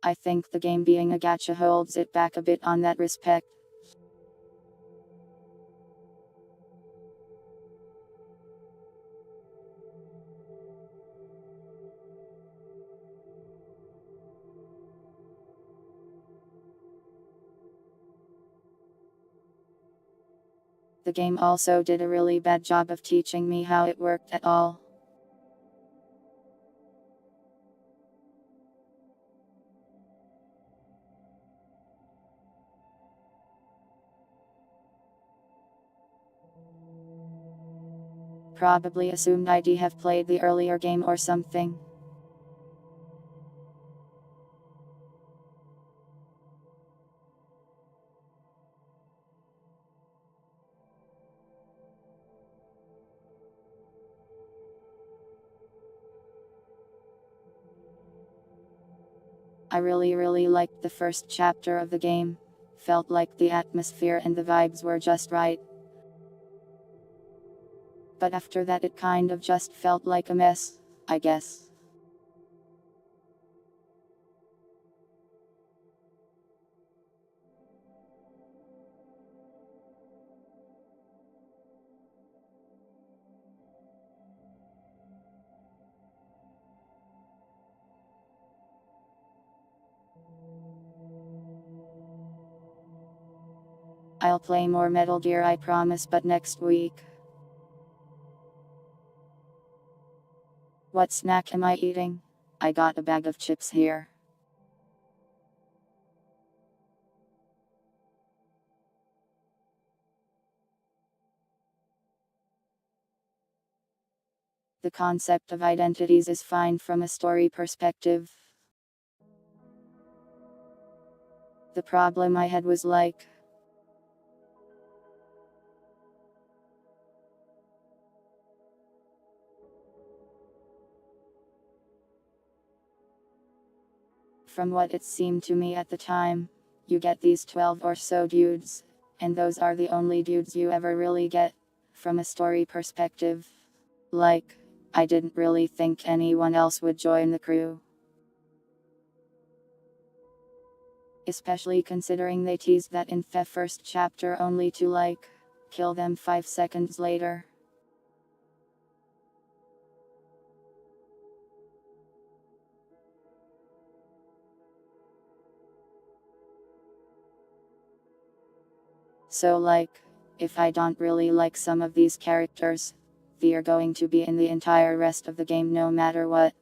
I think the game being a gacha holds it back a bit on that respect. The game also did a really bad job of teaching me how it worked at all. Probably assumed I'd have played the earlier game or something. I really liked the first chapter of the game. Felt like the atmosphere and the vibes were just right. But after that it kind of just felt like a mess, I guess. I'll play more Metal Gear, I promise, but next week. What snack am I eating? I got a bag of chips here. The concept of identities is fine from a story perspective. The problem I had was like, From what it seemed to me at the time, you get these 12 or so dudes, and those are the only dudes you ever really get, from a story perspective. Like, I didn't really think anyone else would join the crew. Especially considering they teased that in the first chapter only to kill them 5 seconds later. So if I don't really like some of these characters, they are going to be in the entire rest of the game no matter what.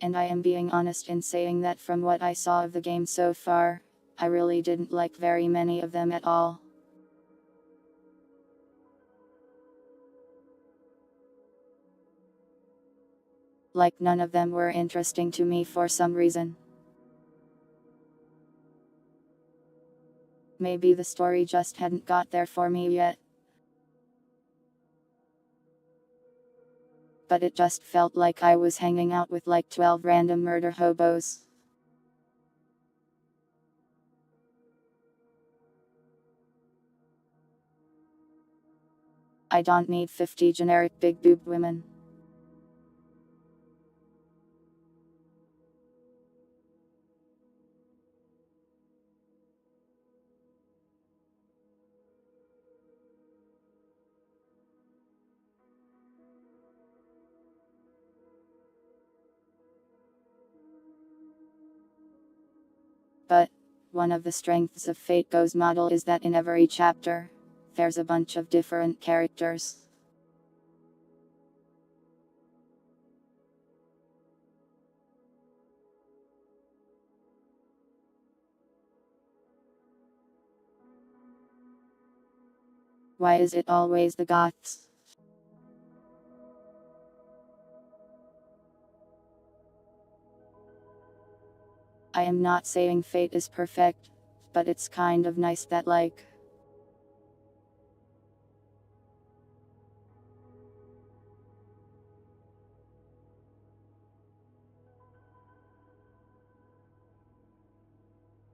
And I am being honest in saying that from what I saw of the game so far, I really didn't like very many of them at all. Like none of them were interesting to me for some reason. Maybe the story just hadn't got there for me yet. But it just felt like I was hanging out with 12 random murder hobos. I don't need 50 generic big boobed women. But one of the strengths of Fate Go's model is that in every chapter, there's a bunch of different characters. Why is it always the goths? I am not saying Fate is perfect, but it's kind of nice that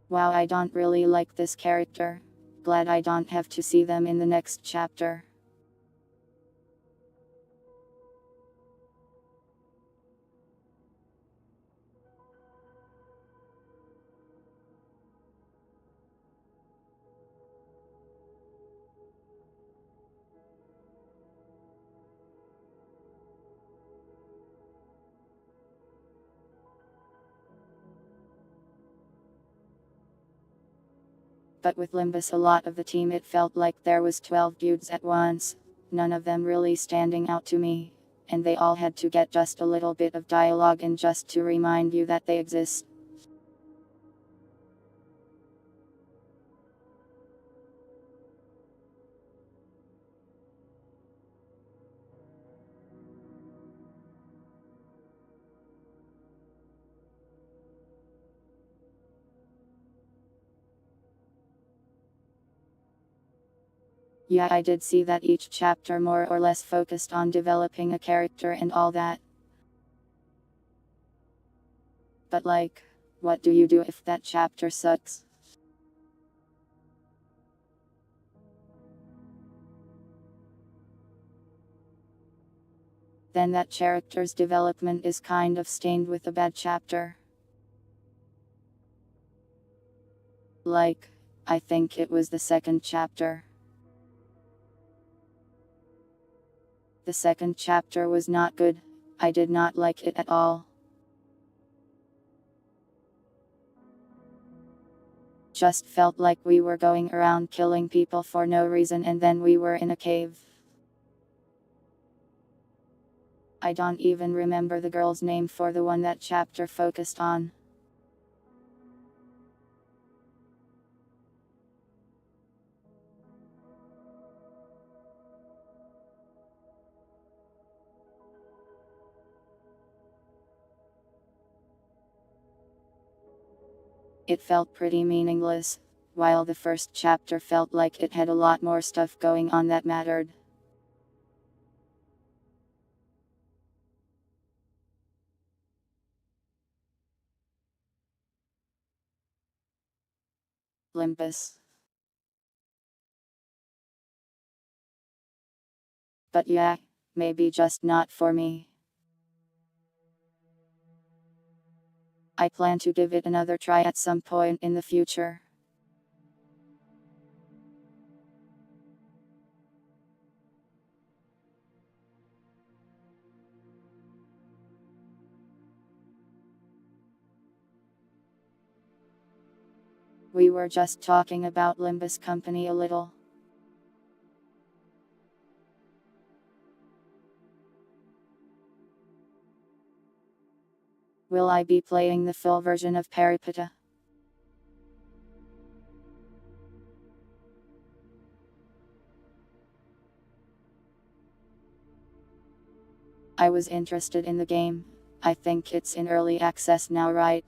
wow, I don't really like this character. Glad I don't have to see them in the next chapter. But with Limbus a lot of the team it felt like there was 12 dudes at once, none of them really standing out to me, and they all had to get just a little bit of dialogue in just to remind you that they exist. Yeah, I did see that each chapter more or less focused on developing a character and all that. But what do you do if that chapter sucks? Then that character's development is kind of stained with a bad chapter. I think it was the second chapter. The second chapter was not good. I did not like it at all. Just felt like we were going around killing people for no reason and then we were in a cave. I don't even remember the girl's name for the one that chapter focused on. It felt pretty meaningless, while the first chapter felt like it had a lot more stuff going on that mattered. Limbus. But yeah, maybe just not for me. I plan to give it another try at some point in the future. We were just talking about Limbus Company a little. Will I be playing the full version of Peripeta? I was interested in the game. I think it's in early access now, right?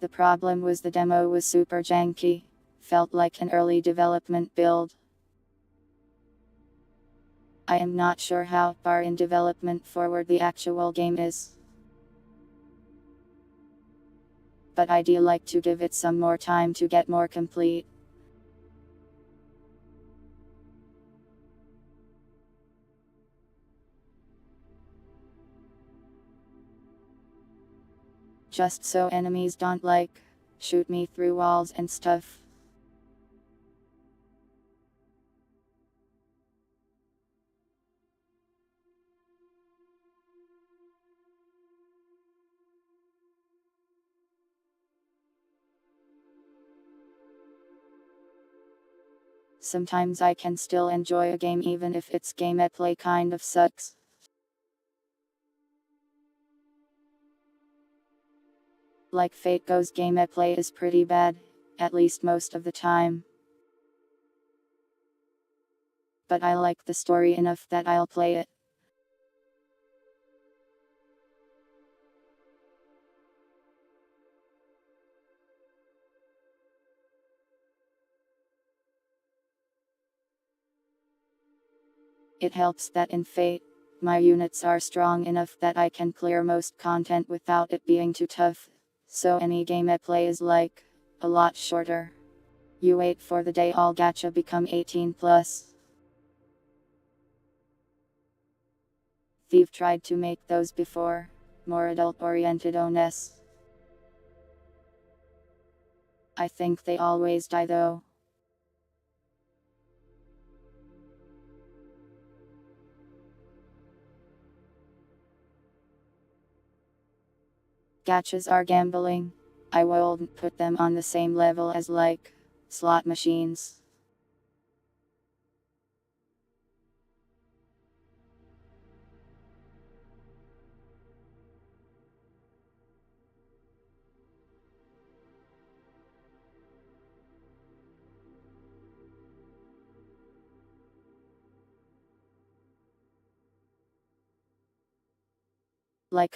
The problem was the demo was super janky. Felt like an early development build. I am not sure how far in development forward the actual game is. But I'd like to give it some more time to get more complete. Just so enemies don't shoot me through walls and stuff. Sometimes I can still enjoy a game even if its gameplay kind of sucks. Like Fate Go's gameplay is pretty bad, at least most of the time. But I like the story enough that I'll play it. It helps that in Fate, my units are strong enough that I can clear most content without it being too tough, so any gameplay is a lot shorter. You wait for the day all gacha become 18 plus. Thief tried to make those before, more adult oriented ONES. I think they always die though. Gachas are gambling. I wouldn't put them on the same level as slot machines.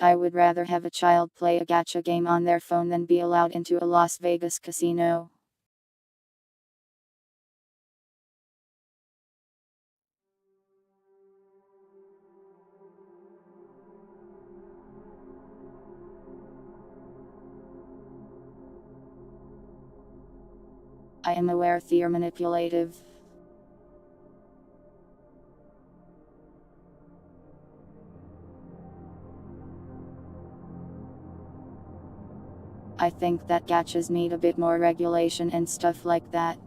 I would rather have a child play a gacha game on their phone than be allowed into a Las Vegas casino. I am aware they're manipulative. I think that gachas need a bit more regulation and stuff like that.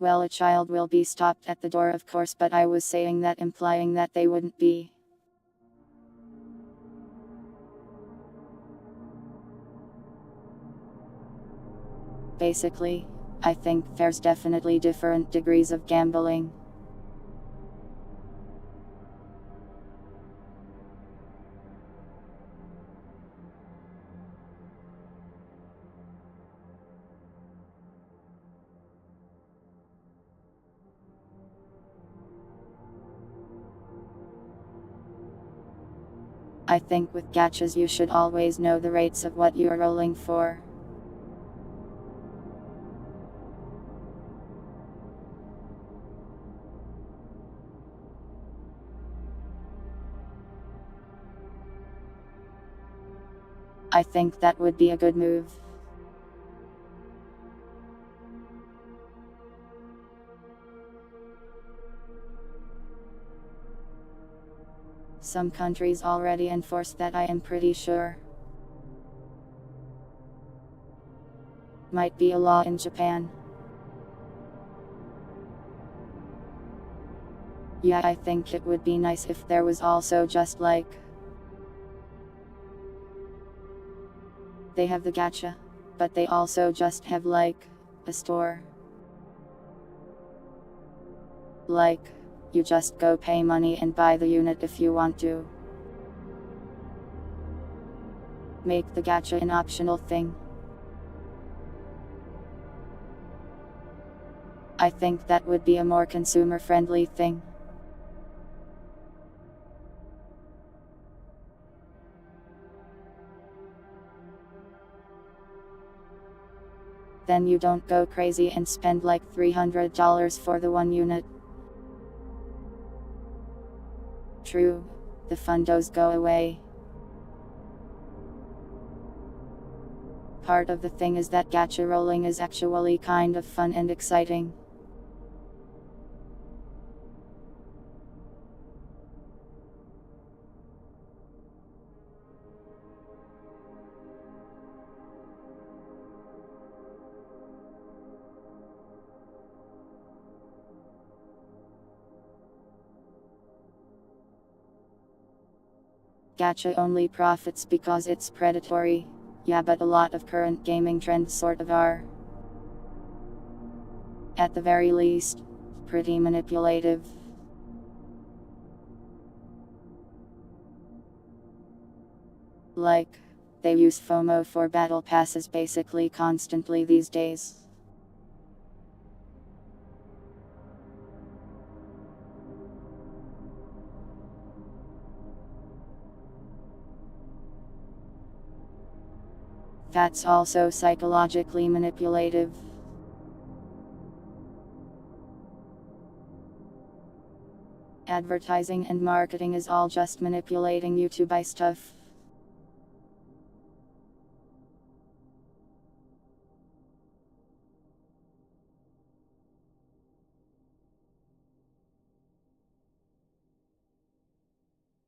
Well, a child will be stopped at the door, of course, but I was saying that implying that they wouldn't be. Basically, I think there's definitely different degrees of gambling. I think with gachas you should always know the rates of what you are rolling for. I think that would be a good move. Some countries already enforce that, I am pretty sure. Might be a law in Japan. Yeah, I think it would be nice if there was also just like... They have the gacha, but they also just have like a store. Like, you just go pay money and buy the unit if you want to. Make the gacha an optional thing. I think that would be a more consumer-friendly thing. Then you don't go crazy and spend like $300 for the one unit. True, the fundos go away. Part of the thing is that gacha rolling is actually kind of fun and exciting. Gacha only profits because it's predatory. Yeah, but a lot of current gaming trends sort of are. At the very least, pretty manipulative. Like, they use FOMO for battle passes basically constantly these days. That's also psychologically manipulative. Advertising and marketing is all just manipulating you to buy stuff.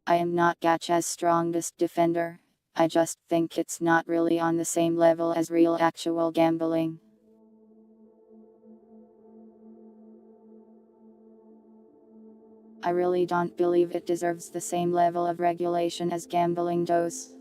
I am not gacha's strongest defender. I just think it's not really on the same level as real actual gambling. I really don't believe it deserves the same level of regulation as gambling does.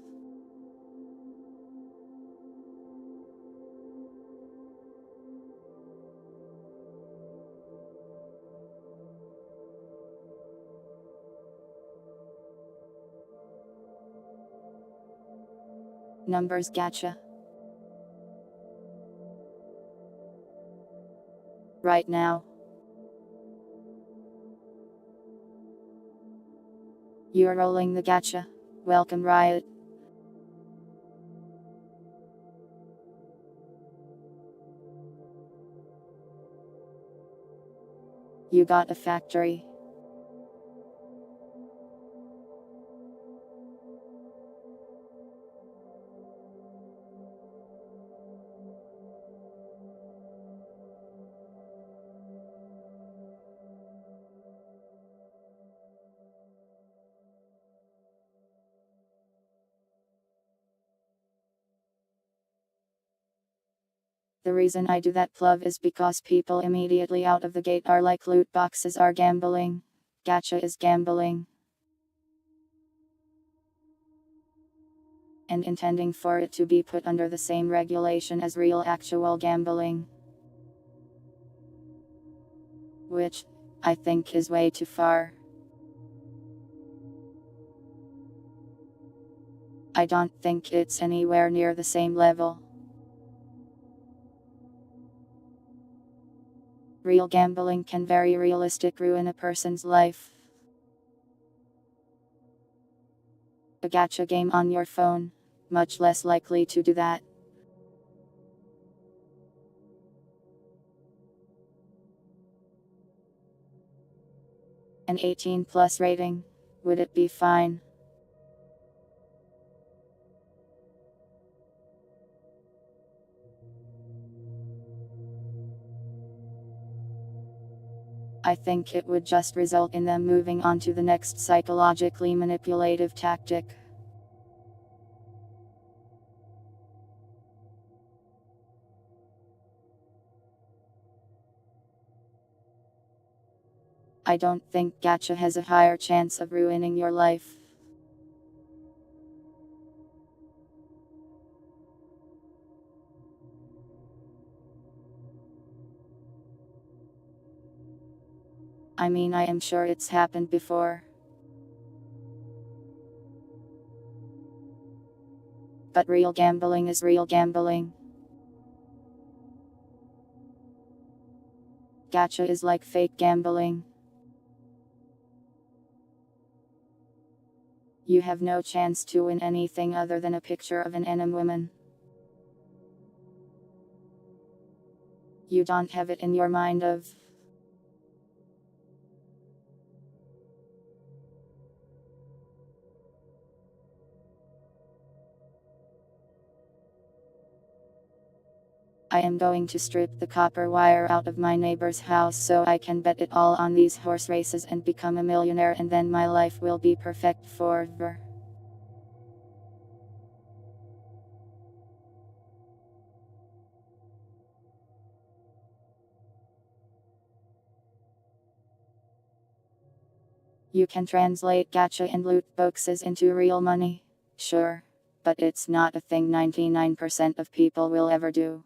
Numbers gacha. Right now. You're rolling the gacha. Welcome, Riot. You got a factory. The reason I do that, plug, is because people immediately out of the gate are like loot boxes are gambling. Gacha is gambling. And intending for it to be put under the same regulation as real actual gambling. Which, I think, is way too far. I don't think it's anywhere near the same level. Real gambling can very realistic ruin a person's life. a gacha game on your phone. Much less likely to do that. An 18 plus rating. Would it be fine? I think it would just result in them moving on to the next psychologically manipulative tactic. I don't think gacha has a higher chance of ruining your life. I mean, I am sure it's happened before. But real gambling is real gambling. Gacha is like fake gambling. You have no chance to win anything other than a picture of an anime woman. You don't have it in your mind of. I am going to strip the copper wire out of my neighbor's house so I can bet it all on these horse races and become a millionaire, and then my life will be perfect forever. You can translate gacha and loot boxes into real money. Sure. But it's not a thing 99% of people will ever do.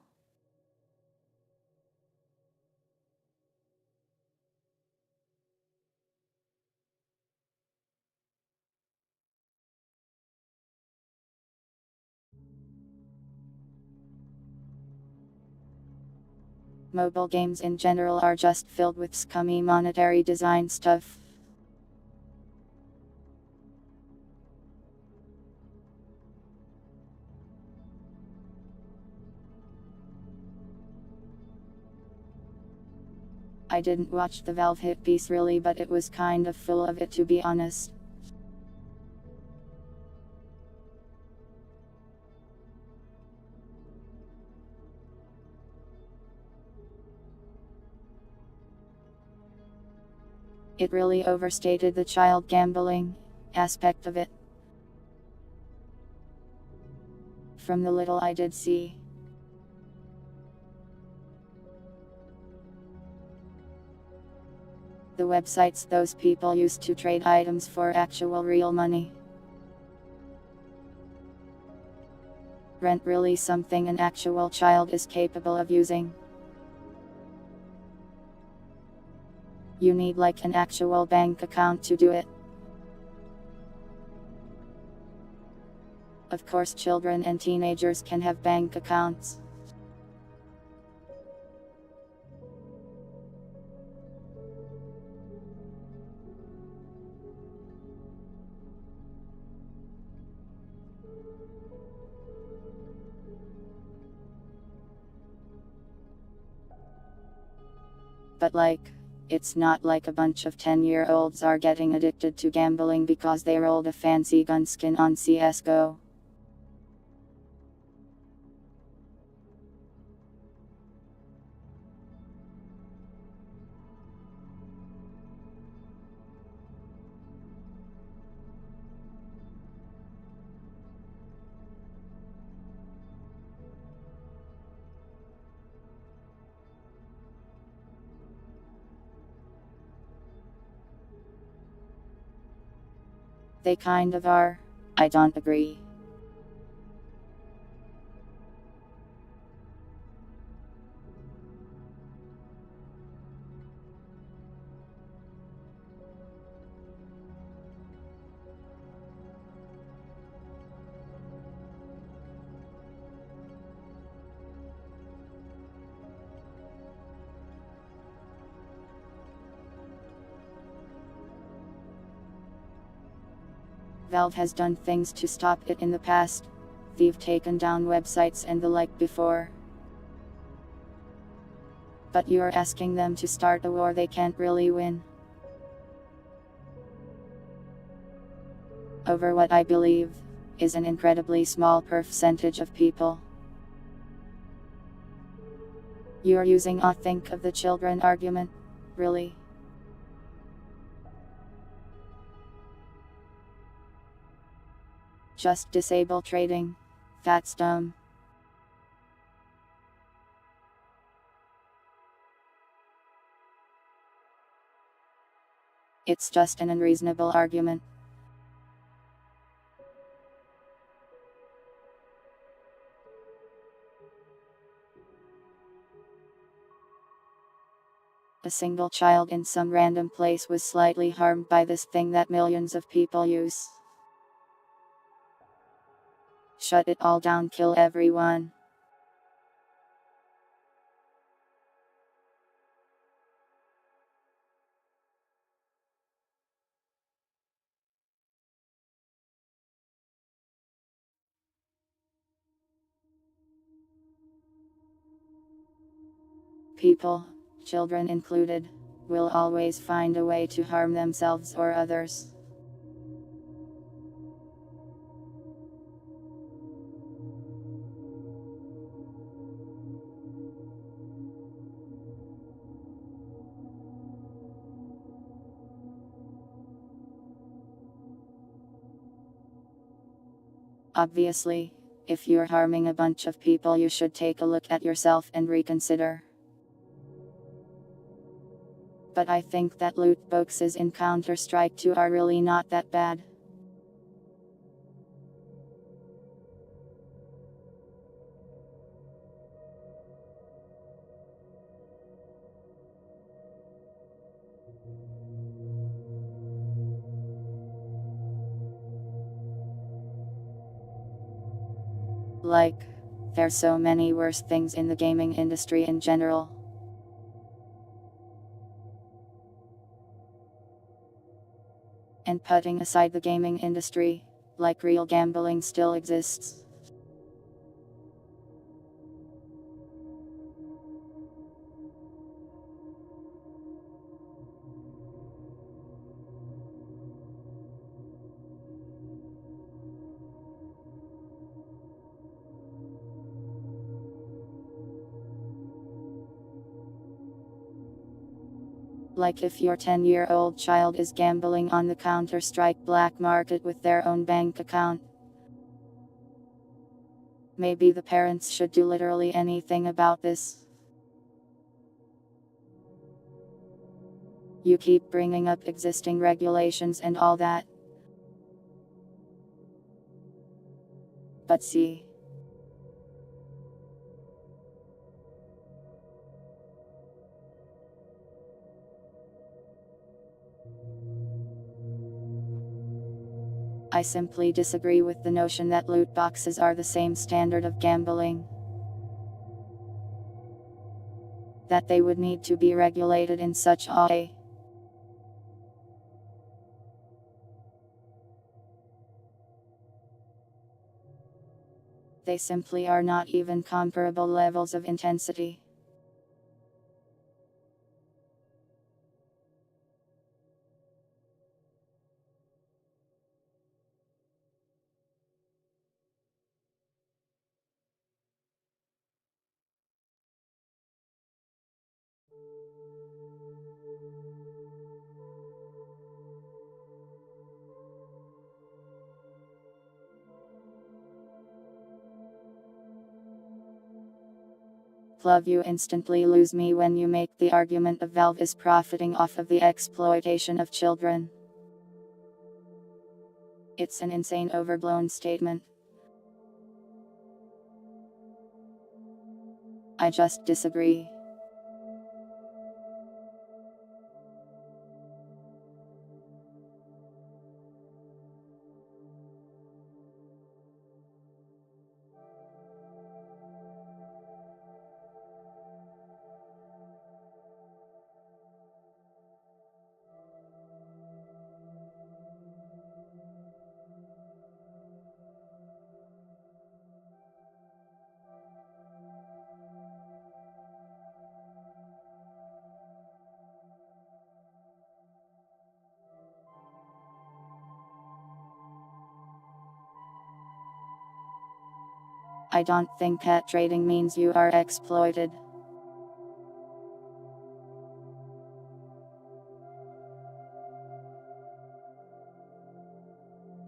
Mobile games in general are just filled with scummy monetary design stuff. I didn't watch the Valve hit piece really, but it was kind of full of it, to be honest. It really overstated the child gambling aspect of it. From the little I did see. The websites those people used to trade items for actual real money. Rent really something an actual child is capable of using. You need like an actual bank account to do it. Of course, children and teenagers can have bank accounts. But like, it's not like a bunch of 10-year-olds are getting addicted to gambling because they rolled a fancy gun skin on CSGO. They kind of are. I don't agree. Valve has done things to stop it in the past. They've taken down websites and the like before. But you're asking them to start a war they can't really win. Over what I believe is an incredibly small percentage of people. You're using a think of the children argument, really? Just disable trading. That's dumb. It's just an unreasonable argument. A single child in some random place was slightly harmed by this thing that millions of people use. Shut it all down, kill everyone. People, children included, will always find a way to harm themselves or others. Obviously, if you're harming a bunch of people, you should take a look at yourself and reconsider. But I think that loot boxes in Counter-Strike 2 are really not that bad. Like, there's so many worse things in the gaming industry in general. And putting aside the gaming industry, like real gambling still exists. Like if your 10-year-old child is gambling on the Counter-Strike black market with their own bank account. Maybe the parents should do literally anything about this. You keep bringing up existing regulations and all that. But see. I simply disagree with the notion that loot boxes are the same standard of gambling. That they would need to be regulated in such a way. They simply are not even comparable levels of intensity. Love, you instantly lose me when you make the argument of Valve is profiting off of the exploitation of children. It's an insane overblown statement. I just disagree. I don't think cat trading means you are exploited.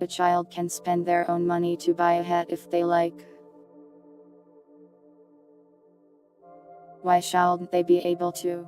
A child can spend their own money to buy a hat if they like. Why shouldn't they be able to?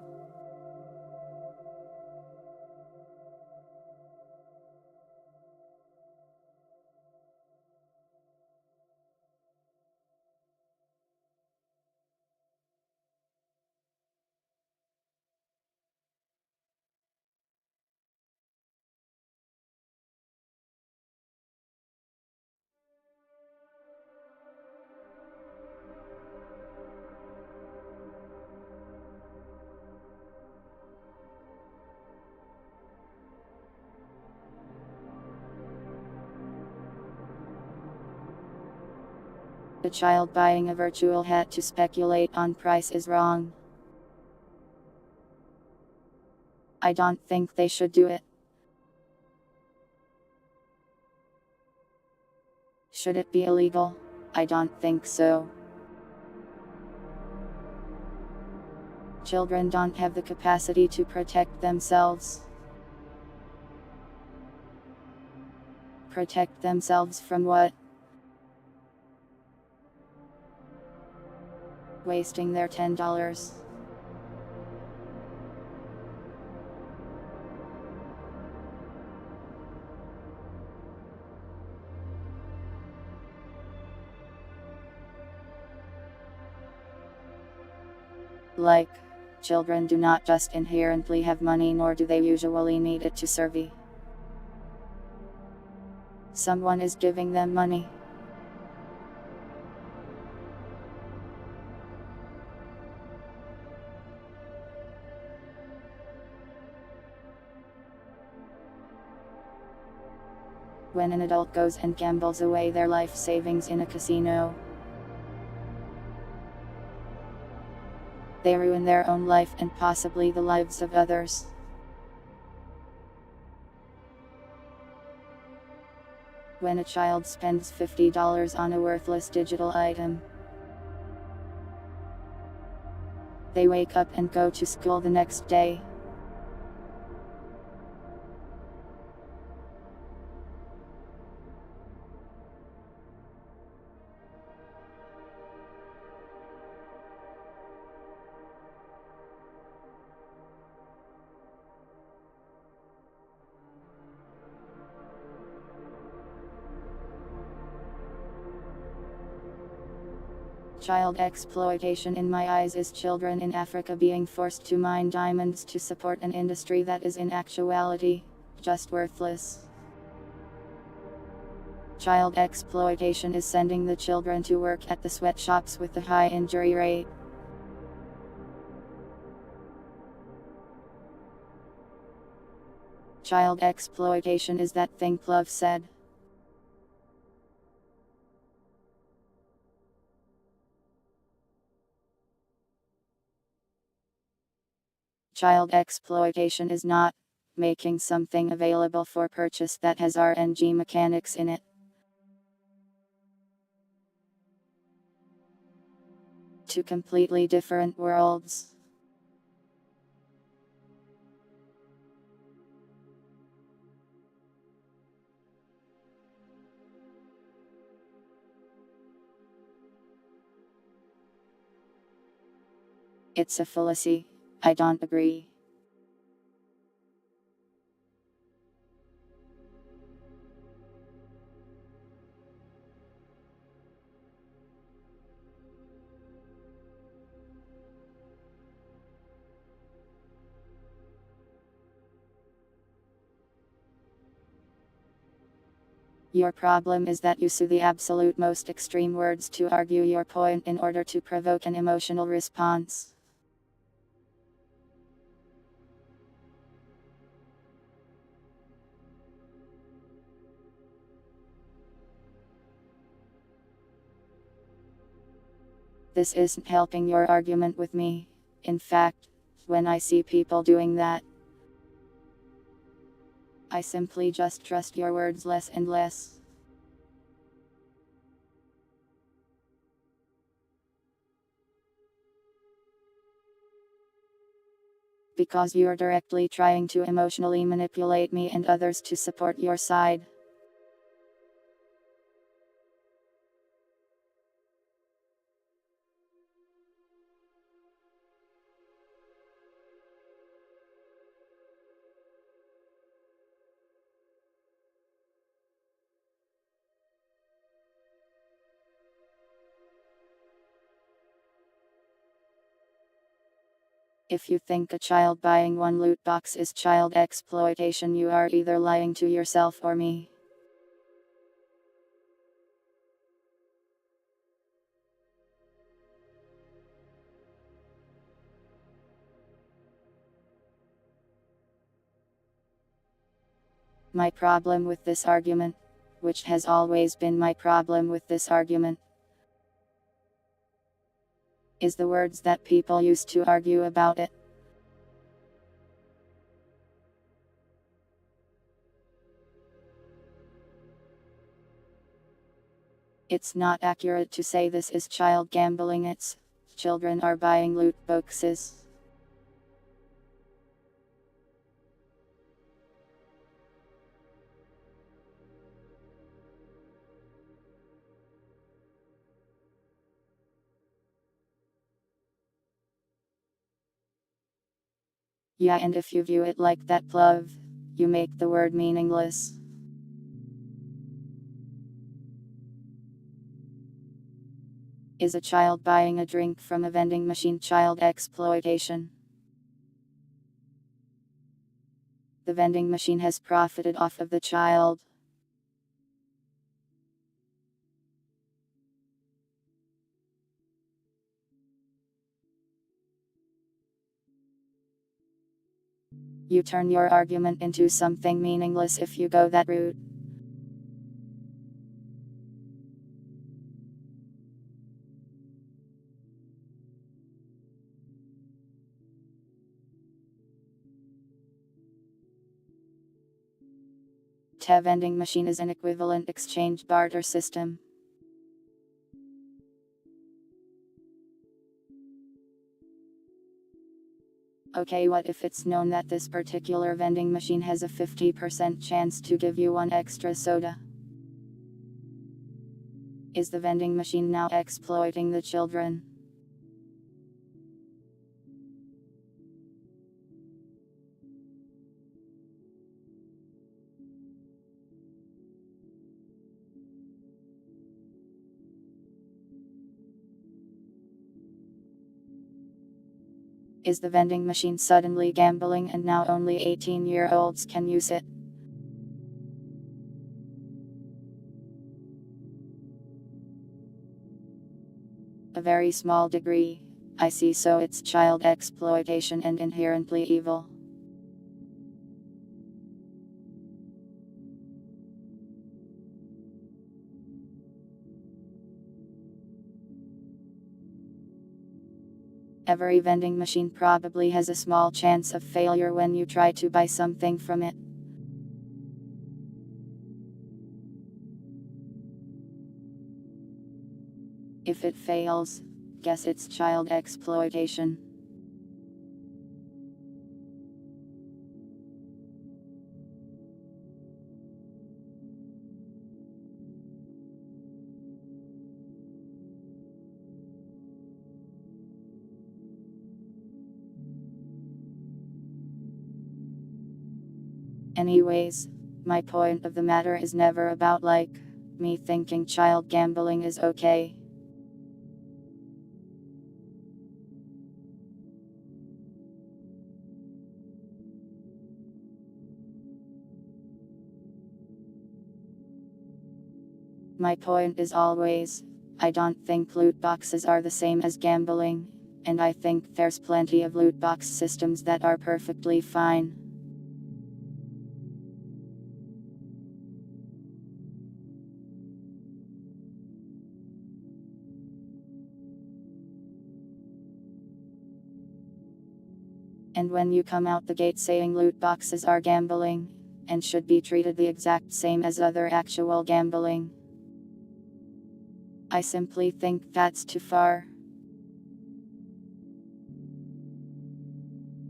A child buying a virtual hat to speculate on price is wrong. I don't think they should do it. Should it be illegal? I don't think so. Children don't have the capacity to protect themselves. Protect themselves from what? Wasting their $10. Like, children do not just inherently have money, nor do they usually need it to survive. Someone is giving them money. When an adult goes and gambles away their life savings in a casino, they ruin their own life and possibly the lives of others. When a child spends $50 on a worthless digital item, they wake up and go to school the next day. Child exploitation in my eyes is children in Africa being forced to mine diamonds to support an industry that is in actuality just worthless. Child exploitation is sending the children to work at the sweatshops with the high injury rate. Child exploitation is that thing Plov said. Child exploitation is not making something available for purchase that has RNG mechanics in it. Two completely different worlds. It's a fallacy. I don't agree. Your problem is that you use the absolute most extreme words to argue your point in order to provoke an emotional response. This isn't helping your argument with me. In fact, when I see people doing that, I simply just trust your words less and less. Because you're directly trying to emotionally manipulate me and others to support your side. If you think a child buying one loot box is child exploitation, you are either lying to yourself or me. My problem with this argument, which has always been my problem with this argument, is the words that people use to argue about it. It's not accurate to say this is child gambling, it's children are buying loot boxes. Yeah, and if you view it like that, pluv, you make the word meaningless. Is a child buying a drink from a vending machine child exploitation? The vending machine has profited off of the child. You turn your argument into something meaningless if you go that route. A vending machine is an equivalent exchange barter system. Okay, what if it's known that this particular vending machine has a 50% chance to give you one extra soda? Is the vending machine now exploiting the children? Is the vending machine suddenly gambling and now only 18-year-olds can use it? A very small degree, I see, so it's child exploitation and inherently evil. Every vending machine probably has a small chance of failure when you try to buy something from it. If it fails, guess it's child exploitation. Anyways, my point of the matter is never about me thinking child gambling is okay. My point is always, I don't think loot boxes are the same as gambling, and I think there's plenty of loot box systems that are perfectly fine. And when you come out the gate saying loot boxes are gambling, and should be treated the exact same as other actual gambling, I simply think that's too far.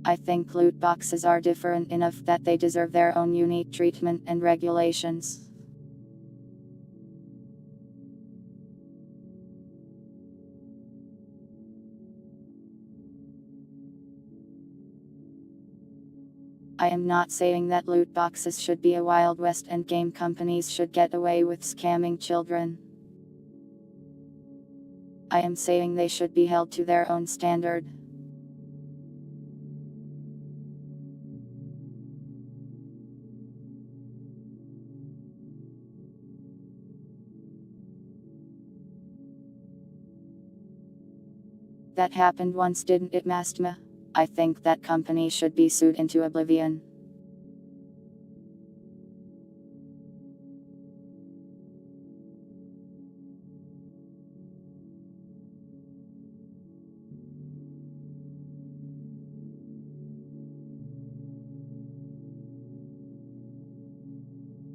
I think loot boxes are different enough that they deserve their own unique treatment and regulations. I am not saying that loot boxes should be a Wild West and game companies should get away with scamming children. I am saying they should be held to their own standard. That happened once, didn't it, Mastma? I think that company should be sued into oblivion.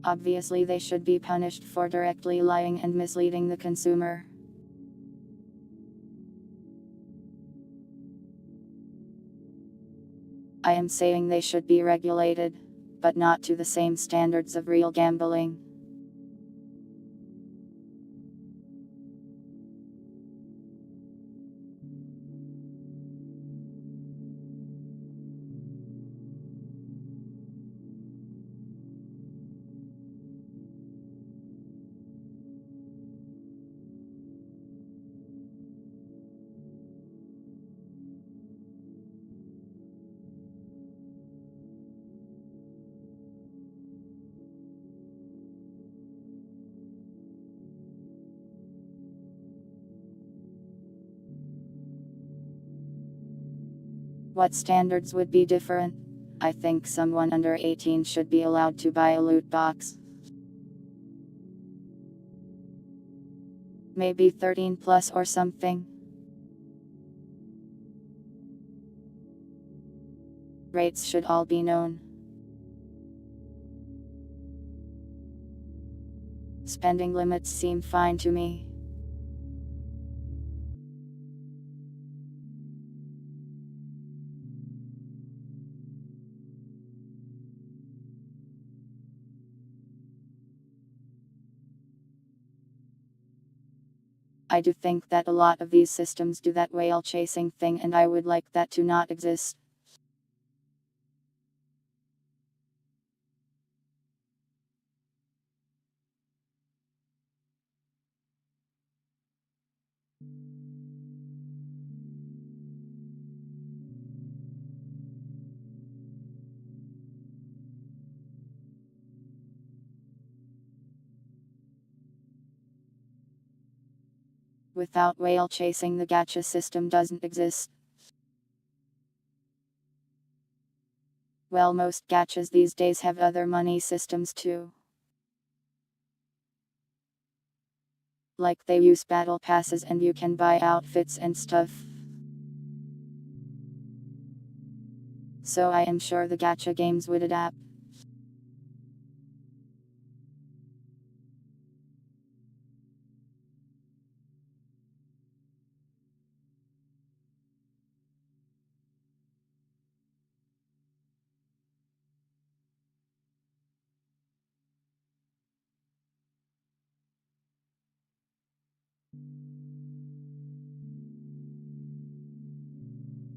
Obviously, they should be punished for directly lying and misleading the consumer. I am saying they should be regulated, but not to the same standards of real gambling. What standards would be different? I think someone under 18 should be allowed to buy a loot box. Maybe 13 plus or something. Rates should all be known. Spending limits seem fine to me. I do think that a lot of these systems do that whale chasing thing, and I would like that to not exist. Without whale chasing, the gacha system doesn't exist. Well, most gachas these days have other money systems too. Like they use battle passes and you can buy outfits and stuff. So I am sure the gacha games would adapt.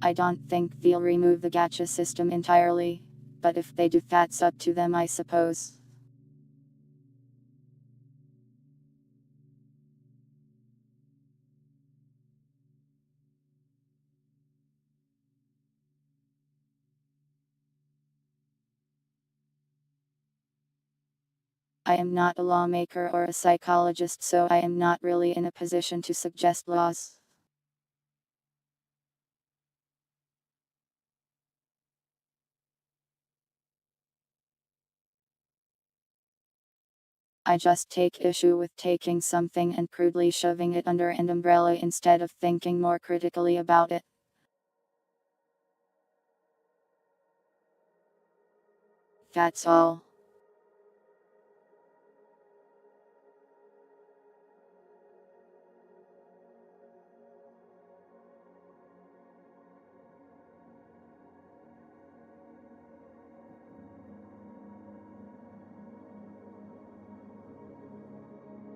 I don't think they'll remove the gacha system entirely, but if they do, that's up to them, I suppose. I am not a lawmaker or a psychologist, so I am not really in a position to suggest laws. I just take issue with taking something and crudely shoving it under an umbrella instead of thinking more critically about it. That's all.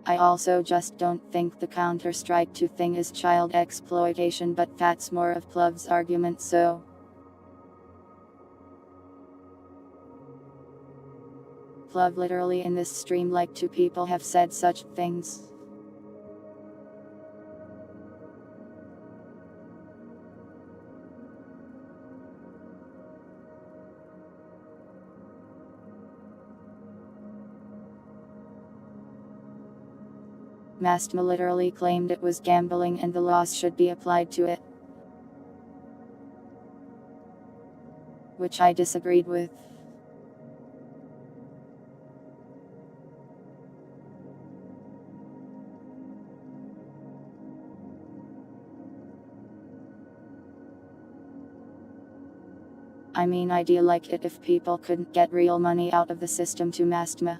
I also just don't think the Counter-Strike 2 thing is child exploitation, but that's more of Pluv's argument, so. Pluv literally in this stream like two people have said such things. Mastma literally claimed it was gambling and the laws should be applied to it. Which I disagreed with. I mean, I'd like it if people couldn't get real money out of the system to Mastma.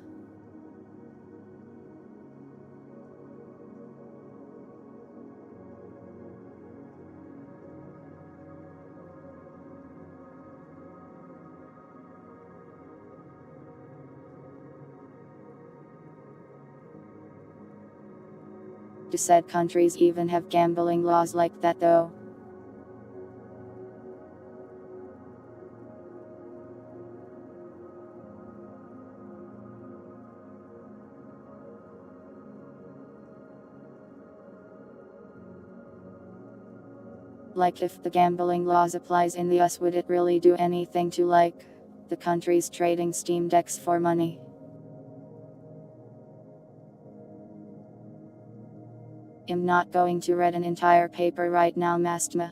Do said countries even have gambling laws like that though? Like if the gambling laws applies in the US, would it really do anything to the countries trading Steam decks for money? I'm not going to read an entire paper right now, Mastma.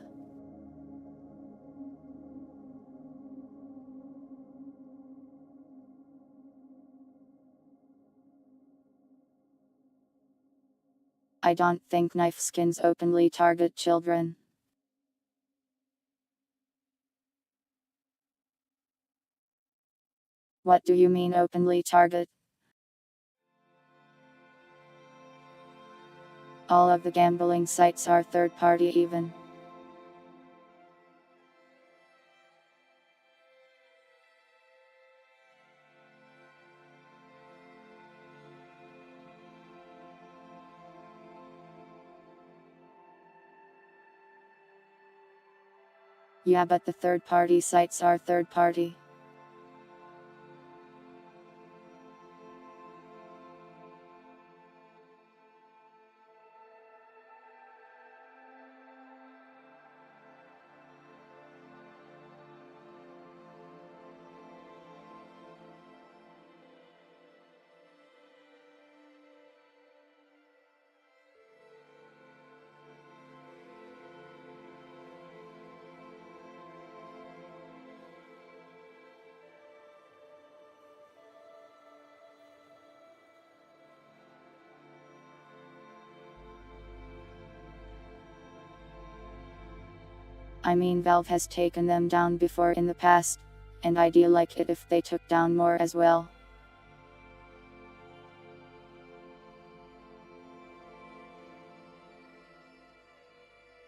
I don't think knife skins openly target children. What do you mean openly target? All of the gambling sites are third party even. Yeah, but the third party sites are third party. I mean, Valve has taken them down before in the past, and I'd like it if they took down more as well.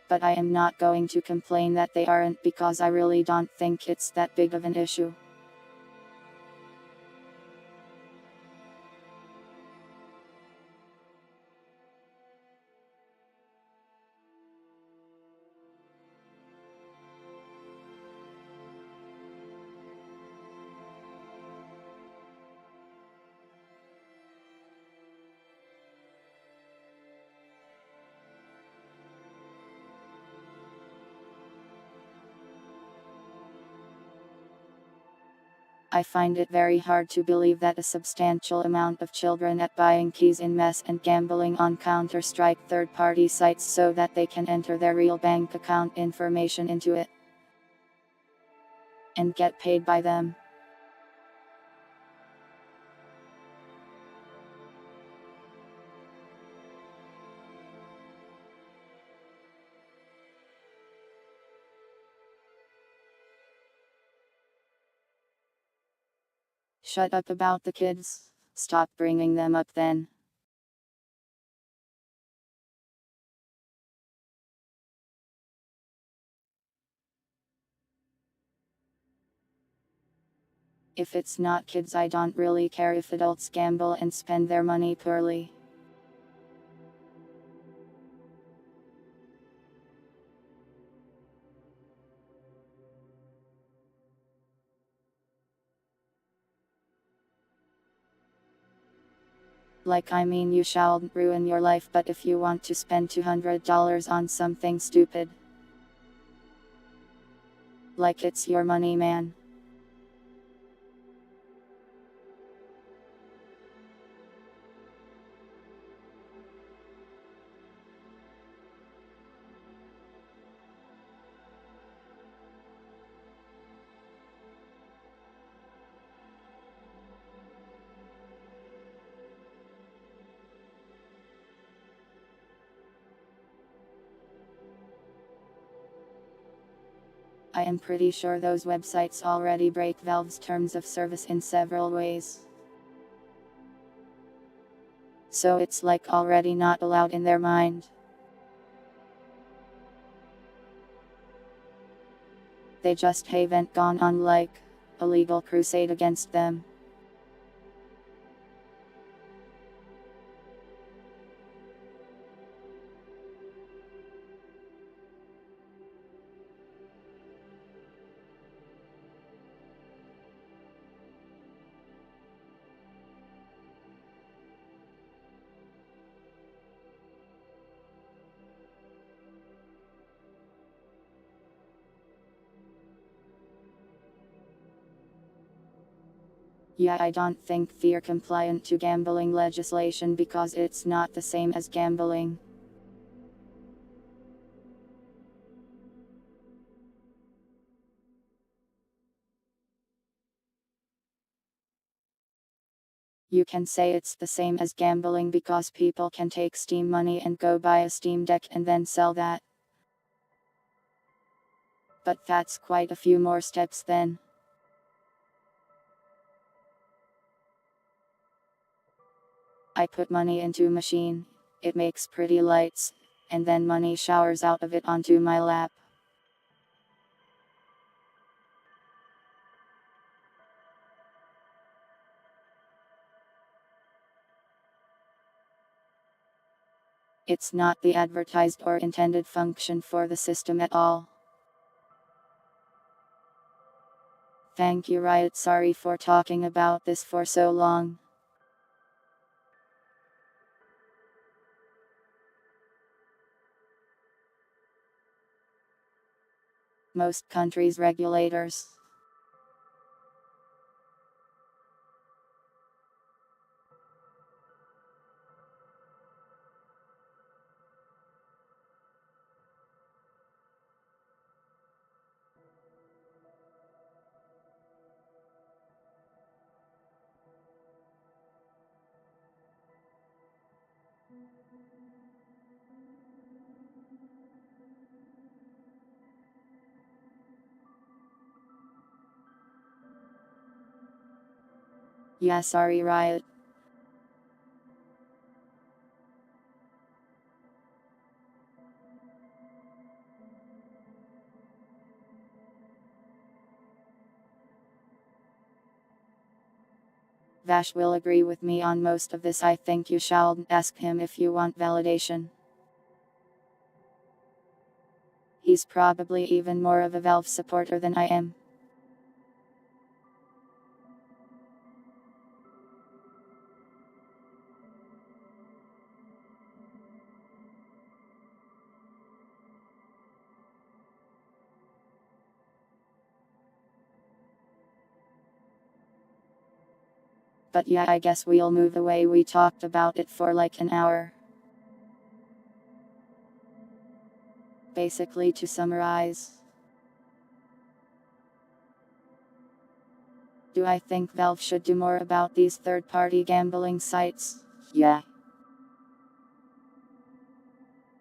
But I am not going to complain that they aren't, because I really don't think it's that big of an issue. I find it very hard to believe that a substantial amount of children are buying keys in mess and gambling on Counter-Strike third-party sites so that they can enter their real bank account information into it and get paid by them. Shut up about the kids. Stop bringing them up then. If it's not kids, I don't really care if adults gamble and spend their money poorly. Like, I mean, you shall ruin your life, but if you want to spend $200 on something stupid, like it's your money, man. I am pretty sure those websites already break Valve's terms of service in several ways. So it's like already not allowed in their mind. They just haven't gone on like a legal crusade against them. Yeah, I don't think they're compliant to gambling legislation because it's not the same as gambling. You can say it's the same as gambling because people can take Steam money and go buy a Steam Deck and then sell that. But that's quite a few more steps then. I put money into a machine, it makes pretty lights, and then money showers out of it onto my lap. It's not the advertised or intended function for the system at all. Thank you, Riot. Sorry for talking about this for so long. Most countries' regulators. Yeah, sorry, Riot. Vash will agree with me on most of this. I think you shall ask him if you want validation. He's probably even more of a Valve supporter than I am. But yeah, I guess we'll move away. We talked about it for like an hour. Basically, to summarize, do I think Valve should do more about these third-party gambling sites? Yeah.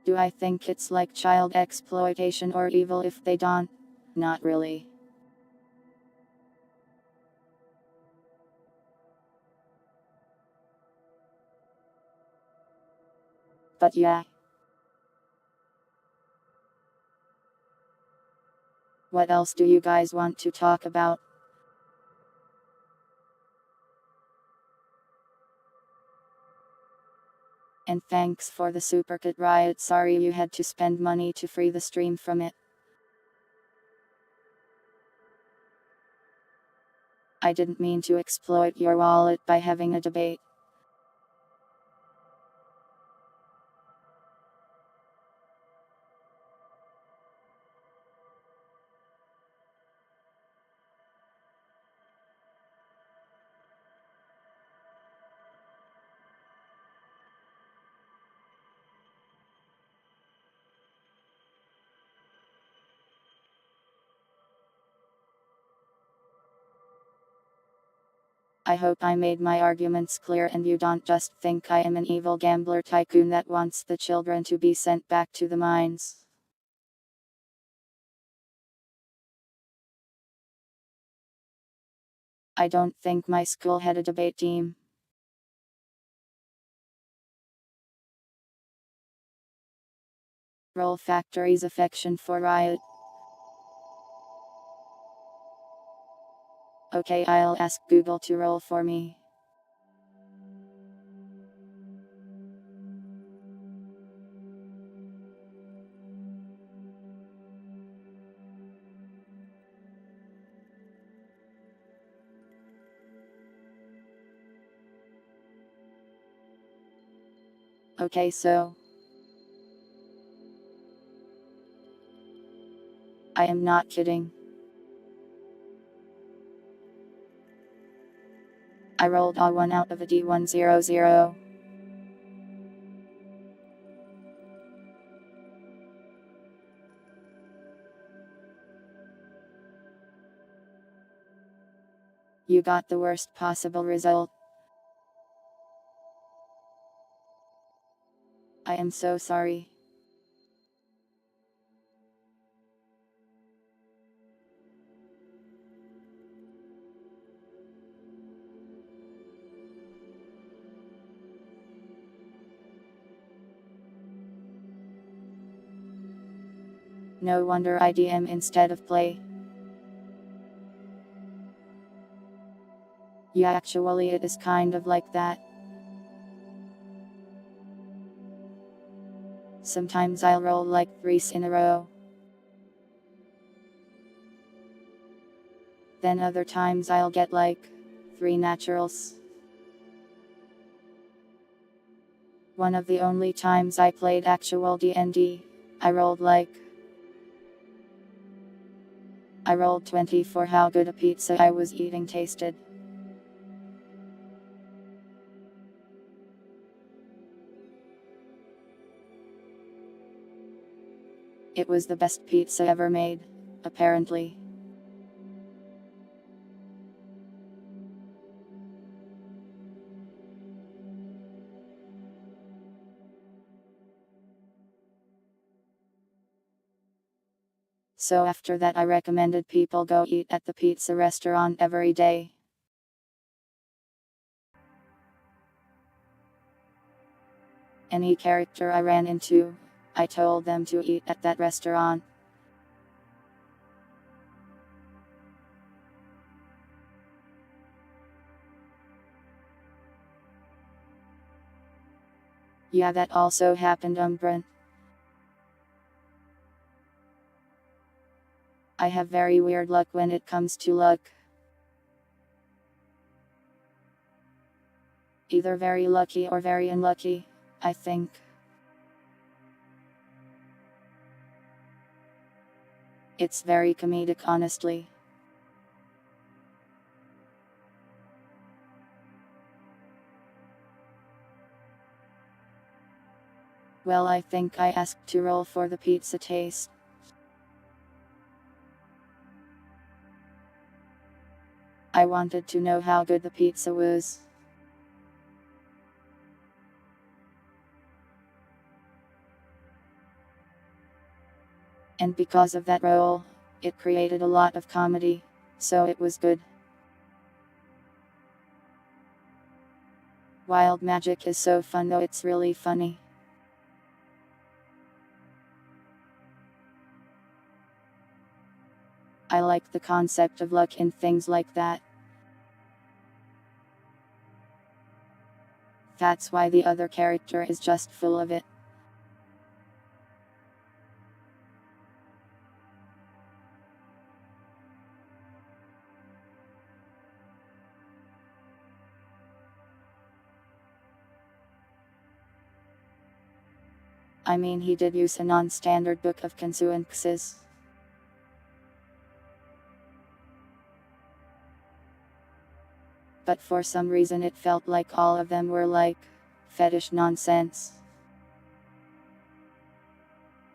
Do I think it's like child exploitation or evil if they don't? Not really. But yeah. What else do you guys want to talk about? And thanks for the supercut, Riot. Sorry you had to spend money to free the stream from it. I didn't mean to exploit your wallet by having a debate. I hope I made my arguments clear and you don't just think I am an evil gambler tycoon that wants the children to be sent back to the mines. I don't think my school had a debate team. Roll Factory's affection for Riot. Okay, I'll ask Google to roll for me. Okay, so I am not kidding. I rolled a 1 out of a D100. You got the worst possible result. I am so sorry. No wonder I DM instead of play. Yeah, actually, it is kind of like that. Sometimes I'll roll like 3 in a row. Then other times I'll get like 3 naturals. One of the only times I played actual D&D, I rolled 20 for how good a pizza I was eating tasted. It was the best pizza ever made, apparently. So after that I recommended people go eat at the pizza restaurant every day. Any character I ran into, I told them to eat at that restaurant. Yeah, that also happened, Brent. I have very weird luck when it comes to luck. Either very lucky or very unlucky, I think. It's very comedic, honestly. Well, I think I asked to roll for the pizza taste. I wanted to know how good the pizza was. And because of that roll, it created a lot of comedy, so it was good. Wild magic is so fun, though it's really funny. I like the concept of luck in things like that. That's why the other character is just full of it. I mean, he did use a non-standard book of consequences. But for some reason it felt like all of them were like fetish nonsense.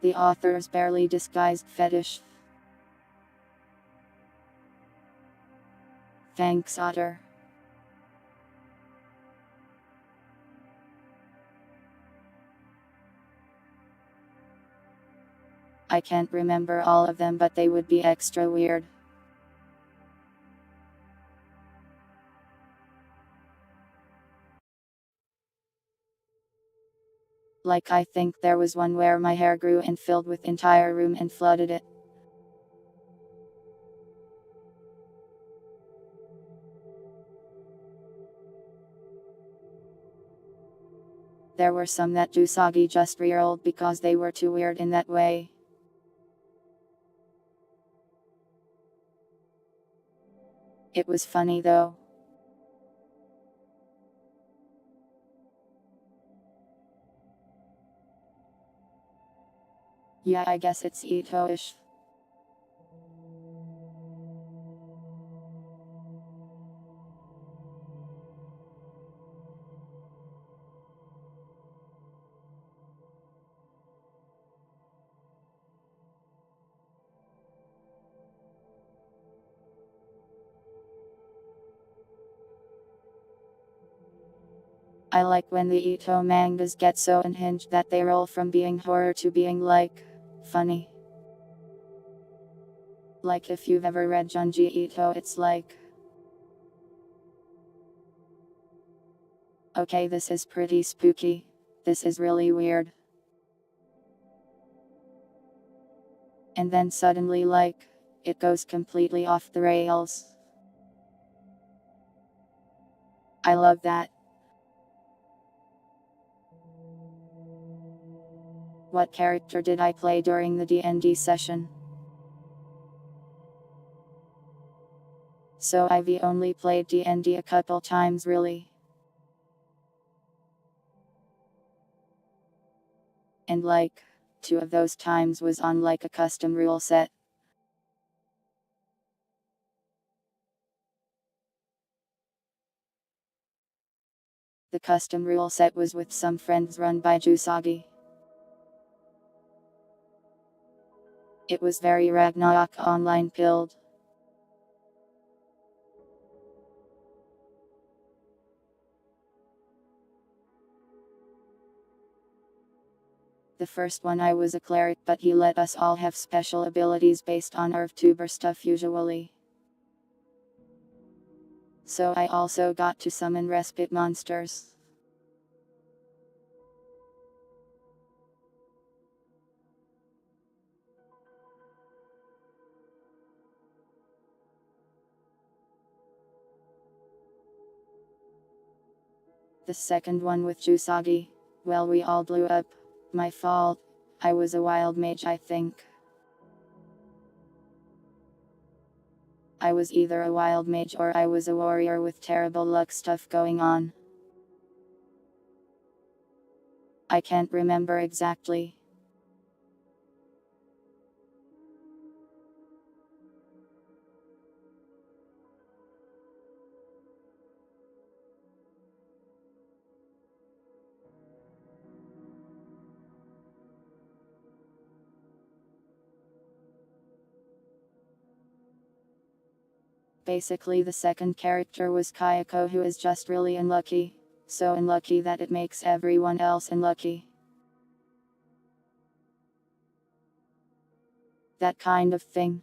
The authors barely disguised fetish. Thanks, Otter. I can't remember all of them, but they would be extra weird. Like, I think there was one where my hair grew and filled with entire room and flooded it. There were some that Usagi just re-rolled because they were too weird in that way. It was funny though. Yeah, I guess it's Ito-ish. I like when the Ito mangas get so unhinged that they roll from being horror to being like, funny. Like if you've ever read Junji Ito, it's like, okay, this is pretty spooky. This is really weird. And then suddenly, like, it goes completely off the rails. I love that. What character did I play during the D&D session? So I've only played D&D a couple times really. And like, 2 of those times was on like a custom rule set. The custom rule set was with some friends run by Usagi. It was very Ragnarok online pilled. The first one I was a cleric, but he let us all have special abilities based on our tuber stuff usually. So I also got to summon respite monsters. The second one with Usagi, well, we all blew up. My fault. I was a wild mage, I think. I was either a wild mage or I was a warrior with terrible luck stuff going on. I can't remember exactly. Basically, the second character was Kayako, who is just really unlucky. So unlucky that it makes everyone else unlucky. That kind of thing.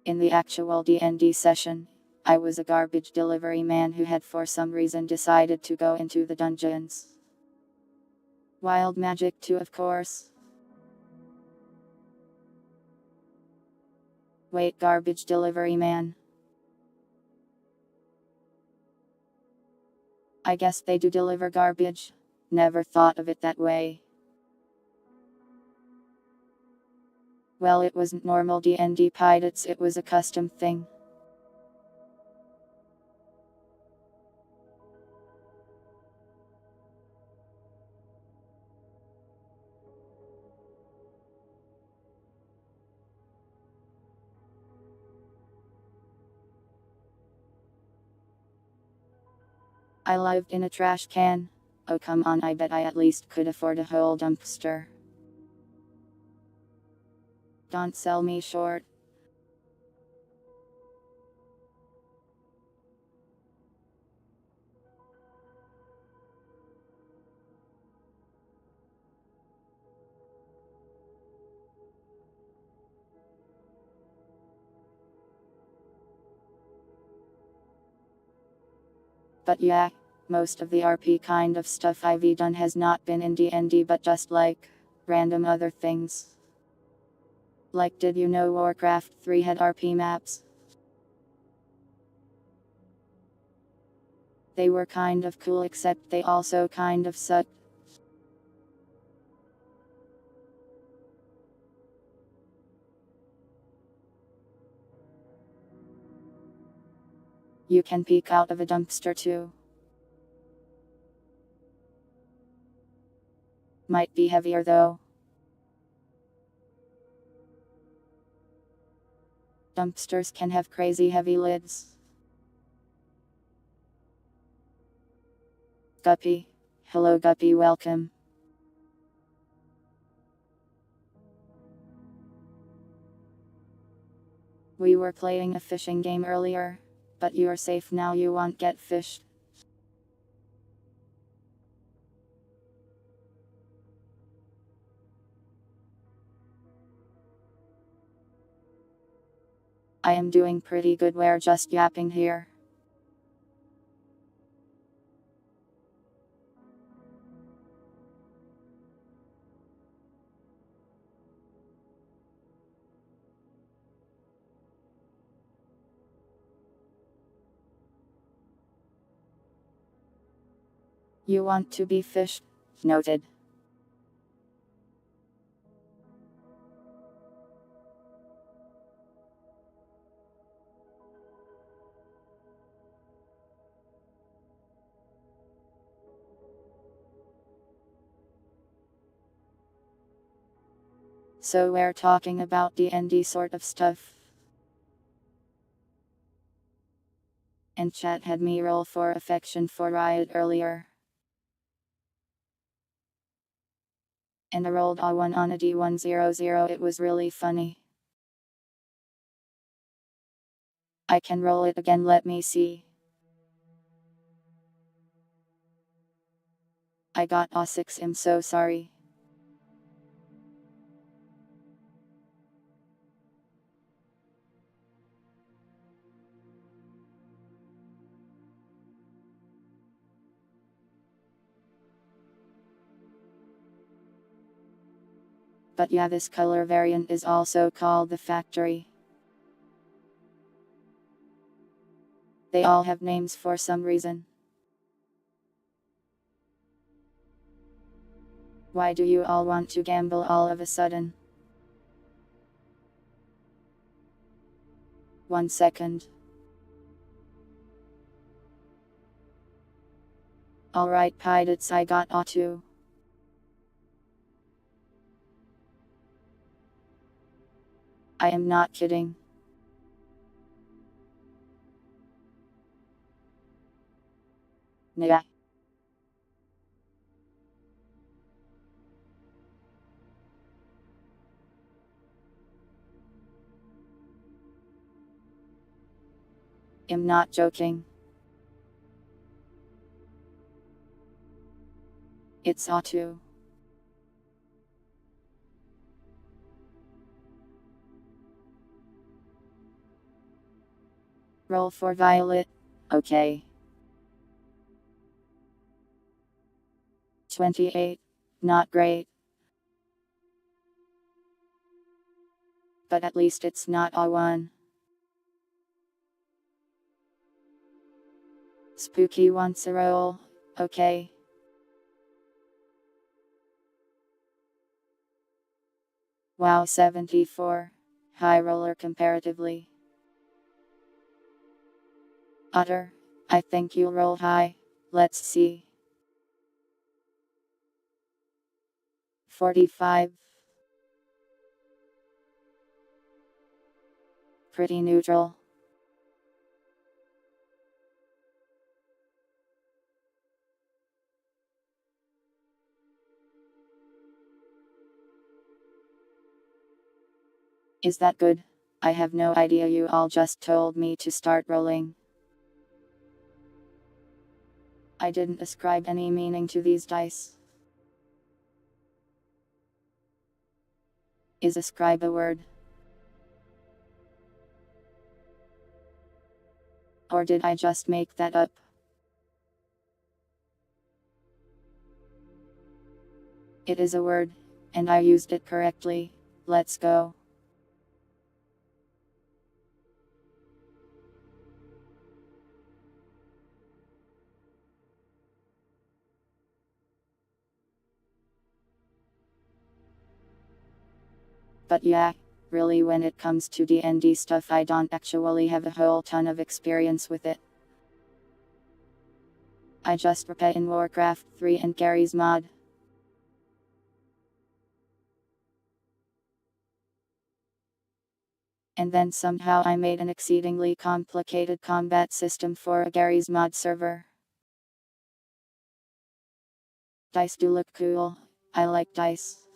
In the actual D&D session, I was a garbage delivery man who had for some reason decided to go into the dungeons. Wild magic too, of course. Wait, garbage delivery man. I guess they do deliver garbage. Never thought of it that way. Well, it wasn't normal D&D pirates, it was a custom thing. I lived in a trash can. Oh come on, I bet I at least could afford a whole dumpster. Don't sell me short. But yeah, most of the RP kind of stuff I've done has not been in D&D but just like random other things. Like, did you know Warcraft 3 had RP maps? They were kind of cool, except they also kind of sucked. You can peek out of a dumpster too. Might be heavier though. Dumpsters can have crazy heavy lids. Guppy. Hello Guppy, welcome. We were playing a fishing game earlier, but you're safe now, you won't get fished. I am doing pretty good, we're just yapping here. You want to be fished? Noted. So we're talking about D&D sort of stuff. And chat had me roll for affection for Riot earlier. And I rolled A1 on a D100, it was really funny. I can roll it again, let me see. I got A6, I'm so sorry. But yeah, this color variant is also called the factory. They all have names for some reason. Why do you all want to gamble all of a sudden? 1 second. Alright pilots, I got A2. I am not kidding. Nah. I'm not joking. It's A2. Roll for Violet. Okay. 28. Not great. But at least it's not A1. Spooky wants a roll. Okay. Wow, 74. High roller comparatively. Otter. I think you'll roll high. Let's see. 45. Pretty neutral. Is that good? I have no idea, you all just told me to start rolling. I didn't ascribe any meaning to these dice. Is ascribe a word? Or did I just make that up? It is a word, and I used it correctly. Let's go. But yeah, really when it comes to D&D stuff I don't actually have a whole ton of experience with it. I just play in Warcraft 3 and Gary's mod. And then somehow I made an exceedingly complicated combat system for a Gary's mod server. Dice do look cool. I like dice.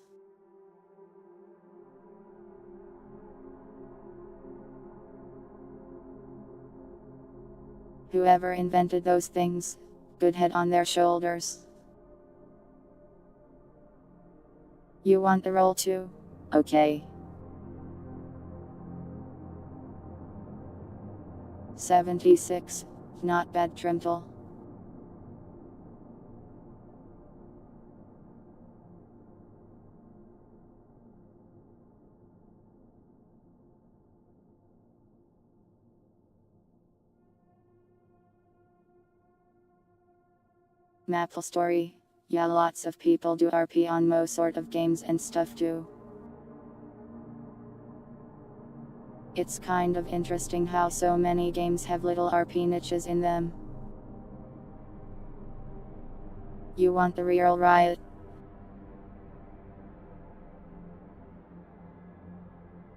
Whoever invented those things, good head on their shoulders. You want the roll too? Okay. 76. Not bad, Trimtle. Maple story. Yeah, lots of people do RP on most sort of games and stuff too. It's kind of interesting how so many games have little RP niches in them. You want the real riot?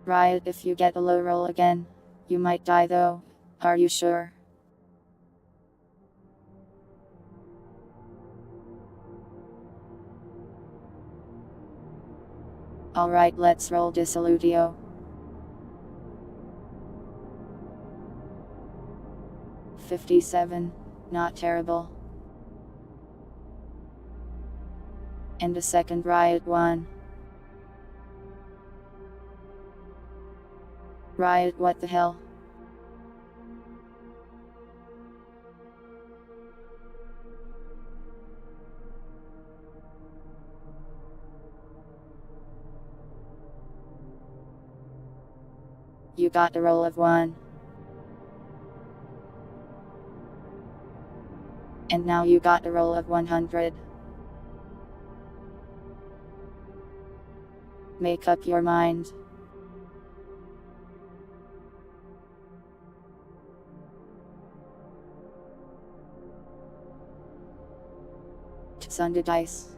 Riot if you get a low roll again. You might die though. Are you sure? Alright, let's roll Dissolutio. 57. Not terrible. And a second riot 1. Riot, what the hell? You got a roll of 1. And now you got a roll of 100. Make up your mind. Sunday dice.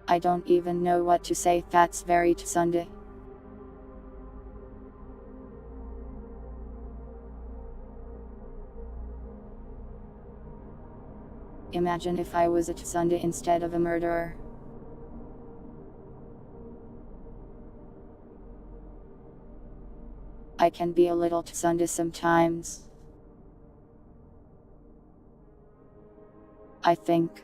I don't even know what to say, that's very Sunday. Imagine if I was a Sunday instead of a murderer. I can be a little Sunday sometimes. I think.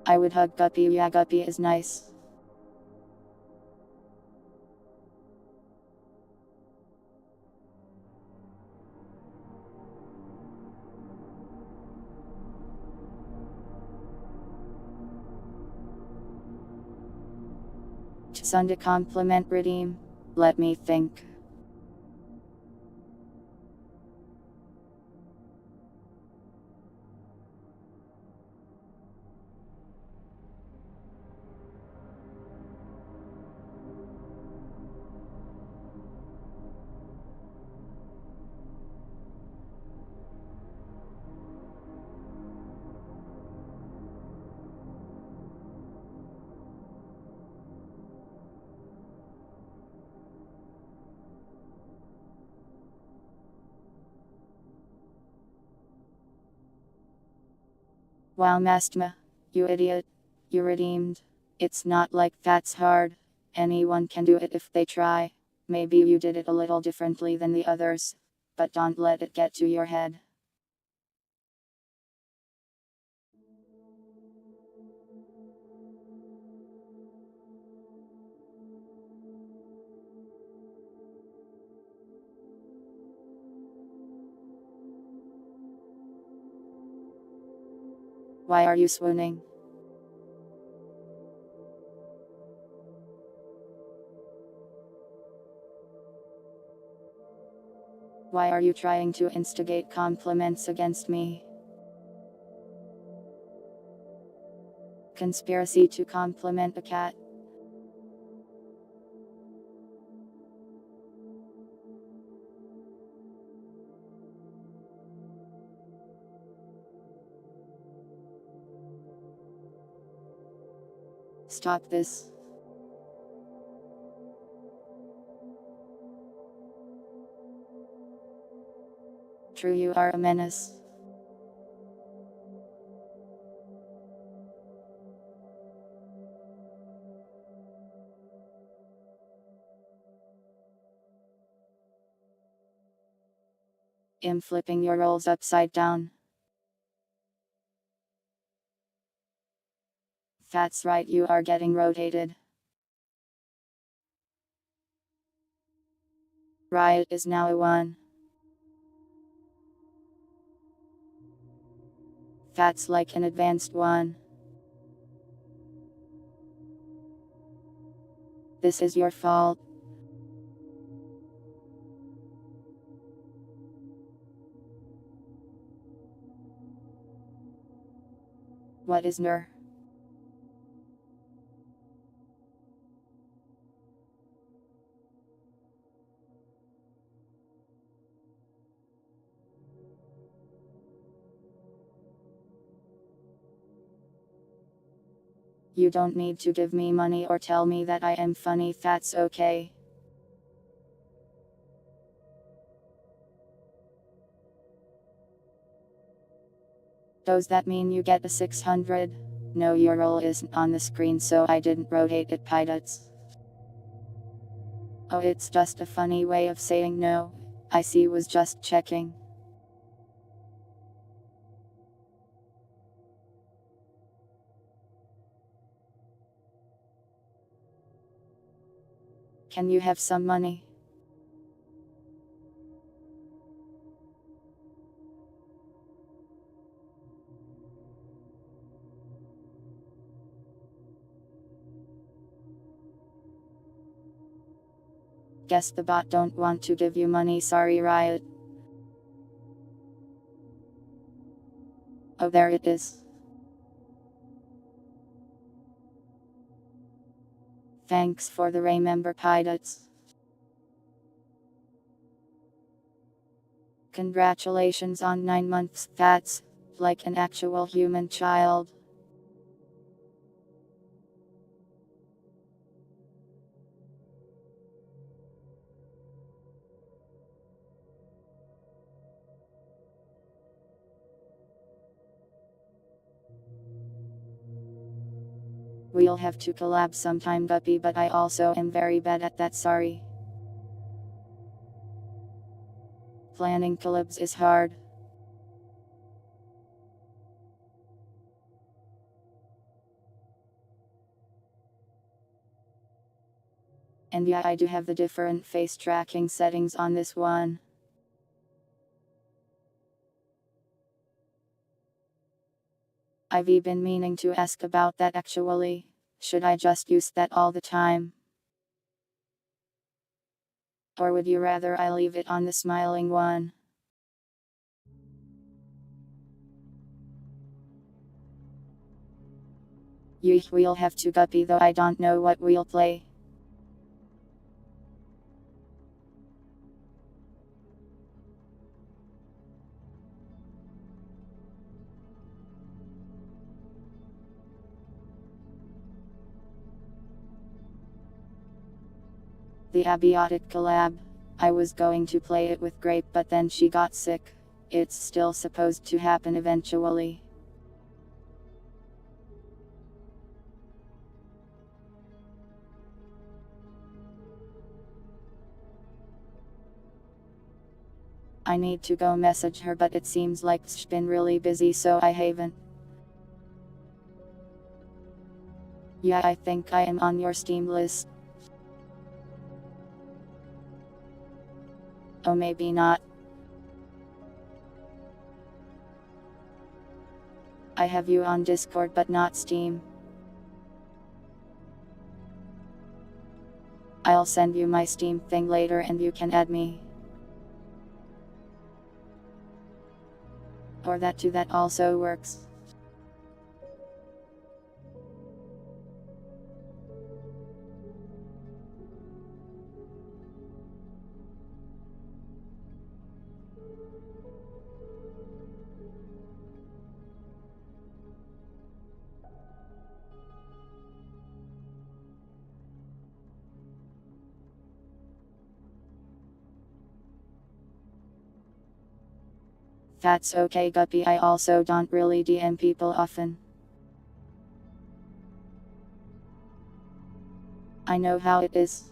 I would hug Guppy, yeah, Guppy is nice. Sunday compliment redeem. Let me think. Wow, Mastma, you idiot. You redeemed. It's not like that's hard. Anyone can do it if they try. Maybe you did it a little differently than the others. But don't let it get to your head. Why are you swooning? Why are you trying to instigate compliments against me? Conspiracy to compliment a cat. Stop this. True, you are a menace. I'm flipping your roles upside down. That's right, you are getting rotated. Riot is now a 1. That's like an advanced 1. This is your fault. What is ner? You don't need to give me money or tell me that I am funny, that's okay. Does that mean you get a 600? No, your roll isn't on the screen, so I didn't rotate it, pilots. Oh, it's just a funny way of saying no. I see, was just checking. Can you have some money? Guess the bot don't want to give you money, sorry Riot. Oh, there it is. Thanks for the remember, pilots. Congratulations on 9 months, that's like an actual human child. We'll have to collab sometime, Guppy, but I also am very bad at that, sorry. Planning collabs is hard. And yeah, I do have the different face tracking settings on this one. I've been meaning to ask about that actually. Should I just use that all the time? Or would you rather I leave it on the smiling one? We'll have to, Guppy, though I don't know what we'll play. The abiotic collab. I was going to play it with Grape, but then she got sick. It's still supposed to happen eventually. I need to go message her, but it seems like she's been really busy, so I haven't. Yeah, I think I am on your Steam list. Oh, maybe not. I have you on Discord but not Steam. I'll send you my Steam thing later and you can add me. Or that too, that also works. That's okay, Guppy. I also don't really DM people often. I know how it is.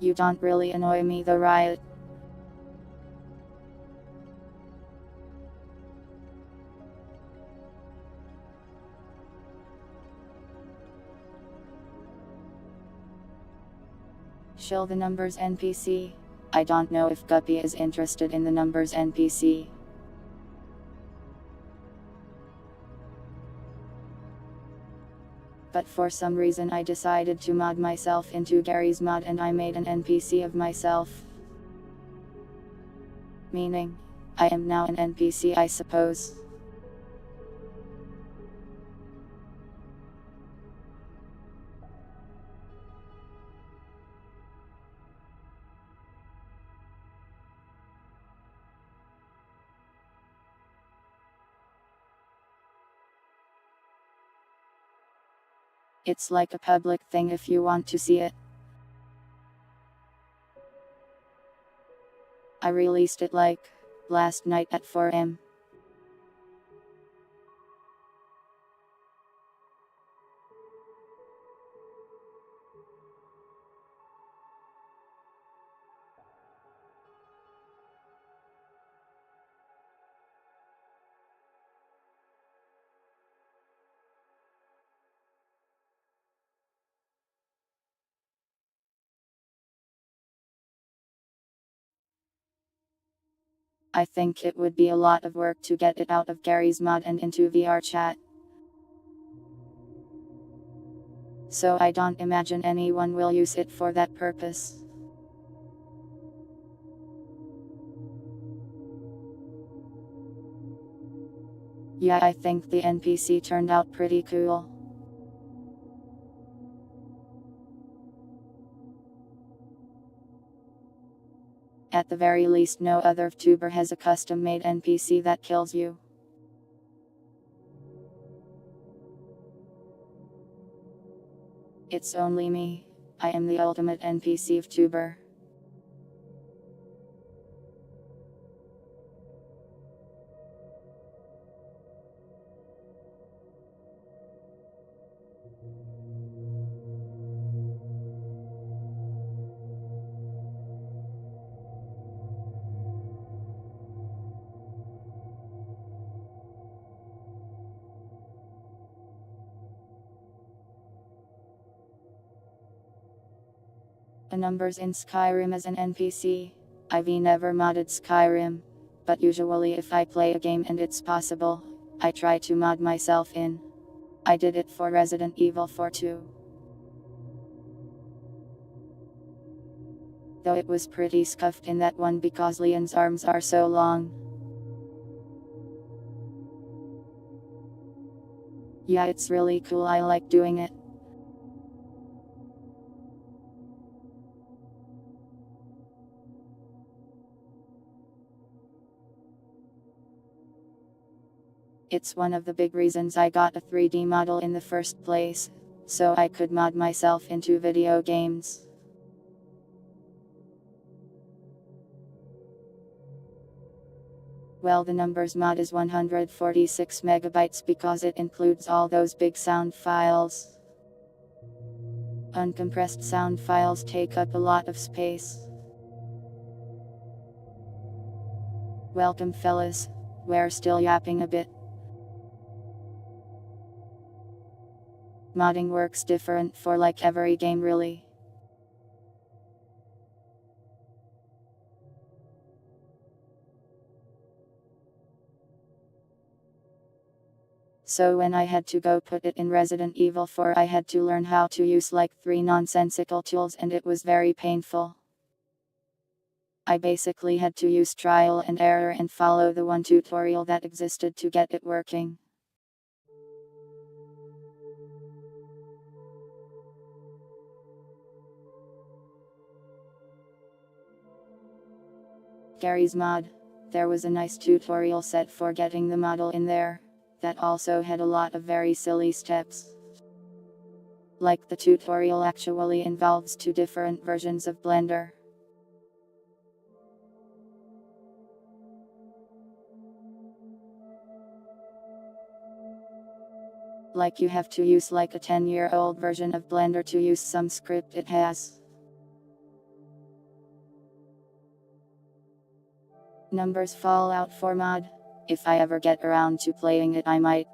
You don't really annoy me though, Riot. Shill the numbers NPC. I don't know if Guppy is interested in the numbers NPC. But for some reason I decided to mod myself into Gary's mod and I made an NPC of myself. Meaning, I am now an NPC, I suppose. It's like a public thing if you want to see it. I released it like last night at 4 am. I think it would be a lot of work to get it out of Gary's mod and into VR chat. So I don't imagine anyone will use it for that purpose. Yeah, I think the NPC turned out pretty cool. At the very least, no other VTuber has a custom-made NPC that kills you. It's only me. I am the ultimate NPC VTuber. The numbers in Skyrim as an NPC. I've never modded Skyrim, but usually if I play a game and it's possible, I try to mod myself in. I did it for Resident Evil 4 too. Though it was pretty scuffed in that one because Leon's arms are so long. Yeah, it's really cool, I like doing it. It's one of the big reasons I got a 3D model in the first place, so I could mod myself into video games. Well, the numbers mod is 146 megabytes because it includes all those big sound files. Uncompressed sound files take up a lot of space. Welcome fellas, we're still yapping a bit. Modding works different for like every game really. So when I had to go put it in Resident Evil 4, I had to learn how to use like 3 nonsensical tools and it was very painful. I basically had to use trial and error and follow the one tutorial that existed to get it working. Gary's mod. There was a nice tutorial set for getting the model in there, that also had a lot of very silly steps. Like the tutorial actually involves 2 different versions of Blender. Like you have to use like a 10-year-old version of Blender to use some script it has. Numbers Fallout 4 mod. If I ever get around to playing it I might.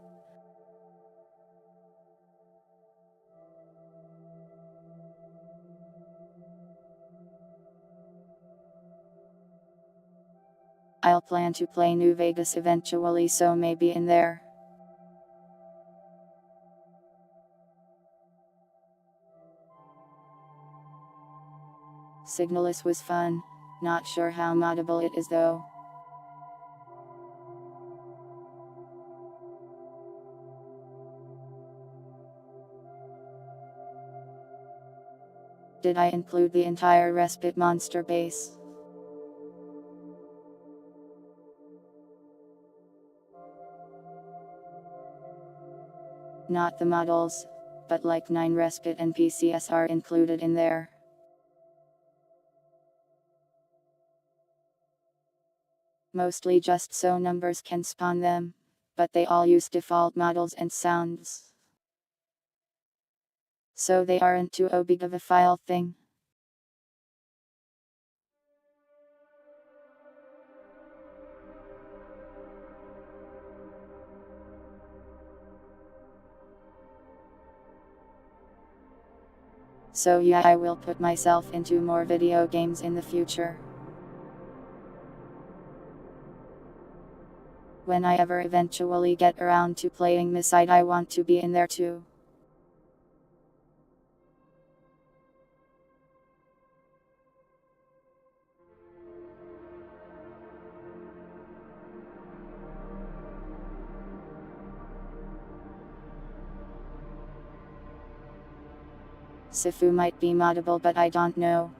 I'll plan to play New Vegas eventually, so maybe in there. Signalis was fun. Not sure how moddable it is though. Did I include the entire Respite monster base? Not the models, but like 9 Respite NPCs are included in there. Mostly just so numbers can spawn them, but they all use default models and sounds. So they aren't too big of a file thing. So yeah, I will put myself into more video games in the future. When I ever eventually get around to playing Misside, I want to be in there too. Sifu might be moddable, but I don't know.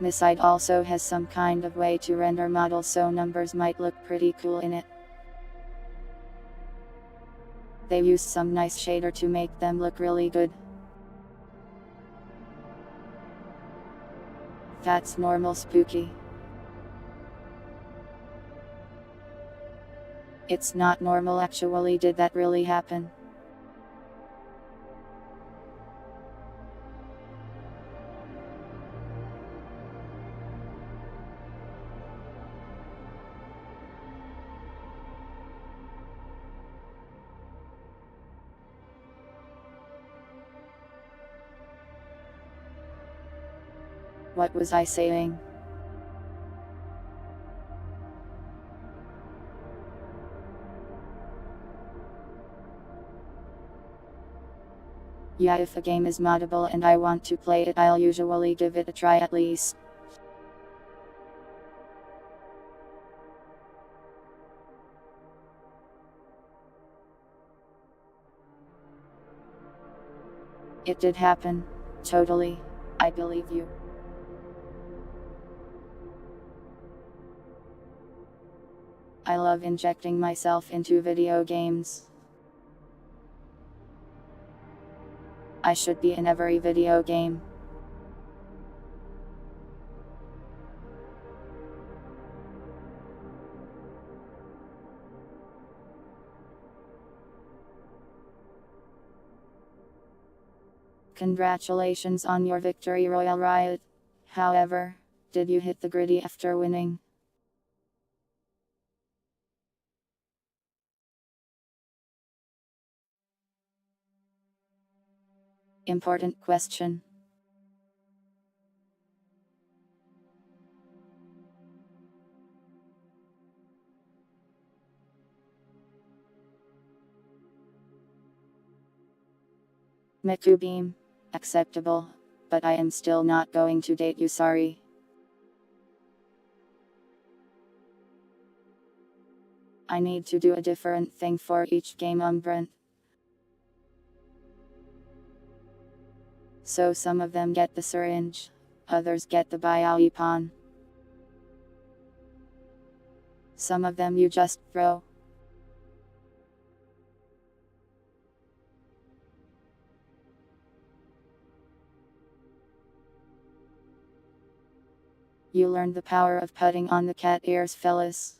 Misside also has some kind of way to render models, so numbers might look pretty cool in it. They used some nice shader to make them look really good. That's normal spooky. It's not normal actually, did that really happen? What was I saying? Yeah, if a game is moddable and I want to play it, I'll usually give it a try at least. It did happen. Totally. I believe you. I love injecting myself into video games. I should be in every video game. Congratulations on your victory, Royal Riot. However, did you hit the gritty after winning? Important question. Miku Beam. Acceptable. But I am still not going to date you, sorry. I need to do a different thing for each game, Umbrant. So some of them get the syringe, others get the Bioepon. Some of them you just throw. You learned the power of putting on the cat ears, fellas.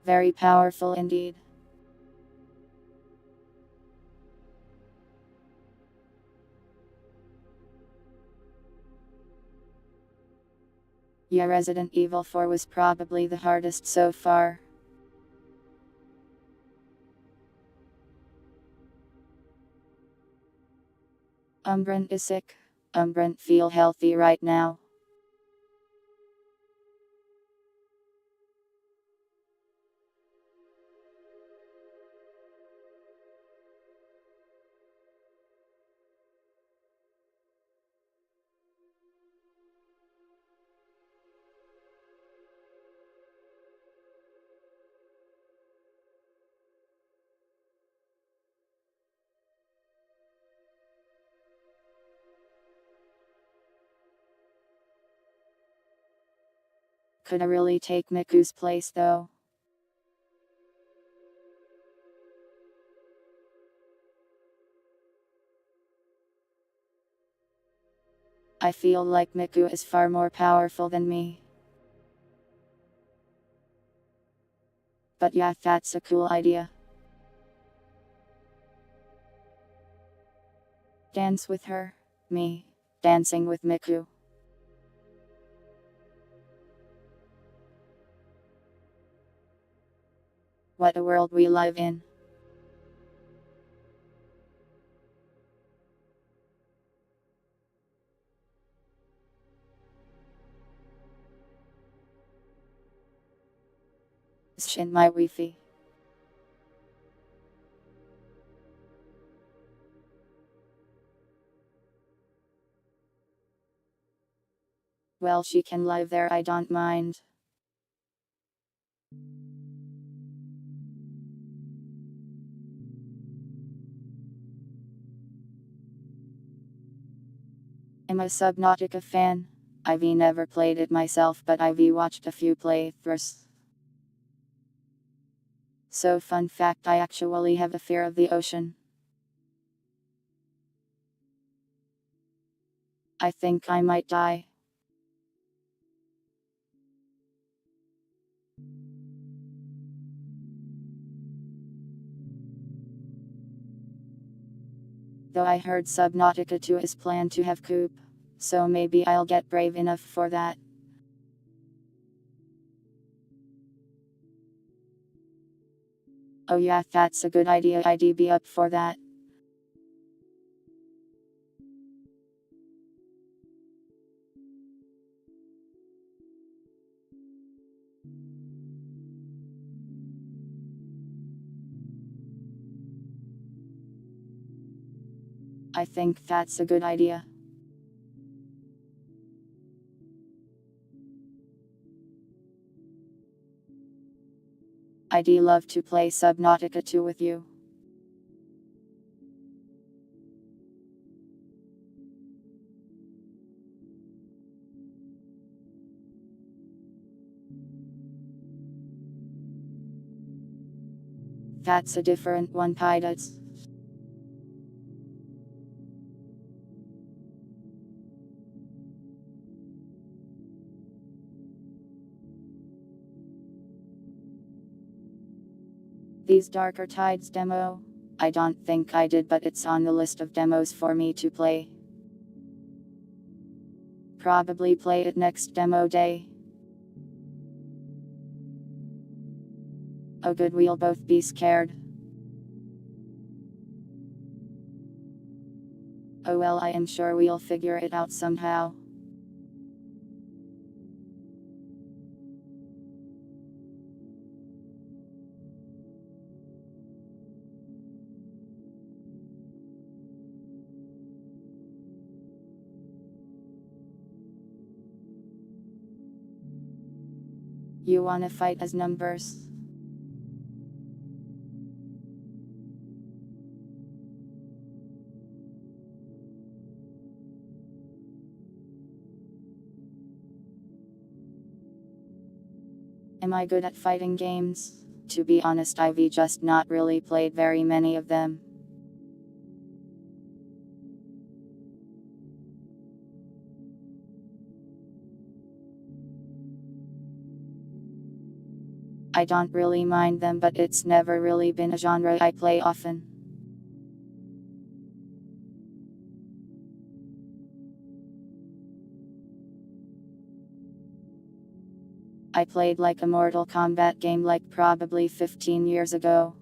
Very powerful indeed. Yeah, Resident Evil 4 was probably the hardest so far. Umbrant is sick. Umbrant feel healthy right now. Could I really take Miku's place though? I feel like Miku is far more powerful than me. But yeah, that's a cool idea. Dance with her. Me. Dancing with Miku. What a world we live in. Shin my Wi-Fi. Well, she can live there, I don't mind. I'm a Subnautica fan. I've never played it myself, but I've watched a few playthroughs. So fun fact, I actually have a fear of the ocean. I think I might die. Though I heard Subnautica 2 is planned to have Coop. So maybe I'll get brave enough for that. Oh yeah, that's a good idea, I'd be up for that. I think that's a good idea. I'd love to play Subnautica 2 with you. That's a different one, pilots. These Darker Tides demo? I don't think I did, but it's on the list of demos for me to play. Probably play it next demo day. Oh good, we'll both be scared. Oh well, I am sure we'll figure it out somehow. You wanna fight as numbers? Am I good at fighting games? To be honest, I've just not really played very many of them. I don't really mind them, but it's never really been a genre I play often. I played like a Mortal Kombat game like probably 15 years ago.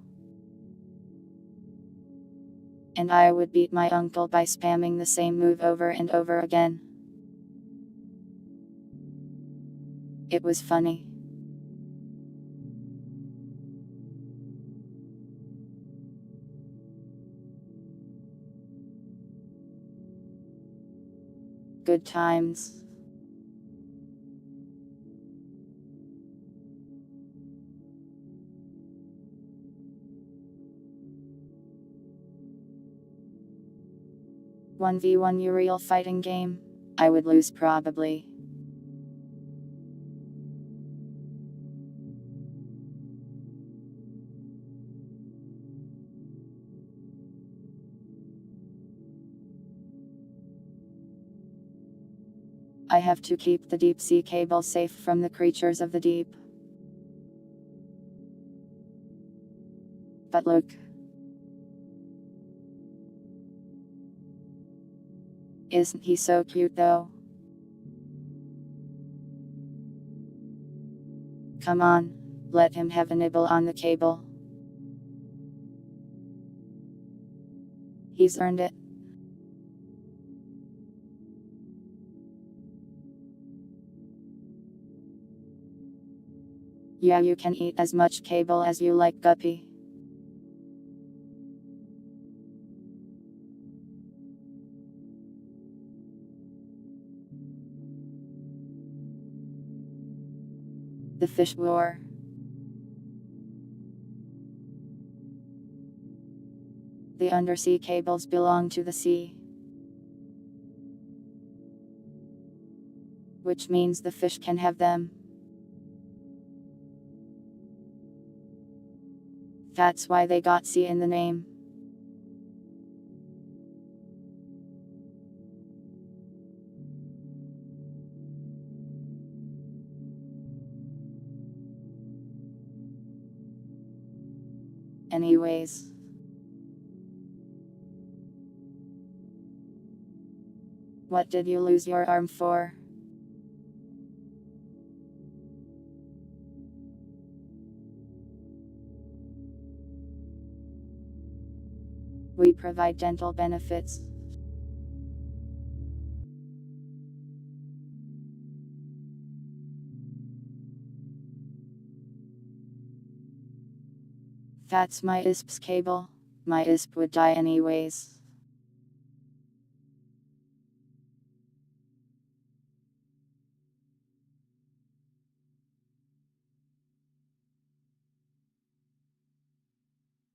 And I would beat my uncle by spamming the same move over and over again. It was funny. Good times. One v one real fighting game. I would lose probably. I have to keep the deep sea cable safe from the creatures of the deep. But look. Isn't he so cute though? Come on, let him have a nibble on the cable. He's earned it. Yeah, you can eat as much cable as you like, Guppy. The fish war. The undersea cables belong to the sea. Which means the fish can have them. That's why they got sea in the name. Anyways. What did you lose your arm for? We provide dental benefits. That's my ISP's cable. My ISP would die anyways.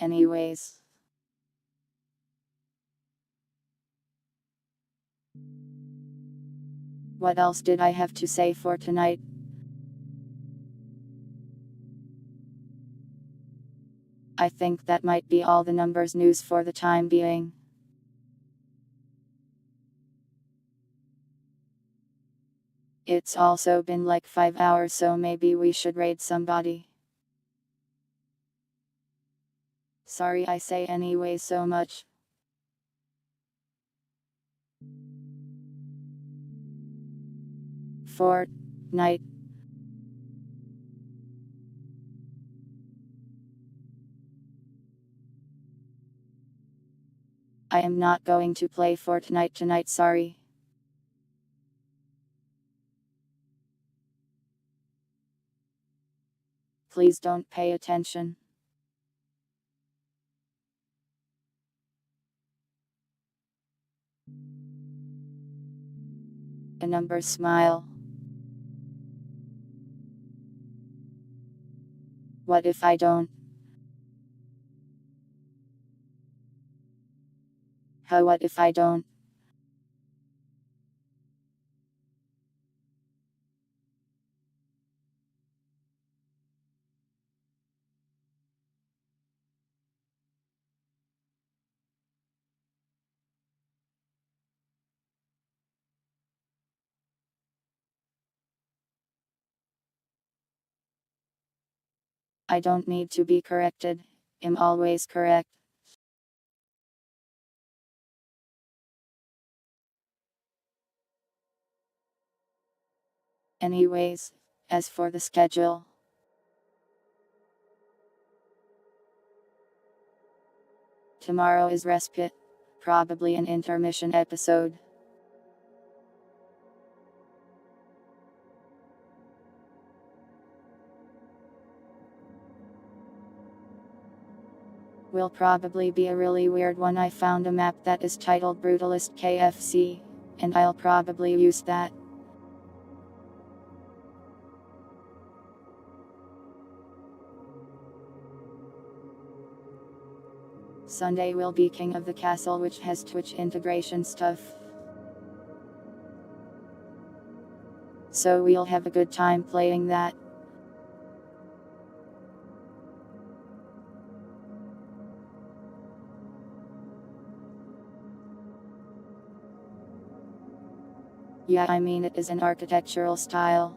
Anyways. What else did I have to say for tonight? I think that might be all the numbers news for the time being. It's also been like 5 hours, so maybe we should raid somebody. Sorry I say anyway so much. Fortnite. I am not going to play Fortnite tonight, sorry. Please don't pay attention. A number smile. What if I don't? How what if I don't? I don't need to be corrected. I'm always correct. Anyways, as for the schedule, tomorrow is respite. Probably an intermission episode. Will probably be a really weird one. I found a map that is titled Brutalist KFC, and I'll probably use that. Sunday will be King of the Castle, which has Twitch integration stuff. So we'll have a good time playing that. Yeah, I mean it is an architectural style.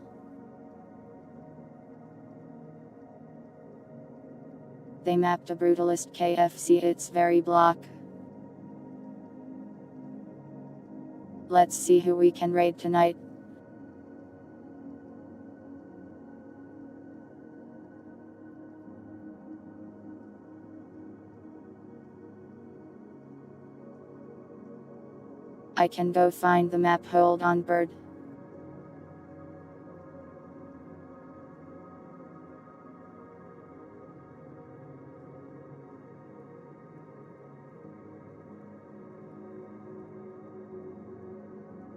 They mapped a Brutalist KFC, it's very block. Let's see who we can raid tonight. I can go find the map, hold on bird.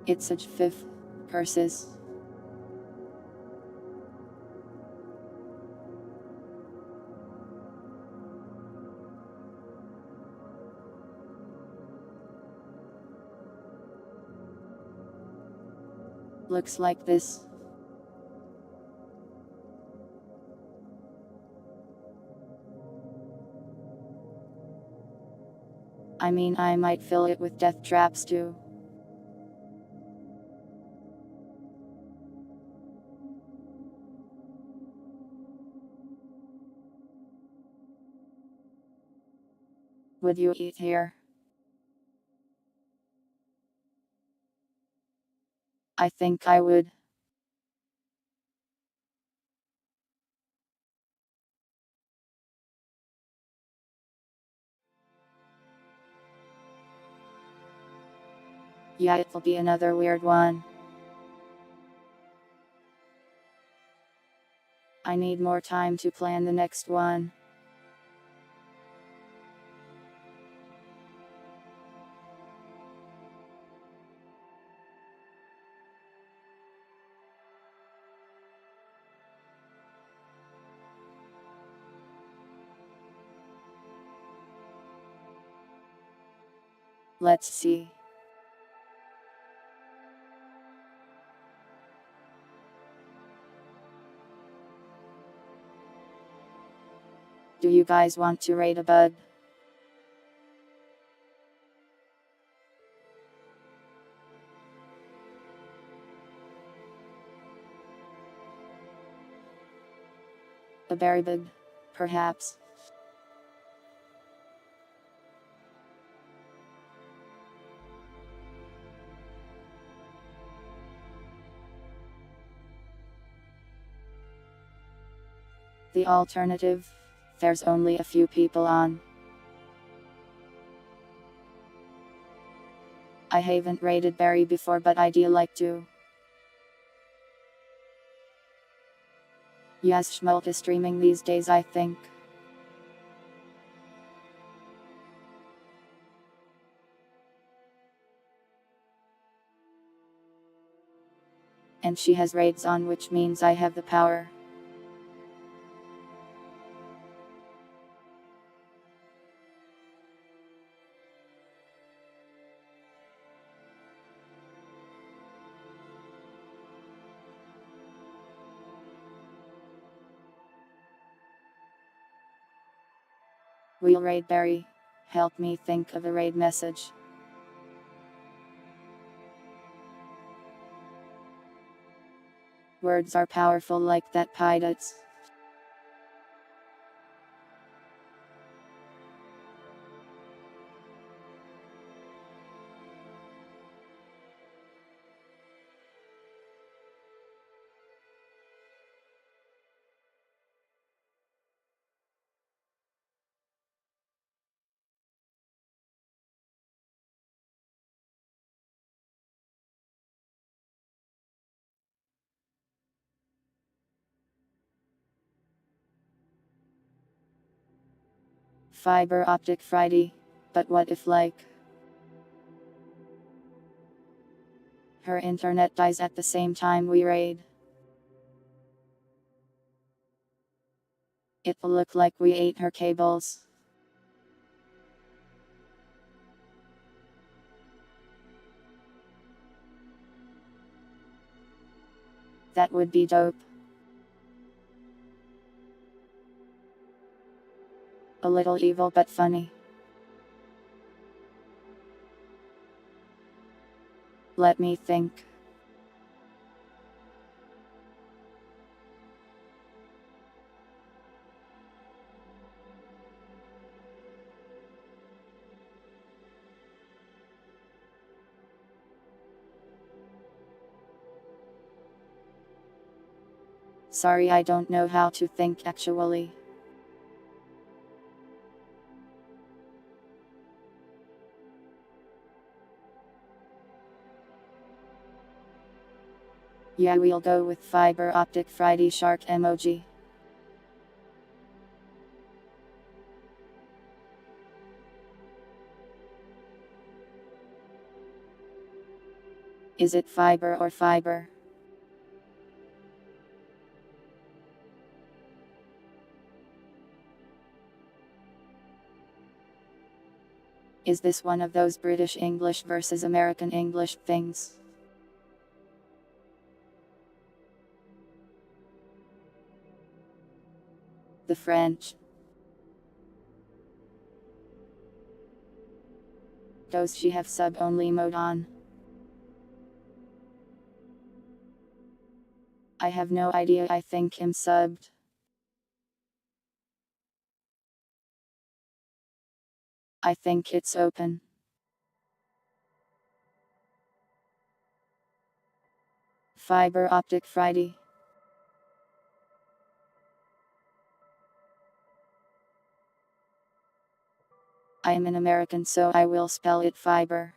It's such fifth curses. Looks like this. I mean, I might fill it with death traps too. Would you eat here? I think I would. Yeah, it'll be another weird one. I need more time to plan the next one. Let's see. Do you guys want to raid a bud? A berry bud, perhaps. The alternative, there's only a few people on. I haven't raided Barry before, but I'd like to. Yes, Schmult is streaming these days, I think. And she has raids on, which means I have the power. We'll raid Barry. Help me think of a raid message. Words are powerful like that pilots. Fiber optic Friday. But what if her internet dies at the same time we raid? It'll look like we ate her cables. That would be dope. A little evil but funny. Let me think. Sorry, I don't know how to think actually. Yeah, we'll go with fiber optic Friday shark emoji. Is it fiber or fiber? Is this one of those British English versus American English things? The French. Does she have sub-only mode on? I have no idea, I think him subbed. I think it's open. Fiber optic Friday. I am an American, so I will spell it fiber.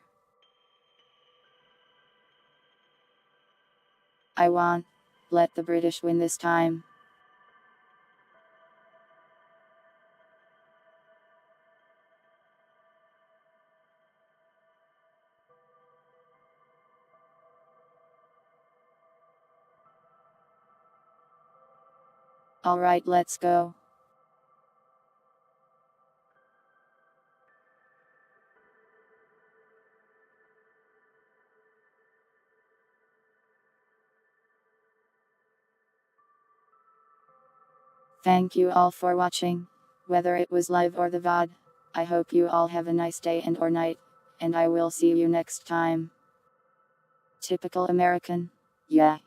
I want. Let the British win this time. Alright, let's go. Thank you all for watching. Whether it was live or the VOD, I hope you all have a nice day and or night, and I will see you next time. Typical American, yeah.